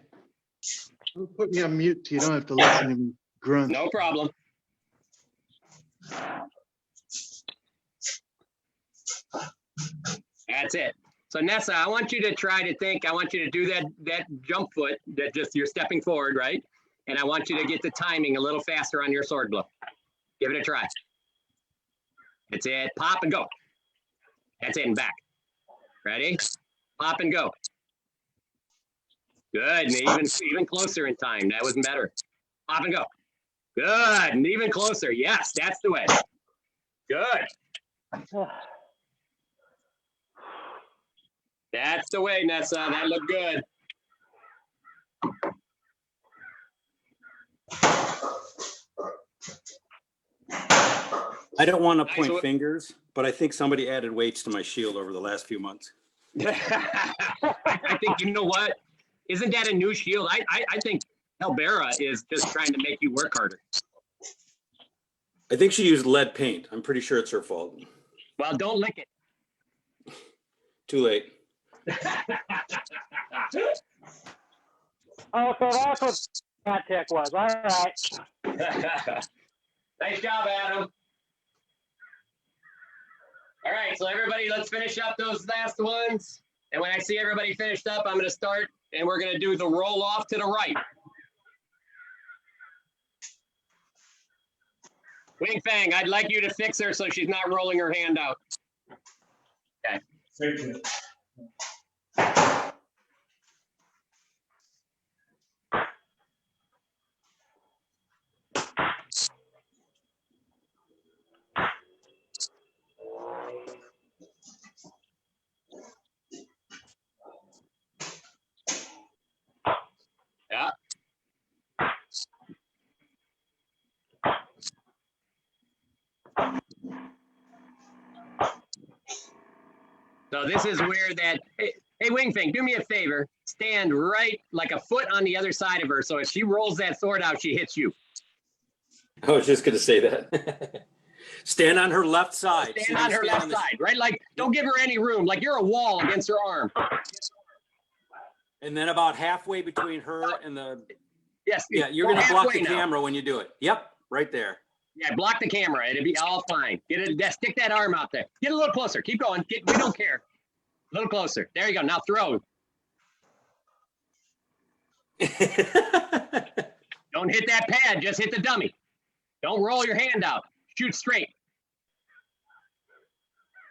S12: Don't put me on mute so you don't have to listen to me grunt.
S1: No problem. That's it. So Nessa, I want you to try to think, I want you to do that jump foot that just you're stepping forward, right? And I want you to get the timing a little faster on your sword blow. Give it a try. That's it. Pop and go. That's it, and back. Ready? Pop and go. Good, and even closer in time. That was better. Pop and go. Good, and even closer. Yes, that's the way. Good. That's the way, Nessa. That looked good.
S5: I don't want to
S1: Nice.
S5: point fingers, but I think somebody added weights to my shield over the last few months.
S1: I think, you know what? Isn't that a new shield? I think Helbera is just trying to make you work harder.
S5: I think she used lead paint. I'm pretty sure it's her fault.
S1: Well, don't lick it.
S5: Too late.
S7: Oh, so that's what that tick was. All right.
S1: Nice job, Adam. All right, so everybody, let's finish up those last ones. And when I see everybody finished up, I'm going to start, and we're going to do the roll off to the right. Wing Fang, I'd like you to fix her so she's not rolling her hand out. Okay.
S4: Thank you.
S1: Yeah. So this is where that, hey, Wing Fang, do me a favor. Stand right like a foot on the other side of her. So if she rolls that sword out, she hits you.
S5: I was just going to say that. Stand on her left side.
S1: Stand on her left side, right? Like, don't give her any room. Like you're a wall against her arm.
S5: And then about halfway between her and the...
S1: Yes.
S5: Yeah, you're going to block the camera when you do it. Yep, right there.
S1: Yeah, block the camera. It'll be all fine. Get it. Stick that arm out there. Get a little closer. Keep going. We don't care. A little closer. There you go. Now throw. Don't hit that pad. Just hit the dummy. Don't roll your hand out. Shoot straight.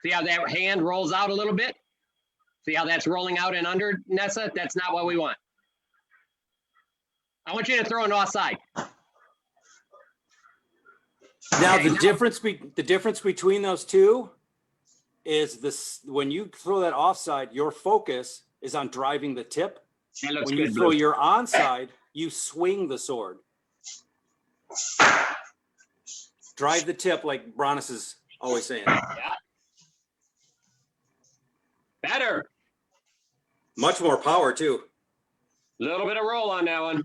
S1: See how that hand rolls out a little bit? See how that's rolling out and under, Nessa? That's not what we want. I want you to throw an offside.
S5: Now
S1: Okay,
S5: the difference between those two is this: when you throw that offside, your focus is on driving the tip.
S1: That looks
S5: When
S1: good,
S5: you throw
S1: Blue.
S5: your onside, you swing the sword. Drive the tip, like Bronis is always saying.
S1: Yeah. Better.
S5: Much more power too.
S1: Little bit of roll on that one.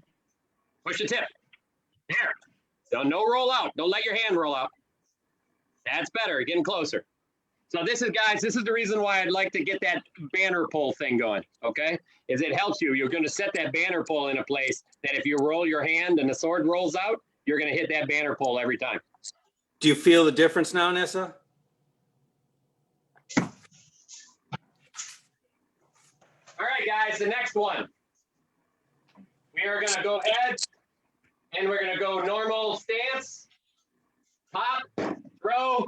S1: Push the tip. There. No roll out. Don't let your hand roll out. That's better. Getting closer. So this is, guys, this is the reason why I'd like to get that banner pole thing going, okay? Is it helps you. You're going to set that banner pole in a place that if you roll your hand and the sword rolls out, you're going to hit that banner pole every time.
S5: Do you feel the difference now, Nessa?
S1: All right, guys, the next one. We are going to go ahead and we're going to go normal stance, pop, throw,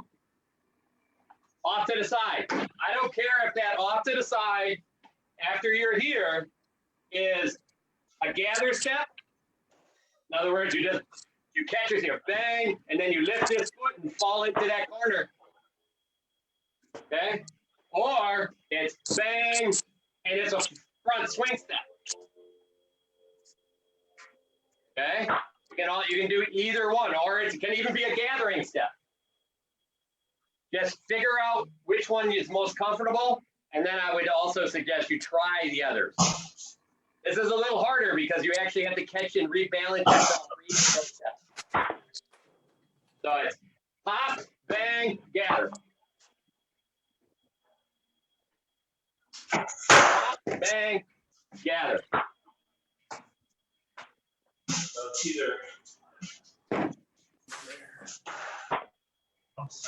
S1: off to the side. I don't care if that off to the side after you're here is a gather step. In other words, you catch with your bang, and then you lift this foot and fall into that corner. Okay? Or it's bang, and it's a front swing step. Okay? You can do either one, or it can even be a gathering step. Just figure out which one is most comfortable, and then I would also suggest you try the others. This is a little harder because you actually have to catch and rebalance yourself for each of those steps. So it's pop, bang, gather. Pop, bang, gather.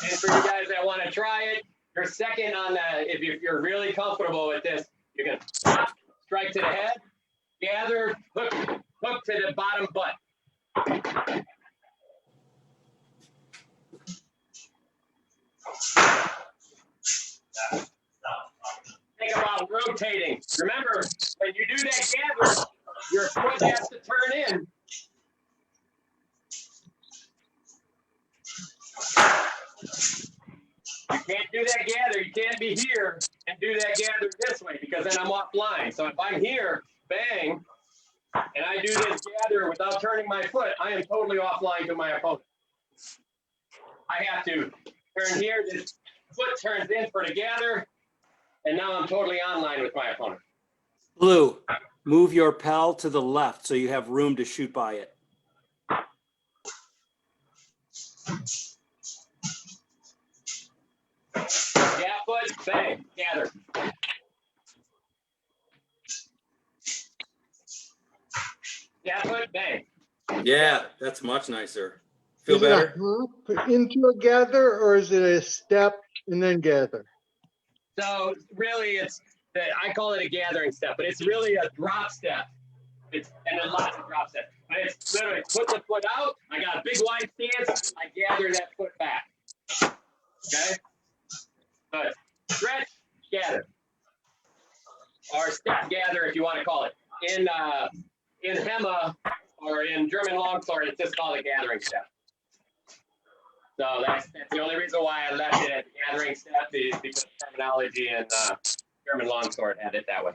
S1: And for you guys that want to try it, you're second on that. If you're really comfortable with this, you can pop, strike to the head, gather, hook to the bottom butt. Think about rotating. Remember, when you do that gather, your foot has to turn in. You can't do that gather. You can't be here and do that gather this way because then I'm offline. So if I'm here, bang, and I do this gather without turning my foot, I am totally offline to my opponent. I have to Turn here, this foot turns in for the gather, and now I'm totally online with my opponent.
S5: Blue, move your pal to the left so you have room to shoot by it.
S1: Gap foot, bang, gather. Gap foot, bang.
S5: Yeah, that's much nicer. Feel
S12: Is it
S5: better?
S12: a hop into a gather, or is it a step and then gather?
S1: So really I call it a gathering step, but it's really a drop step. And then lots of drop steps. But it's literally put the foot out, I got a big wide stance, I gather that foot back. Okay? But stretch, gather. Or step gather if you want to call it. In Hema or in German longsword, it's just called a gathering step. So that's the only reason why I left it as a gathering step, is because terminology and German longsword had it that way.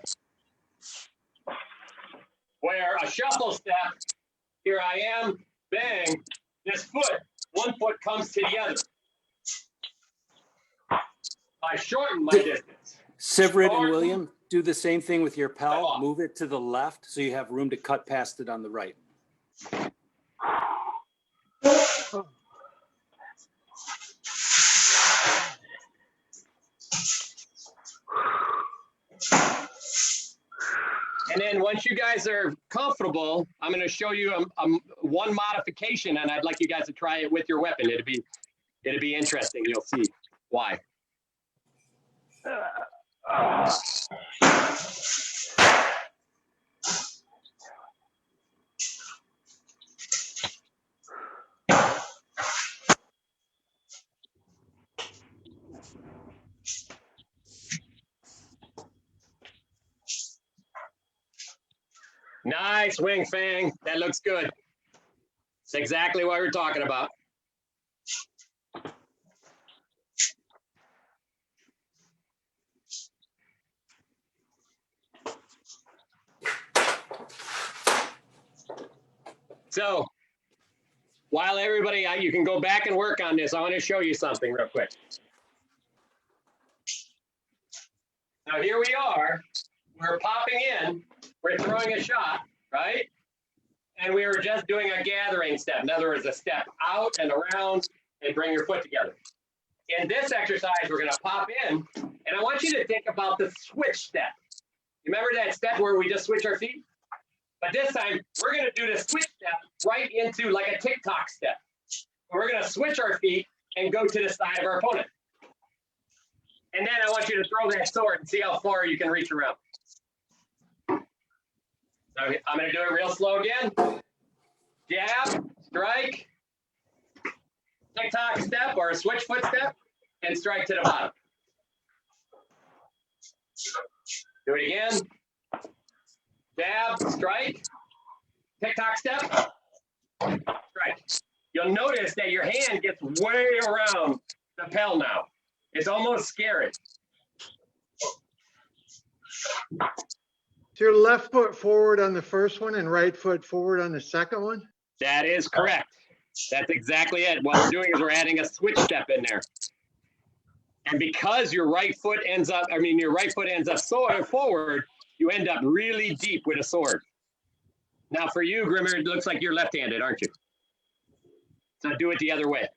S1: Where a shuffle step, here I am, bang, this foot, one foot comes to the other. I shorten my distance.
S5: Sivrid and William, do the same thing with your pal. Move it to the left so you have room to cut past it on the right.
S1: And then once you guys are comfortable, I'm going to show you one modification, and I'd like you guys to try it with your weapon. It'd be interesting. You'll see why. Nice wing fang. That looks good. It's exactly what we're talking about. So while everybody, you can go back and work on this, I want to show you something real quick. Now here we are. We're popping in. We're throwing a shot, right? And we were just doing a gathering step. In other words, a step out and around and bring your foot together. In this exercise, we're going to pop in, and I want you to think about the switch step. Remember that step where we just switch our feet? But this time, we're going to do the switch step right into like a TikTok step. We're going to switch our feet and go to the side of our opponent. And then I want you to throw that sword and see how far you can reach around. So I'm going to do it real slow again. Jab, strike, TikTok step or a switch foot step, and strike to the bottom. Do it again. Jab, strike, TikTok step, strike. You'll notice that your hand gets way around the pel now. It's almost scary.
S12: Is your left foot forward on the first one and right foot forward on the second one?
S1: That is correct. That's exactly it. What we're doing is we're adding a switch step in there. And because your right foot ends up forward, you end up really deep with a sword. Now for you, Grimmer, it looks like you're left-handed, aren't you? So do it the other way.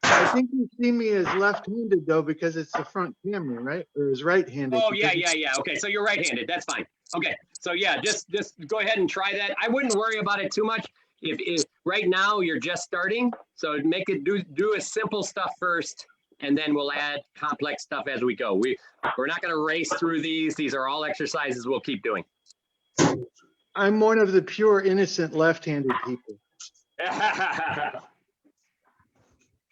S12: I think you see me as left-handed though, because it's the front camera, right? Or is right-handed?
S1: Oh, yeah. Okay, so you're right-handed. That's fine. Okay, so yeah, just go ahead and try that. I wouldn't worry about it too much. If right now you're just starting, so make it do a simple stuff first, and then we'll add complex stuff as we go. We're not going to race through these. These are all exercises we'll keep doing.
S12: I'm one of the pure innocent left-handed people.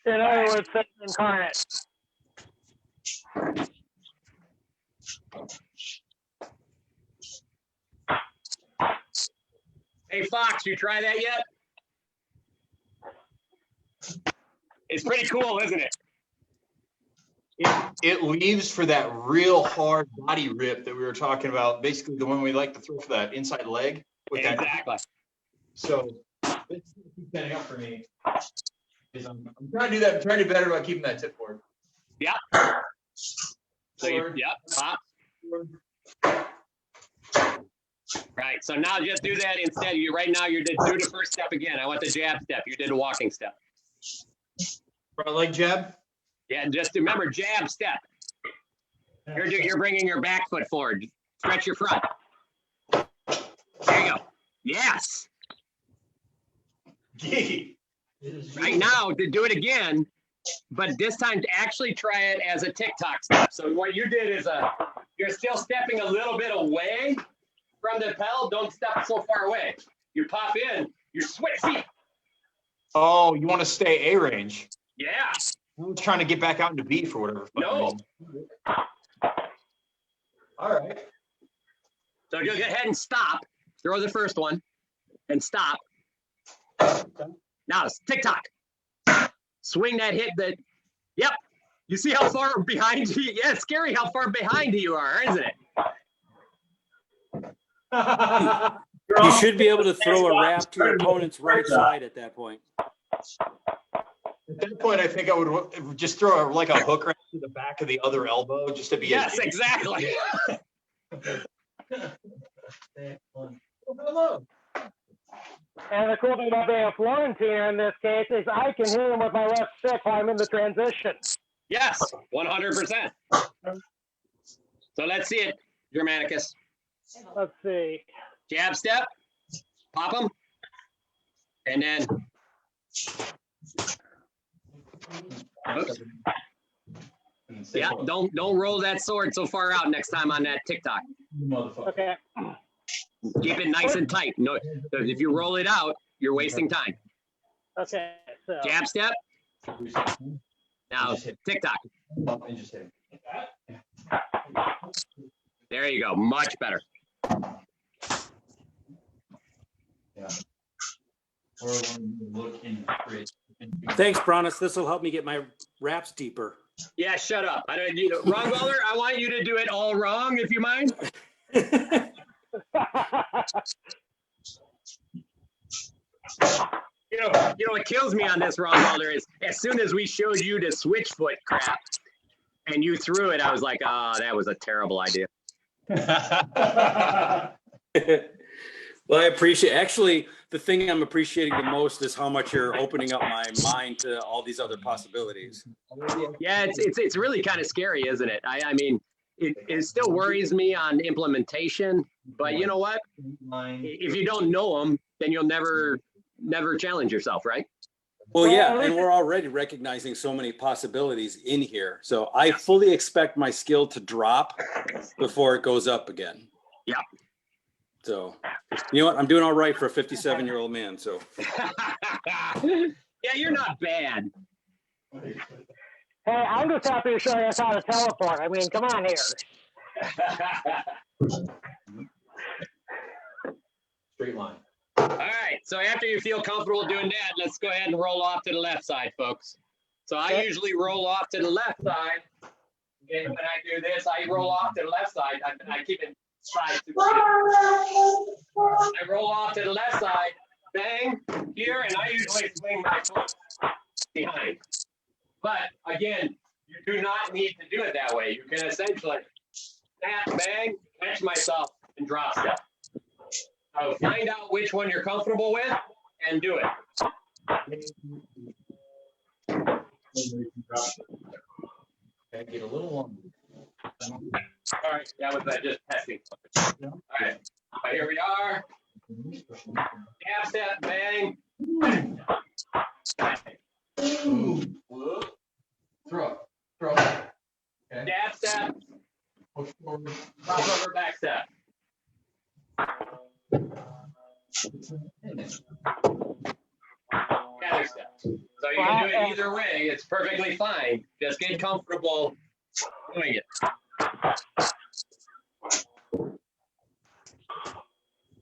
S7: In other words, Satan incarnate.
S1: Hey, Fox, you try that yet? It's pretty cool, isn't it?
S8: It leaves for that real hard body rip that we were talking about. Basically, the one we like to throw for that inside leg. With
S1: exactly.
S8: So It's standing up for me. I'm trying to do that. I'm trying to do better about keeping that tip forward.
S1: Yep. So yep, pop. Right. So now just do that instead. You right now you're do the first step again. I want the jab step. You did a walking step.
S8: Front leg jab.
S1: Yeah, and just remember jab step. You're bringing your back foot forward. Stretch your front. There you go. Yes. Right now to do it again, but this time to actually try it as a TikTok step. So what you did is you're still stepping a little bit away from the pedal. Don't step so far away. You pop in, you switch feet.
S8: Oh, you want to stay A range?
S1: Yeah.
S8: I'm trying to get back out into B for whatever.
S1: No.
S8: Reason. All right.
S1: So just go ahead and stop. Throw the first one and stop. Now it's TikTok. Swing that hip that, yep. You see how far behind you, yeah, it's scary how far behind you are, isn't it?
S5: You should be able to throw a wrap to your opponent's right side at that point.
S8: At that point, I think I would just throw like a hook right to the back of the other elbow just to be.
S1: Yes, exactly.
S7: And the cool thing about being a Florentine in this case is I can hit him with my left stick while I'm in the transition.
S1: Yes, 100%. So let's see it, Germanicus.
S7: Let's see.
S1: Jab step, pop them, and then. Oops. Yeah, don't roll that sword so far out next time on that TikTok.
S7: Okay.
S1: Keep it nice and tight. No, if you roll it out, you're wasting time.
S7: Okay. So.
S1: Jab step. Now TikTok. There you go. Much better.
S8: Yeah.
S5: Thanks, Bronis. This will help me get my wraps deeper.
S1: Yeah, shut up. I don't. Wrong Welder, I want you to do it all wrong, if you mind. You know what kills me on this, Ron Welder, is as soon as we showed you the switch foot crap and you threw it, I was like, oh, that was a terrible idea.
S5: Well, I appreciate, actually, the thing I'm appreciating the most is how much you're opening up my mind to all these other possibilities.
S1: Yeah, it's really kind of scary, isn't it? I mean, it still worries me on implementation, but you know what? If you don't know them, then you'll never challenge yourself, right?
S5: Well, yeah, and we're already recognizing so many possibilities in here. So I fully expect my skill to drop before it goes up again.
S1: Yep.
S5: So, you know what? I'm doing all right for a 57-year-old man. So.
S1: Yeah, you're not bad.
S7: Hey, I'm just happy to show you how to teleport. I mean, come on here.
S8: Straight line.
S1: All right, so after you feel comfortable doing that, let's go ahead and roll off to the left side, folks. So I usually roll off to the left side. Okay, when I do this, I roll off to the left side. I keep it side to I roll off to the left side, bang, here, and I usually swing my foot behind. But again, you do not need to do it that way. You can essentially snap, bang, catch myself, and drop step. So find out which one you're comfortable with and do it.
S8: Okay, get a little longer.
S1: All right, that was just testing. All right, here we are. Jab step, bang.
S8: Throw. Okay.
S1: Jab step.
S8: Push forward.
S1: Cross over, back step. Gather step. So you can do it either way. It's perfectly fine. Just get comfortable doing it.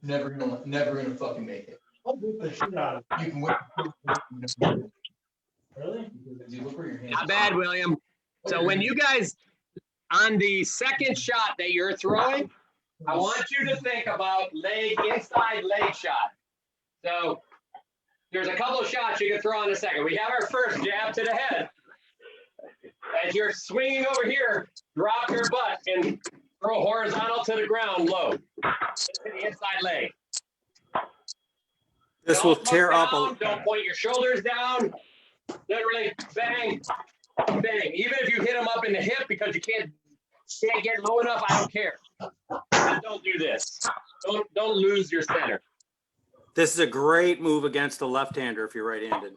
S8: Never gonna fucking make it. You can win. Really? You look where your hands.
S1: Not bad, William. So when you guys, on the second shot that you're throwing, I want you to think about inside leg shot. So there's a couple of shots you can throw in a second. We have our first jab to the head. As you're swinging over here, drop your butt and throw horizontal to the ground low. To the inside leg.
S5: This will tear up a.
S1: Don't point your shoulders down. Literally, bang, bang. Even if you hit them up in the hip because you can't get low enough, I don't care. Just don't do this. Don't lose your center.
S5: This is a great move against a left-hander if you're right-handed.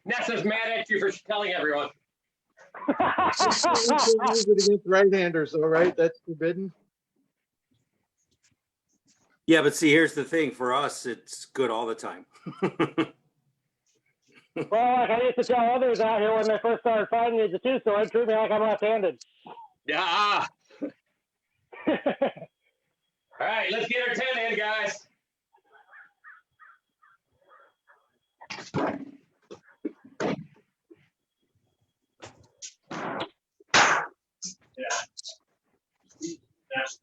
S1: Nessa's mad at you for telling everyone.
S12: Use it against right-handers, all right? That's forbidden.
S5: Yeah, but see, here's the thing. For us, it's good all the time.
S7: Well, like I used to tell others out here when they first started fighting me, the two sword, treat me like I'm left-handed.
S1: Yeah. All right, let's get our 10 in, guys.
S4: Yeah. That's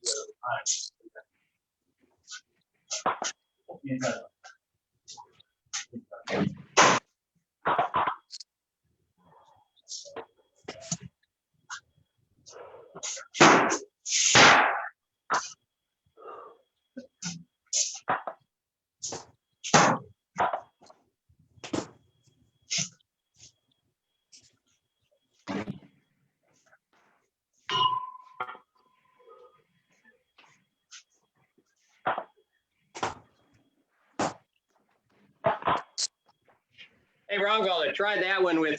S1: Hey, Rongo, try that one with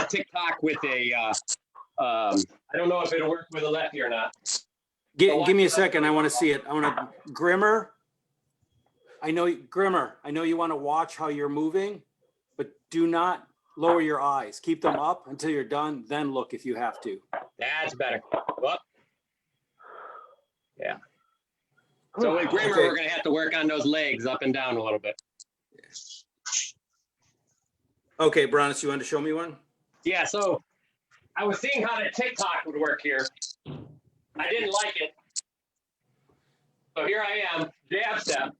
S1: TikTok with a. I don't know if it'll work with a lefty or not.
S5: Give me a second. I want to see it. I want to Grimmer. Grimmer, I know you want to watch how you're moving, but do not lower your eyes. Keep them up until you're done. Then look if you have to.
S1: That's better. Well, yeah. So with Grimmer, we're going to have to work on those legs up and down a little bit.
S5: Okay, Bronis, you want to show me one?
S1: Yeah, so I was seeing how the TikTok would work here. I didn't like it. So here I am, jab step.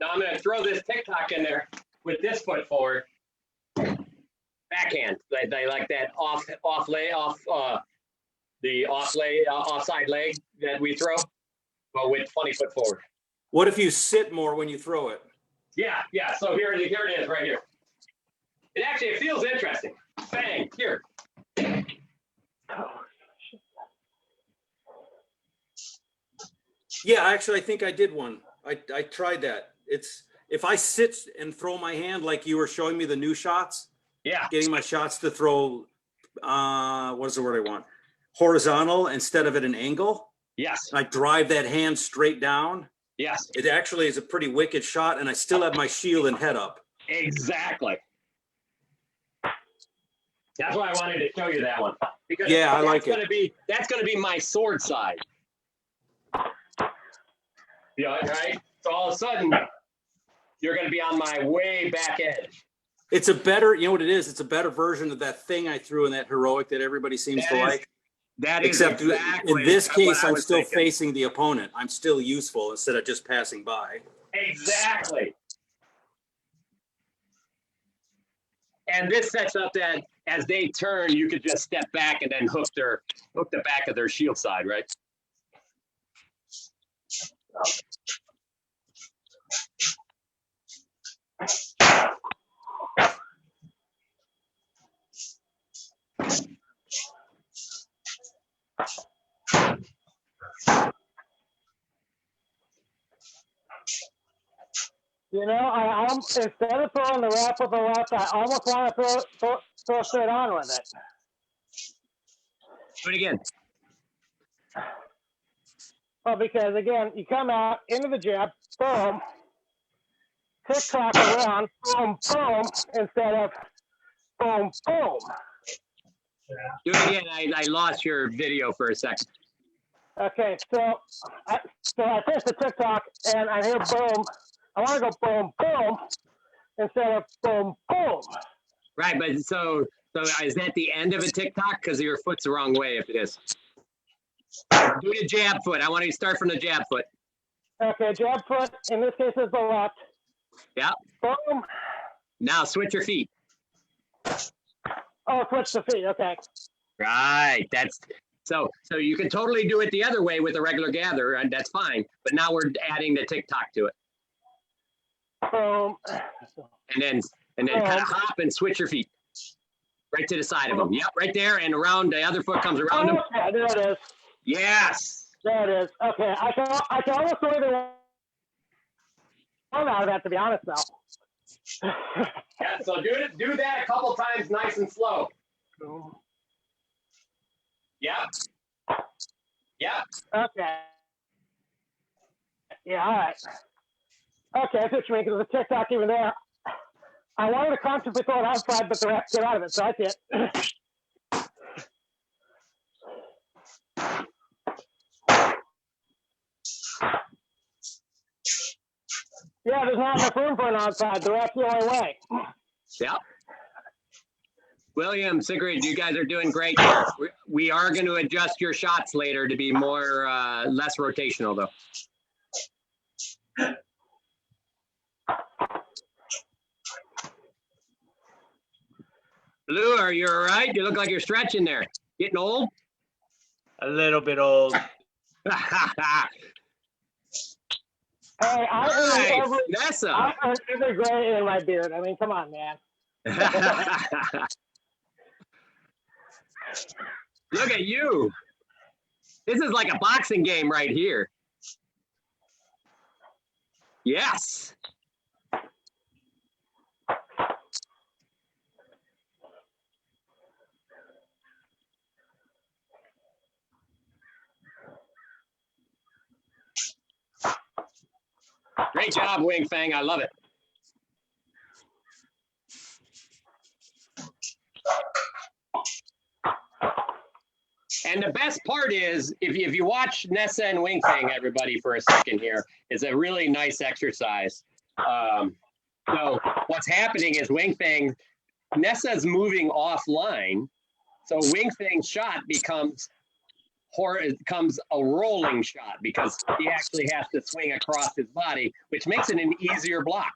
S1: Now I'm going to throw this TikTok in there with this foot forward. Backhand. They like that offside leg that we throw, but with 20 foot forward.
S5: What if you sit more when you throw it?
S1: Yeah. So here it is right here. It feels interesting. Bang, here.
S5: Yeah, actually, I think I did one. I tried that. It's if I sit and throw my hand like you were showing me the new shots.
S1: Yeah.
S5: Getting my shots to throw, what is the word I want? Horizontal instead of at an angle.
S1: Yes.
S5: I drive that hand straight down.
S1: Yes.
S5: It actually is a pretty wicked shot, and I still have my shield and head up.
S1: Exactly. That's why I wanted to show you that one. Because
S5: yeah, I like it.
S1: That's going to be my sword side. Yeah, right? So all of a sudden, you're going to be on my way back edge.
S5: It's a better, you know what it is? It's a better version of that thing I threw in that heroic that everybody seems to like.
S1: That is
S5: Except
S1: exactly
S5: in this case, I'm still
S1: thinking.
S5: facing the opponent. I'm still useful instead of just passing by.
S1: Exactly. And this sets up that as they turn, you could just step back and then hook the back of their shield side, right?
S7: You know, I instead of throwing the wrap with the left, I almost want to throw straight on with it.
S1: Do it again.
S7: Well, because again, you come out into the jab, boom, TikTok around, boom, boom, instead of boom, boom.
S1: Do it again. I lost your video for a second.
S7: Okay, so I finish the TikTok and I hear boom. I want to go boom, boom, instead of boom, boom.
S1: Right, but so is that the end of a TikTok? Because your foot's the wrong way if it is. Do the jab foot. I want you to start from the jab foot.
S7: Okay, jab foot, in this case is the left.
S1: Yeah.
S7: Boom.
S1: Now switch your feet.
S7: Oh, switch the feet, okay.
S1: Right. That's so you can totally do it the other way with a regular gather, and that's fine. But now we're adding the tick-tock to it.
S7: Boom.
S1: And then kind of hop and switch your feet. Right to the side of them. Yep, right there, and around the other foot comes around them.
S7: Okay, there it is.
S1: Yes.
S7: There it is. Okay, I can almost throw the one out of that, to be honest, though.
S1: Yeah, so do that a couple times, nice and slow. Yeah. Yeah.
S7: Okay. Yeah, all right. Okay, that's what you mean, because there's a TikTok even there. I wanted to constantly throw it outside, but the ref get out of it, so that's it. Yeah, there's not enough room for an outside. The ref's the only way.
S1: Yeah. William, Sigrid, you guys are doing great. We are going to adjust your shots later to be more less rotational, though. Lou, are you all right? You look like you're stretching there. Getting old?
S11: A little bit old.
S7: Hey, I earn
S1: Nessa.
S7: every gray in my beard. I mean, come on, man.
S1: Look at you. This is like a boxing game right here. Yes. Great job, Wing Fang. I love it. And the best part is, if you watch Nessa and Wing Fang, everybody, for a second here, is a really nice exercise. So what's happening is Wing Fang, Nessa's moving offline, so Wing Fang's shot becomes a rolling shot because he actually has to swing across his body, which makes it an easier block.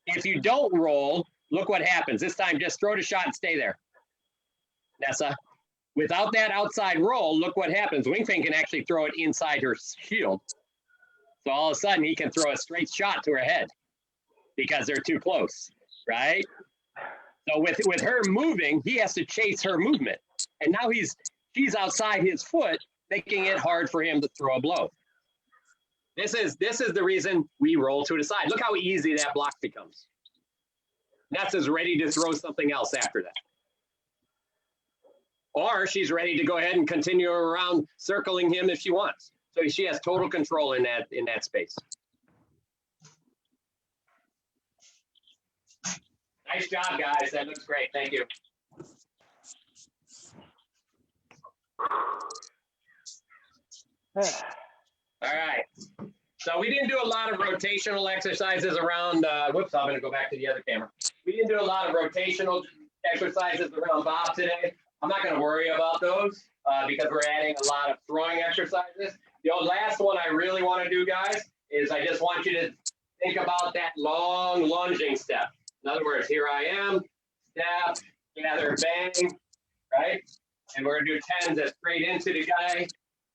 S1: If you don't roll, look what happens. This time, just throw the shot and stay there. Nessa, without that outside roll, look what happens. Wing Fang can actually throw it inside her shield. So all of a sudden, he can throw a straight shot to her head because they're too close, right? So with her moving, he has to chase her movement. And now she's outside his foot, making it hard for him to throw a blow. This is the reason we roll to the side. Look how easy that block becomes. Nessa's ready to throw something else after that. Or she's ready to go ahead and continue around circling him if she wants. So she has total control in that space. Nice job, guys. That looks great. Thank you. All right. So we didn't do a lot of rotational exercises around, whoops, I'm going to go back to the other camera. We didn't do a lot of rotational exercises around Bob today. I'm not going to worry about those because we're adding a lot of throwing exercises. The last one I really want to do, guys, is I just want you to think about that long lunging step. In other words, here I am, step, gather, bang, right? And we're going to do 10s as straight into the guy,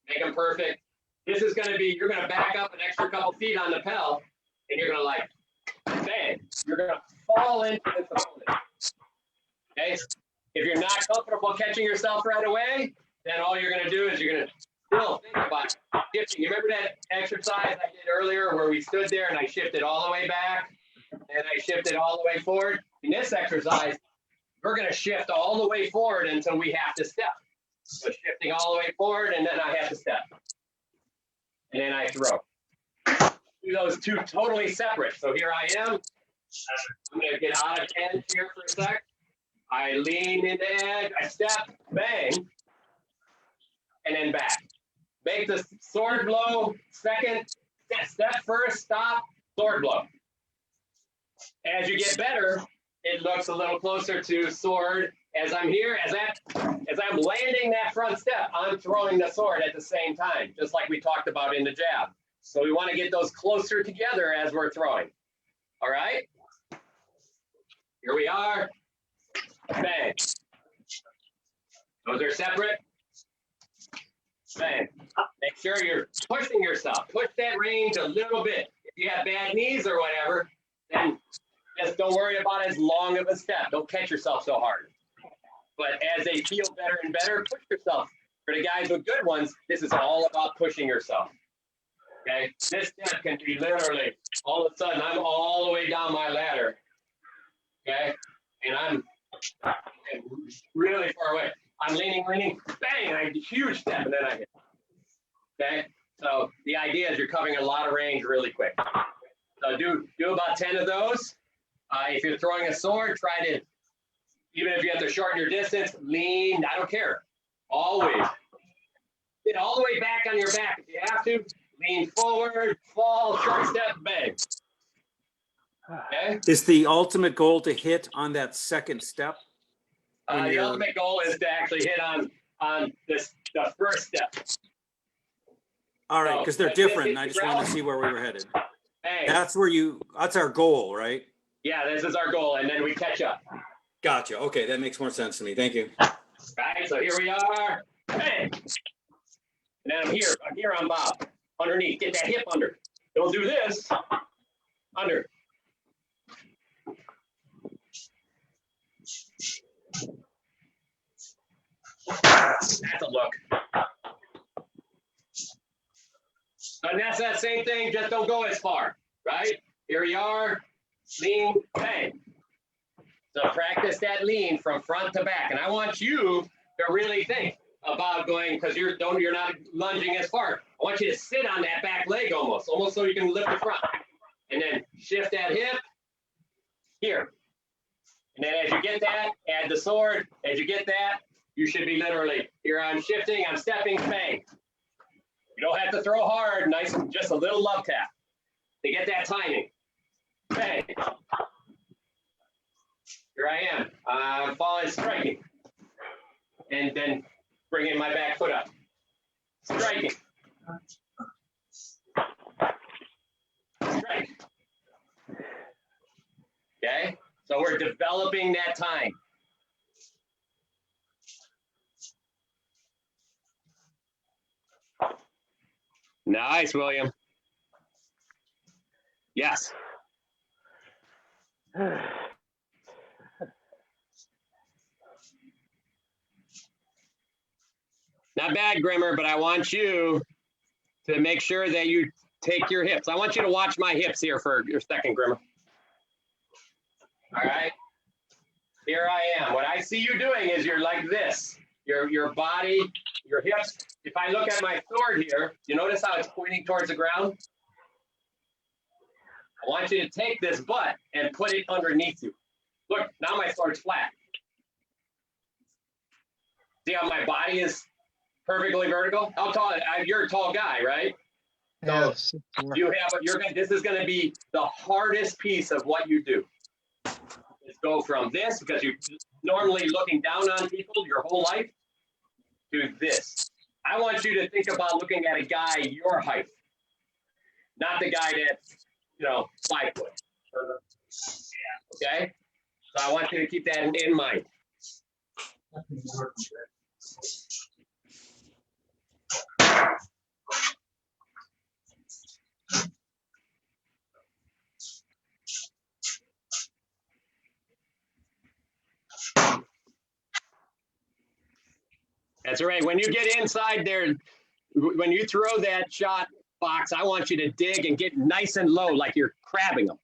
S1: make him perfect. This is going to be, you're going to back up an extra couple feet on the pedal, and you're going to like, bang. You're going to fall into this opponent. Okay? If you're not comfortable catching yourself right away, then all you're going to do is you're going to still think about shifting. You remember that exercise I did earlier where we stood there and I shifted all the way back and I shifted all the way forward? In this exercise, we're going to shift all the way forward until we have to step. So shifting all the way forward, and then I have to step. And then I throw. Do those two totally separate. So here I am. I'm going to get out of edge here for a sec. I lean into edge. I step, bang, and then back. Make the sword blow second. Step first, stop, sword blow. As you get better, it looks a little closer to sword as I'm here, as I'm landing that front step, I'm throwing the sword at the same time, just like we talked about in the jab. So we want to get those closer together as we're throwing. All right? Here we are. Bang. Those are separate. Bang. Make sure you're pushing yourself. Push that range a little bit. If you have bad knees or whatever, then just don't worry about as long of a step. Don't catch yourself so hard. But as they feel better and better, push yourself. For the guys with good ones, this is all about pushing yourself. Okay? This step can be literally, all of a sudden, I'm all the way down my ladder. Okay? And I'm really far away. I'm leaning, bang, I huge step, and then I hit. Okay? So the idea is you're covering a lot of range really quick. So do about 10 of those. If you're throwing a sword, try to, even if you have to shorten your distance, lean, I don't care. Always. Get all the way back on your back if you have to. Lean forward, fall, short step, bang. Okay?
S5: Is the ultimate goal to hit on that second step?
S1: The ultimate goal is to actually hit on the first step.
S5: All right, because they're different, and I just wanted to see where we were headed.
S1: Bang.
S5: That's our goal, right?
S1: Yeah, this is our goal, and then we catch up.
S5: Gotcha. Okay, that makes more sense to me. Thank you.
S1: Right, so here we are. Bang. And then I'm here on Bob. Underneath, get that hip under. Don't do this. Under. That's a look. And that's that same thing, just don't go as far, right? Here you are, lean, bang. So practice that lean from front to back. And I want you to really think about going, because you're not lunging as far. I want you to sit on that back leg almost so you can lift the front. And then shift that hip here. And then as you get that, add the sword. As you get that, you should be literally, here I'm shifting, I'm stepping, bang. You don't have to throw hard, nice, just a little love tap to get that timing. Bang. Here I am, I'm falling, striking. And then bringing my back foot up. Striking. Strike. Okay, so we're developing that time. Nice, William. Yes. Not bad, Grimmer, but I want you to make sure that you take your hips. I want you to watch my hips here for a second, Grimmer. All right. Here I am. What I see you doing is you're like this. Your body, your hips. If I look at my sword here, you notice how it's pointing towards the ground? I want you to take this butt and put it underneath you. Look, now my sword's flat. See how my body is perfectly vertical? How tall? You're a tall guy, right?
S12: Yes.
S1: So this is going to be the hardest piece of what you do. Is go from this, because you're normally looking down on people your whole life, to this. I want you to think about looking at a guy your height, not the guy that's, 5 foot. Okay? So I want you to keep that in mind. That's right. When you get inside there, when you throw that shot box, I want you to dig and get nice and low, like you're crabbing him.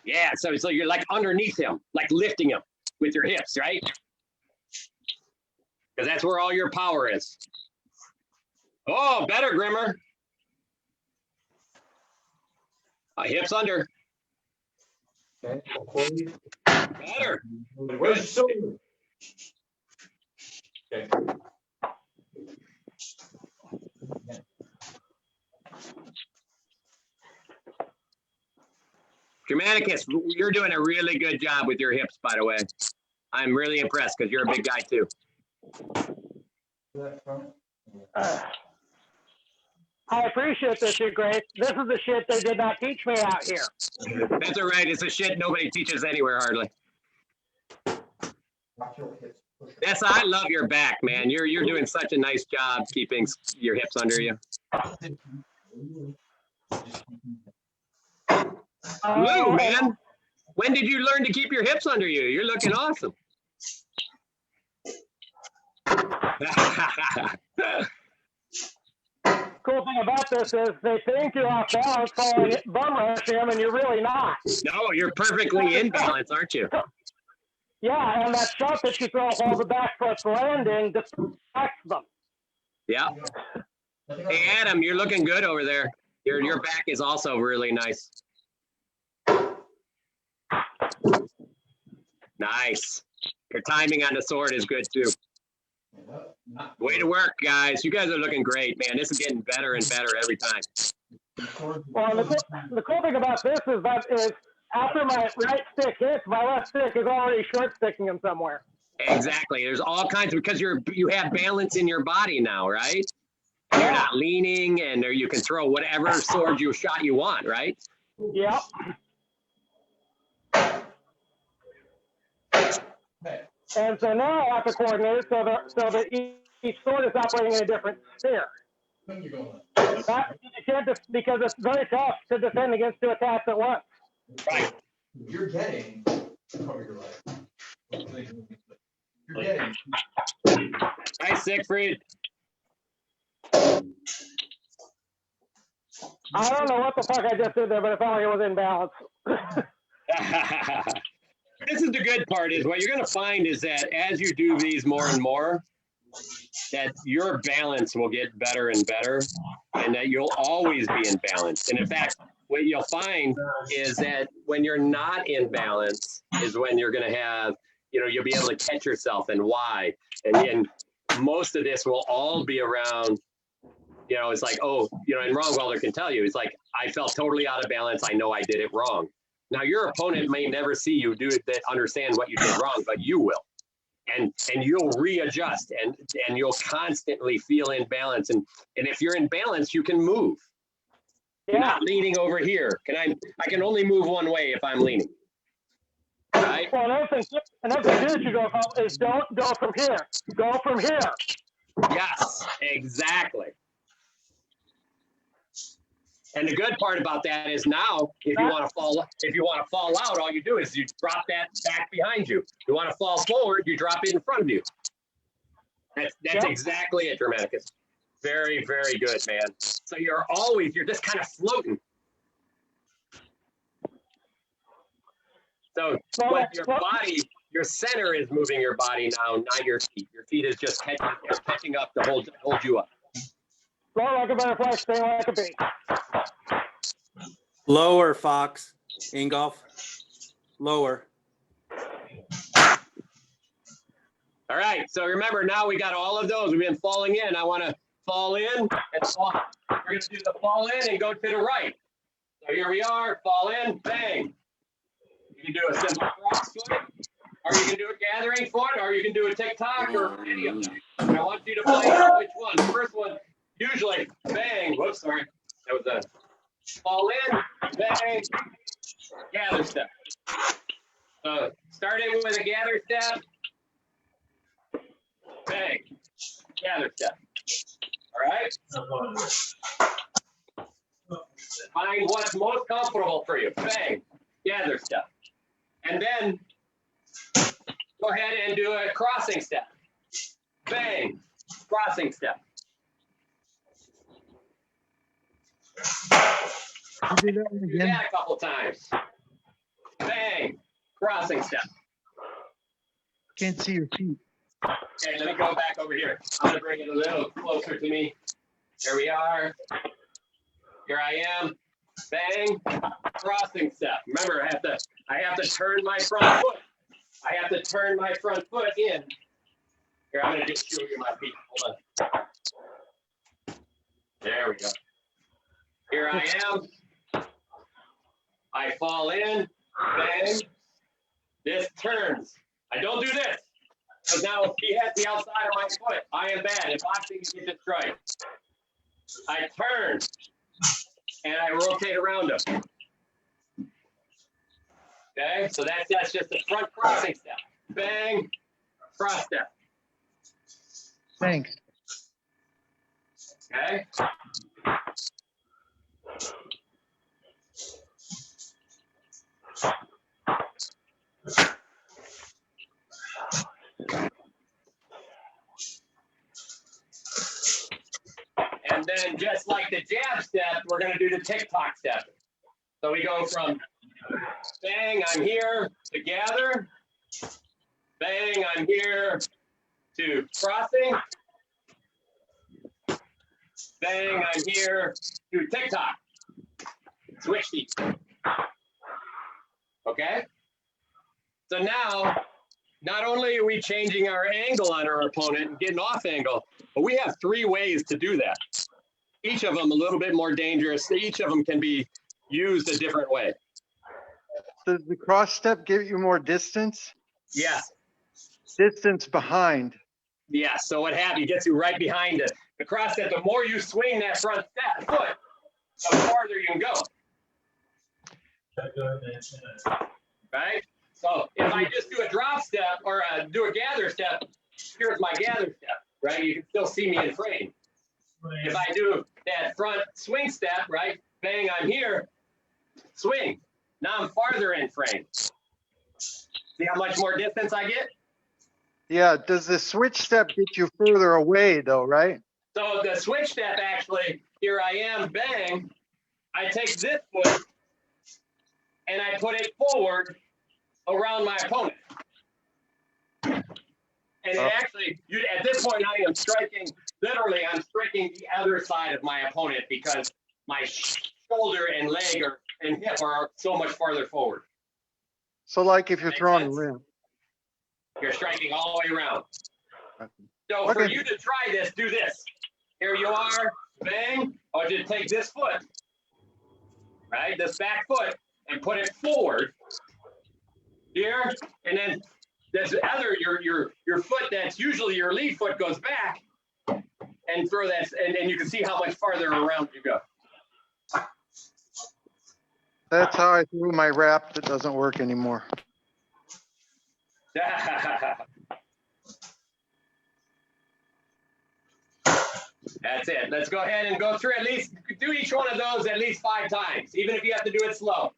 S1: Yeah, so you're like underneath him, like lifting him with your hips, right? Because that's where all your power is. Oh, better, Grimmer. Hips under.
S8: Okay.
S1: Better.
S8: Where's the okay.
S1: Germanicus, you're doing a really good job with your hips, by the way. I'm really impressed because you're a big guy too.
S7: I appreciate this, your grace. This is the shit they did not teach me out here.
S1: That's all right. It's a shit nobody teaches anywhere hardly. Yes, I love your back, man. You're doing such a nice job keeping your hips under you. Lou, man, when did you learn to keep your hips under you? You're looking awesome.
S7: Cool thing about this is they think you're off balance following it, bum rush him, and you're really not.
S1: No, you're perfectly in balance, aren't you?
S7: Yeah, and that shot that you throw while the back foot's landing distracts them.
S1: Yeah. Hey, Adam, you're looking good over there. Your back is also really nice. Nice. Your timing on the sword is good too. Way to work, guys. You guys are looking great, man. This is getting better and better every time.
S7: Well, the cool thing about this is after my right stick hits, my left stick is already short sticking him somewhere.
S1: Exactly. There's all kinds of, because you have balance in your body now, right? And you're not leaning, and you can throw whatever sword you want, right?
S7: Yep. And so now I have to coordinate it so that each sword is operating in a different sphere. That, you can't because it's very tough to defend against two attacks at once.
S1: Right.
S8: You're getting. Oh, you're right. You're getting.
S1: Nice, Siegfried.
S7: I don't know what the fuck I just did there, but it felt like it was in balance.
S1: This is the good part, is what you're going to find is that as you do these more and more, that your balance will get better and better, and that you'll always be in balance. And in fact, what you'll find is that when you're not in balance is when you're going to have, you'll be able to catch yourself and why. And most of this will all be around, it's like, and Ron Welder can tell you, it's like, I felt totally out of balance. I know I did it wrong. Now, your opponent may never see you do it, that understand what you did wrong, but you will. And you'll readjust, and you'll constantly feel in balance. And if you're in balance, you can move. You're not leaning over here. I can only move one way if I'm leaning. Right?
S7: Well, another thing you go from is don't go from here. Go from here.
S1: Yes, exactly. And the good part about that is now, if you want to fall out, all you do is you drop that back behind you. You want to fall forward, you drop it in front of you. That's exactly it, Dramaticus. Very, very good, man. So you're just kind of floating. So but your body, your center is moving your body now, not your feet. Your feet is just catching up to hold you up.
S7: Flow like a butterfly, sting like a bee.
S5: Lower, Fox. Ingolf. Lower.
S1: All right. So remember, now we got all of those. We've been falling in. I want to fall in and fall. We're going to do the fall in and go to the right. So here we are. Fall in. Bang. You can do a simple cross foot, or you can do a gathering foot, or you can do a TikTok, or any of them. I want you to play which one. The first one, usually, bang. Whoops, sorry. That was a fall in, bang, gather step. So starting with a gather step, bang, gather step. All right? Find what's most comfortable for you. Bang, gather step. And then go ahead and do a crossing step. Bang, crossing step.
S12: Do that one
S1: Do
S12: again.
S1: that a couple times. Bang, crossing step.
S12: Can't see your feet.
S1: Okay, let me go back over here. I'm gonna bring it a little closer to me. Here we are. Here I am. Bang, crossing step. Remember, I have to turn my front foot. I have to turn my front foot in. Here, I'm gonna just show you my feet. Hold on. There we go. Here I am. I fall in. Bang. This turns. I don't do this. Because now he has the outside of my foot. I am bad. In boxing, you get destroyed. I turn and I rotate around him. Okay, so that's just the front crossing step. Bang, cross step.
S12: Thanks.
S1: Okay. And then just like the jab step, we're going to do the tick-tock step. So we go from bang, I'm here to gather. Bang, I'm here to crossing. Bang, I'm here to tick-tock. Switch these. Okay? So now, not only are we changing our angle on our opponent and getting off angle, but we have 3 ways to do that. Each of them a little bit more dangerous. Each of them can be used a different way.
S12: Does the cross step give you more distance?
S1: Yes.
S12: Distance behind.
S1: Yes. So what happens? It gets you right behind it. The cross step, the more you swing that front step foot, the farther you can go. Right? So if I just do a drop step or do a gather step, here's my gather step, right? You can still see me in frame. If I do that front swing step, right? Bang, I'm here, swing. Now I'm farther in frame. See how much more distance I get?
S12: Yeah, does the switch step get you further away though, right?
S1: So the switch step actually, here I am, bang. I take this foot and I put it forward around my opponent. And it actually, at this point, I am striking, literally, I'm striking the other side of my opponent because my shoulder and leg and hip are so much farther forward.
S12: So like if you're throwing a rim.
S1: You're striking all the way around. So for you to try this, do this. Here you are, bang. I want you to take this foot, right, this back foot, and put it forward here, and then this other, your foot that's usually your lead foot goes back, and throw that, and you can see how much farther around you go.
S12: That's how I threw my wrap that doesn't work anymore.
S1: That's it. Let's go ahead and go through at least, do each one of those at least 5 times, even if you have to do it slow.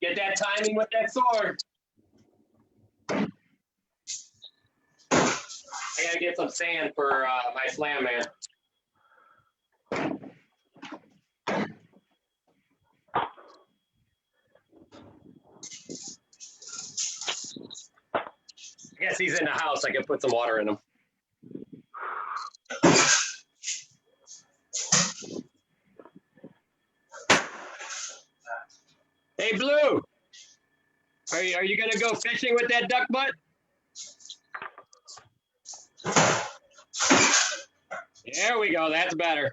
S1: Get that timing with that sword. I gotta get some sand for my slam man. I guess he's in the house. I can put some water in him. Hey, Blue, are you going to go fishing with that duck butt? There we go. That's better.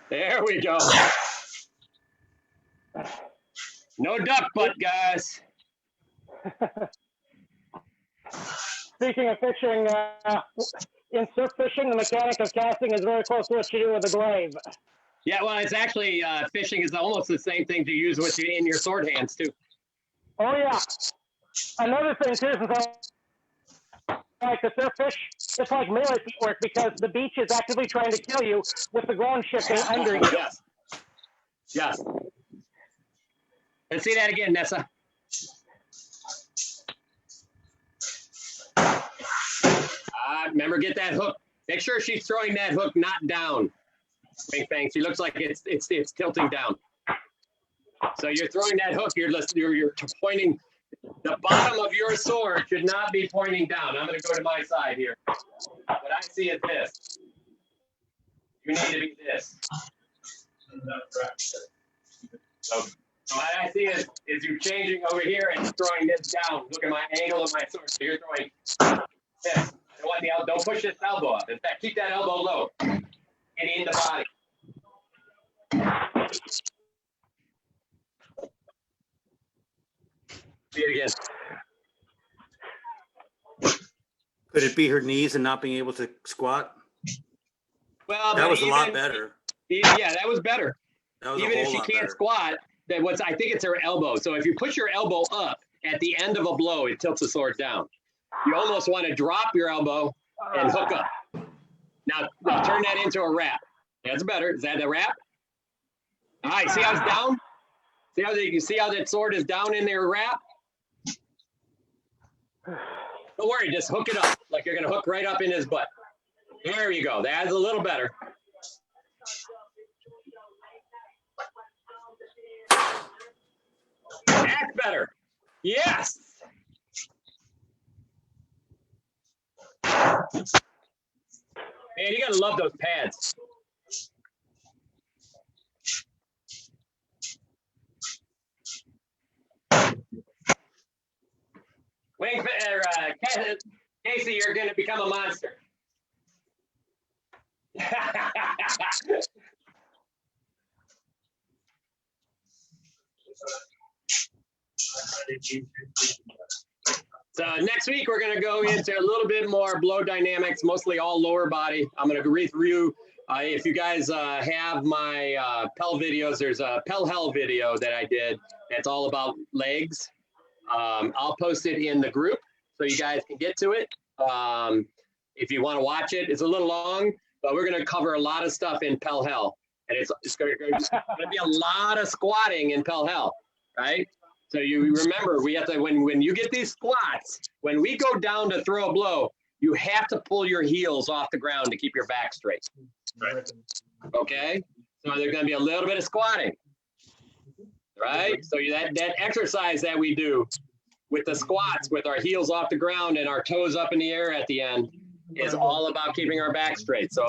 S1: There we go. No duck butt, guys.
S7: Speaking of fishing, in surf fishing, the mechanic of casting is very close to what you do with a glaive.
S1: Yeah, well, it's actually, fishing is almost the same thing to use with in your sword hands, too.
S7: Oh, yeah. Another thing, too, since I like to surf fish, it's like melee work because the beach is actively trying to kill you with the ground shifting under you.
S1: Yes. Yes. Let's see that again, Nessa. Remember, get that hook. Make sure she's throwing that hook not down. Bang, bang. She looks like it's tilting down. So you're throwing that hook. You're pointing. The bottom of your sword should not be pointing down. I'm going to go to my side here. What I see is this. You need to be this. So what I see is you changing over here and throwing this down. Look at my angle of my sword. So you're throwing this. Don't push this elbow up. In fact, keep that elbow low and in the body. See it again.
S5: Could it be her knees and not being able to squat?
S1: Well,
S5: That
S1: but
S5: was a lot
S1: even-
S5: better.
S1: Yeah, that was better.
S5: That was a
S1: Even if
S5: whole
S1: she
S5: lot
S1: can't
S5: better.
S1: squat, then I think it's her elbow. So if you push your elbow up at the end of a blow, it tilts the sword down. You almost want to drop your elbow and hook up. Now turn that into a wrap. That's better. Is that a wrap? All right. See how it's down? You see how that sword is down in their wrap? Don't worry. Just hook it up like you're going to hook right up in his butt. There you go. That's a little better. That's better. Yes. Man, you gotta love those pads. Wayne, Casey, you're gonna become a monster. So next week, we're going to go into a little bit more blow dynamics, mostly all lower body. I'm going to review, if you guys have my Pell videos, there's a Pell Hell video that I did that's all about legs. I'll post it in the group so you guys can get to it. If you want to watch it, it's a little long, but we're going to cover a lot of stuff in Pell Hell. And it's going to be a lot of squatting in Pell Hell, right? So you remember, we have to, when you get these squats, when we go down to throw a blow, you have to pull your heels off the ground to keep your back straight. Right. Okay? So there's going to be a little bit of squatting. Right? So that exercise that we do with the squats, with our heels off the ground and our toes up in the air at the end, is all about keeping our back straight. So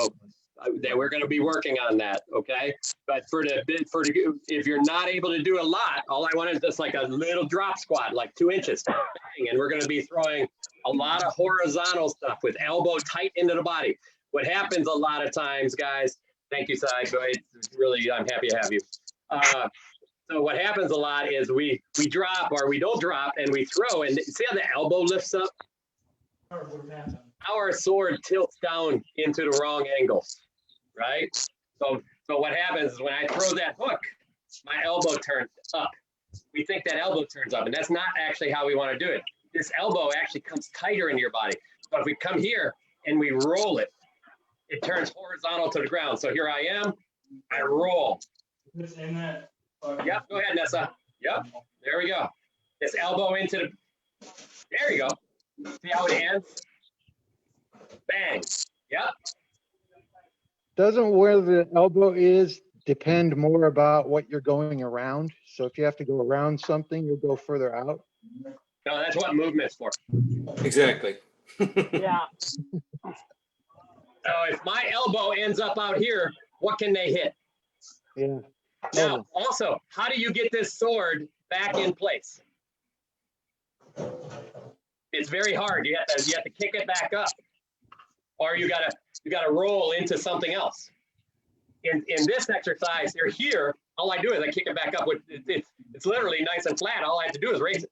S1: that we're going to be working on that, okay? But if you're not able to do a lot, all I want is just like a little drop squat, like 2 inches, and we're going to be throwing a lot of horizontal stuff with elbow tight into the body. What happens a lot of times, guys? Thank you, Sai. It's really, I'm happy to have you. So what happens a lot is we drop or we don't drop and we throw, and see how the elbow lifts up? Our sword tilts down into the wrong angle, right? So what happens is when I throw that hook, my elbow turns up. We think that elbow turns up, and that's not actually how we want to do it. This elbow actually comes tighter into your body. But if we come here and we roll it, it turns horizontal to the ground. So here I am, I roll. Yep, go ahead, Nessa. Yep, there we go. This elbow into the, there you go. See how it ends? Bang. Yep.
S12: Doesn't where the elbow is depend more about what you're going around? So if you have to go around something, you'll go further out?
S1: No, that's what movement's for.
S5: Exactly.
S7: Yeah.
S1: So if my elbow ends up out here, what can they hit?
S12: Yeah.
S1: Now, also, how do you get this sword back in place? It's very hard. You have to kick it back up, or you gotta roll into something else. In this exercise, you're here. All I do is I kick it back up. It's literally nice and flat. All I have to do is raise it.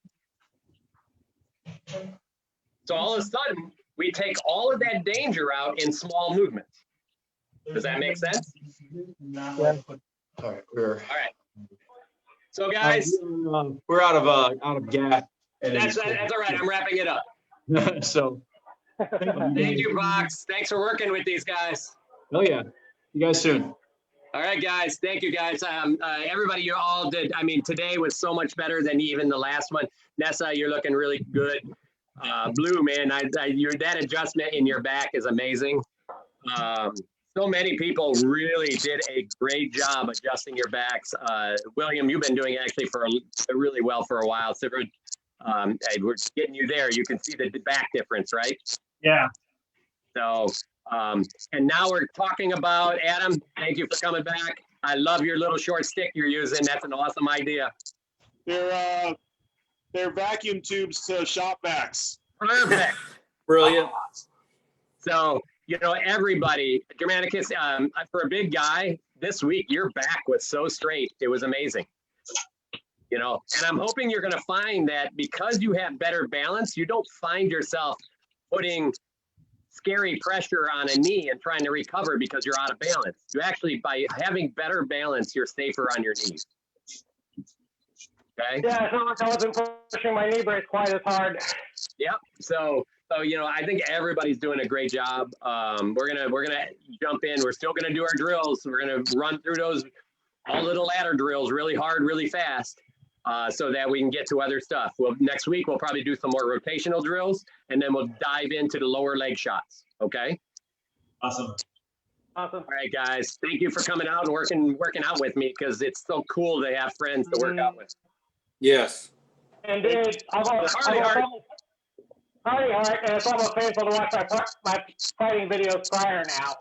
S1: So all of a sudden, we take all of that danger out in small movements. Does that make sense?
S12: Yeah.
S8: All right, we're
S1: All right. So guys,
S8: we're out of gas.
S1: that's all right. I'm wrapping it up.
S8: So
S1: Thank you, Vox. Thanks for working with these guys.
S8: oh yeah, you guys soon.
S1: All right, guys. Thank you, guys. Everybody, you all did. I mean, today was so much better than even the last one. Nessa, you're looking really good. Blue, man, that adjustment in your back is amazing. So many people really did a great job adjusting your backs. William, you've been doing it actually for really well for a while. So we're getting you there. You can see the back difference, right?
S11: Yeah.
S1: So, and now we're talking about, Adam, thank you for coming back. I love your little short stick you're using. That's an awesome idea.
S10: They're vacuum tubes to shop backs.
S1: Perfect.
S5: Brilliant.
S1: So, you know, everybody, Germanicus, for a big guy, this week, your back was so straight. It was amazing. you know, and I'm hoping you're going to find that because you have better balance, you don't find yourself putting scary pressure on a knee and trying to recover because you're out of balance. You actually, by having better balance, you're safer on your knees. Okay.
S7: Yeah, it's not like I wasn't pushing my knee brace quite as hard.
S1: Yep. So you know, I think everybody's doing a great job. We're gonna jump in. We're still gonna do our drills. We're gonna run through those all little ladder drills really hard, really fast, so that we can get to other stuff. Well, next week we'll probably do some more rotational drills, and then we'll dive into the lower leg shots. Okay.
S4: Awesome.
S7: Awesome.
S1: All right, guys. Thank you for coming out and working out with me, because it's so cool to have friends to work out with.
S5: Yes.
S7: And dude, Hardy Heart, and it's almost painful to watch my fighting videos prior now.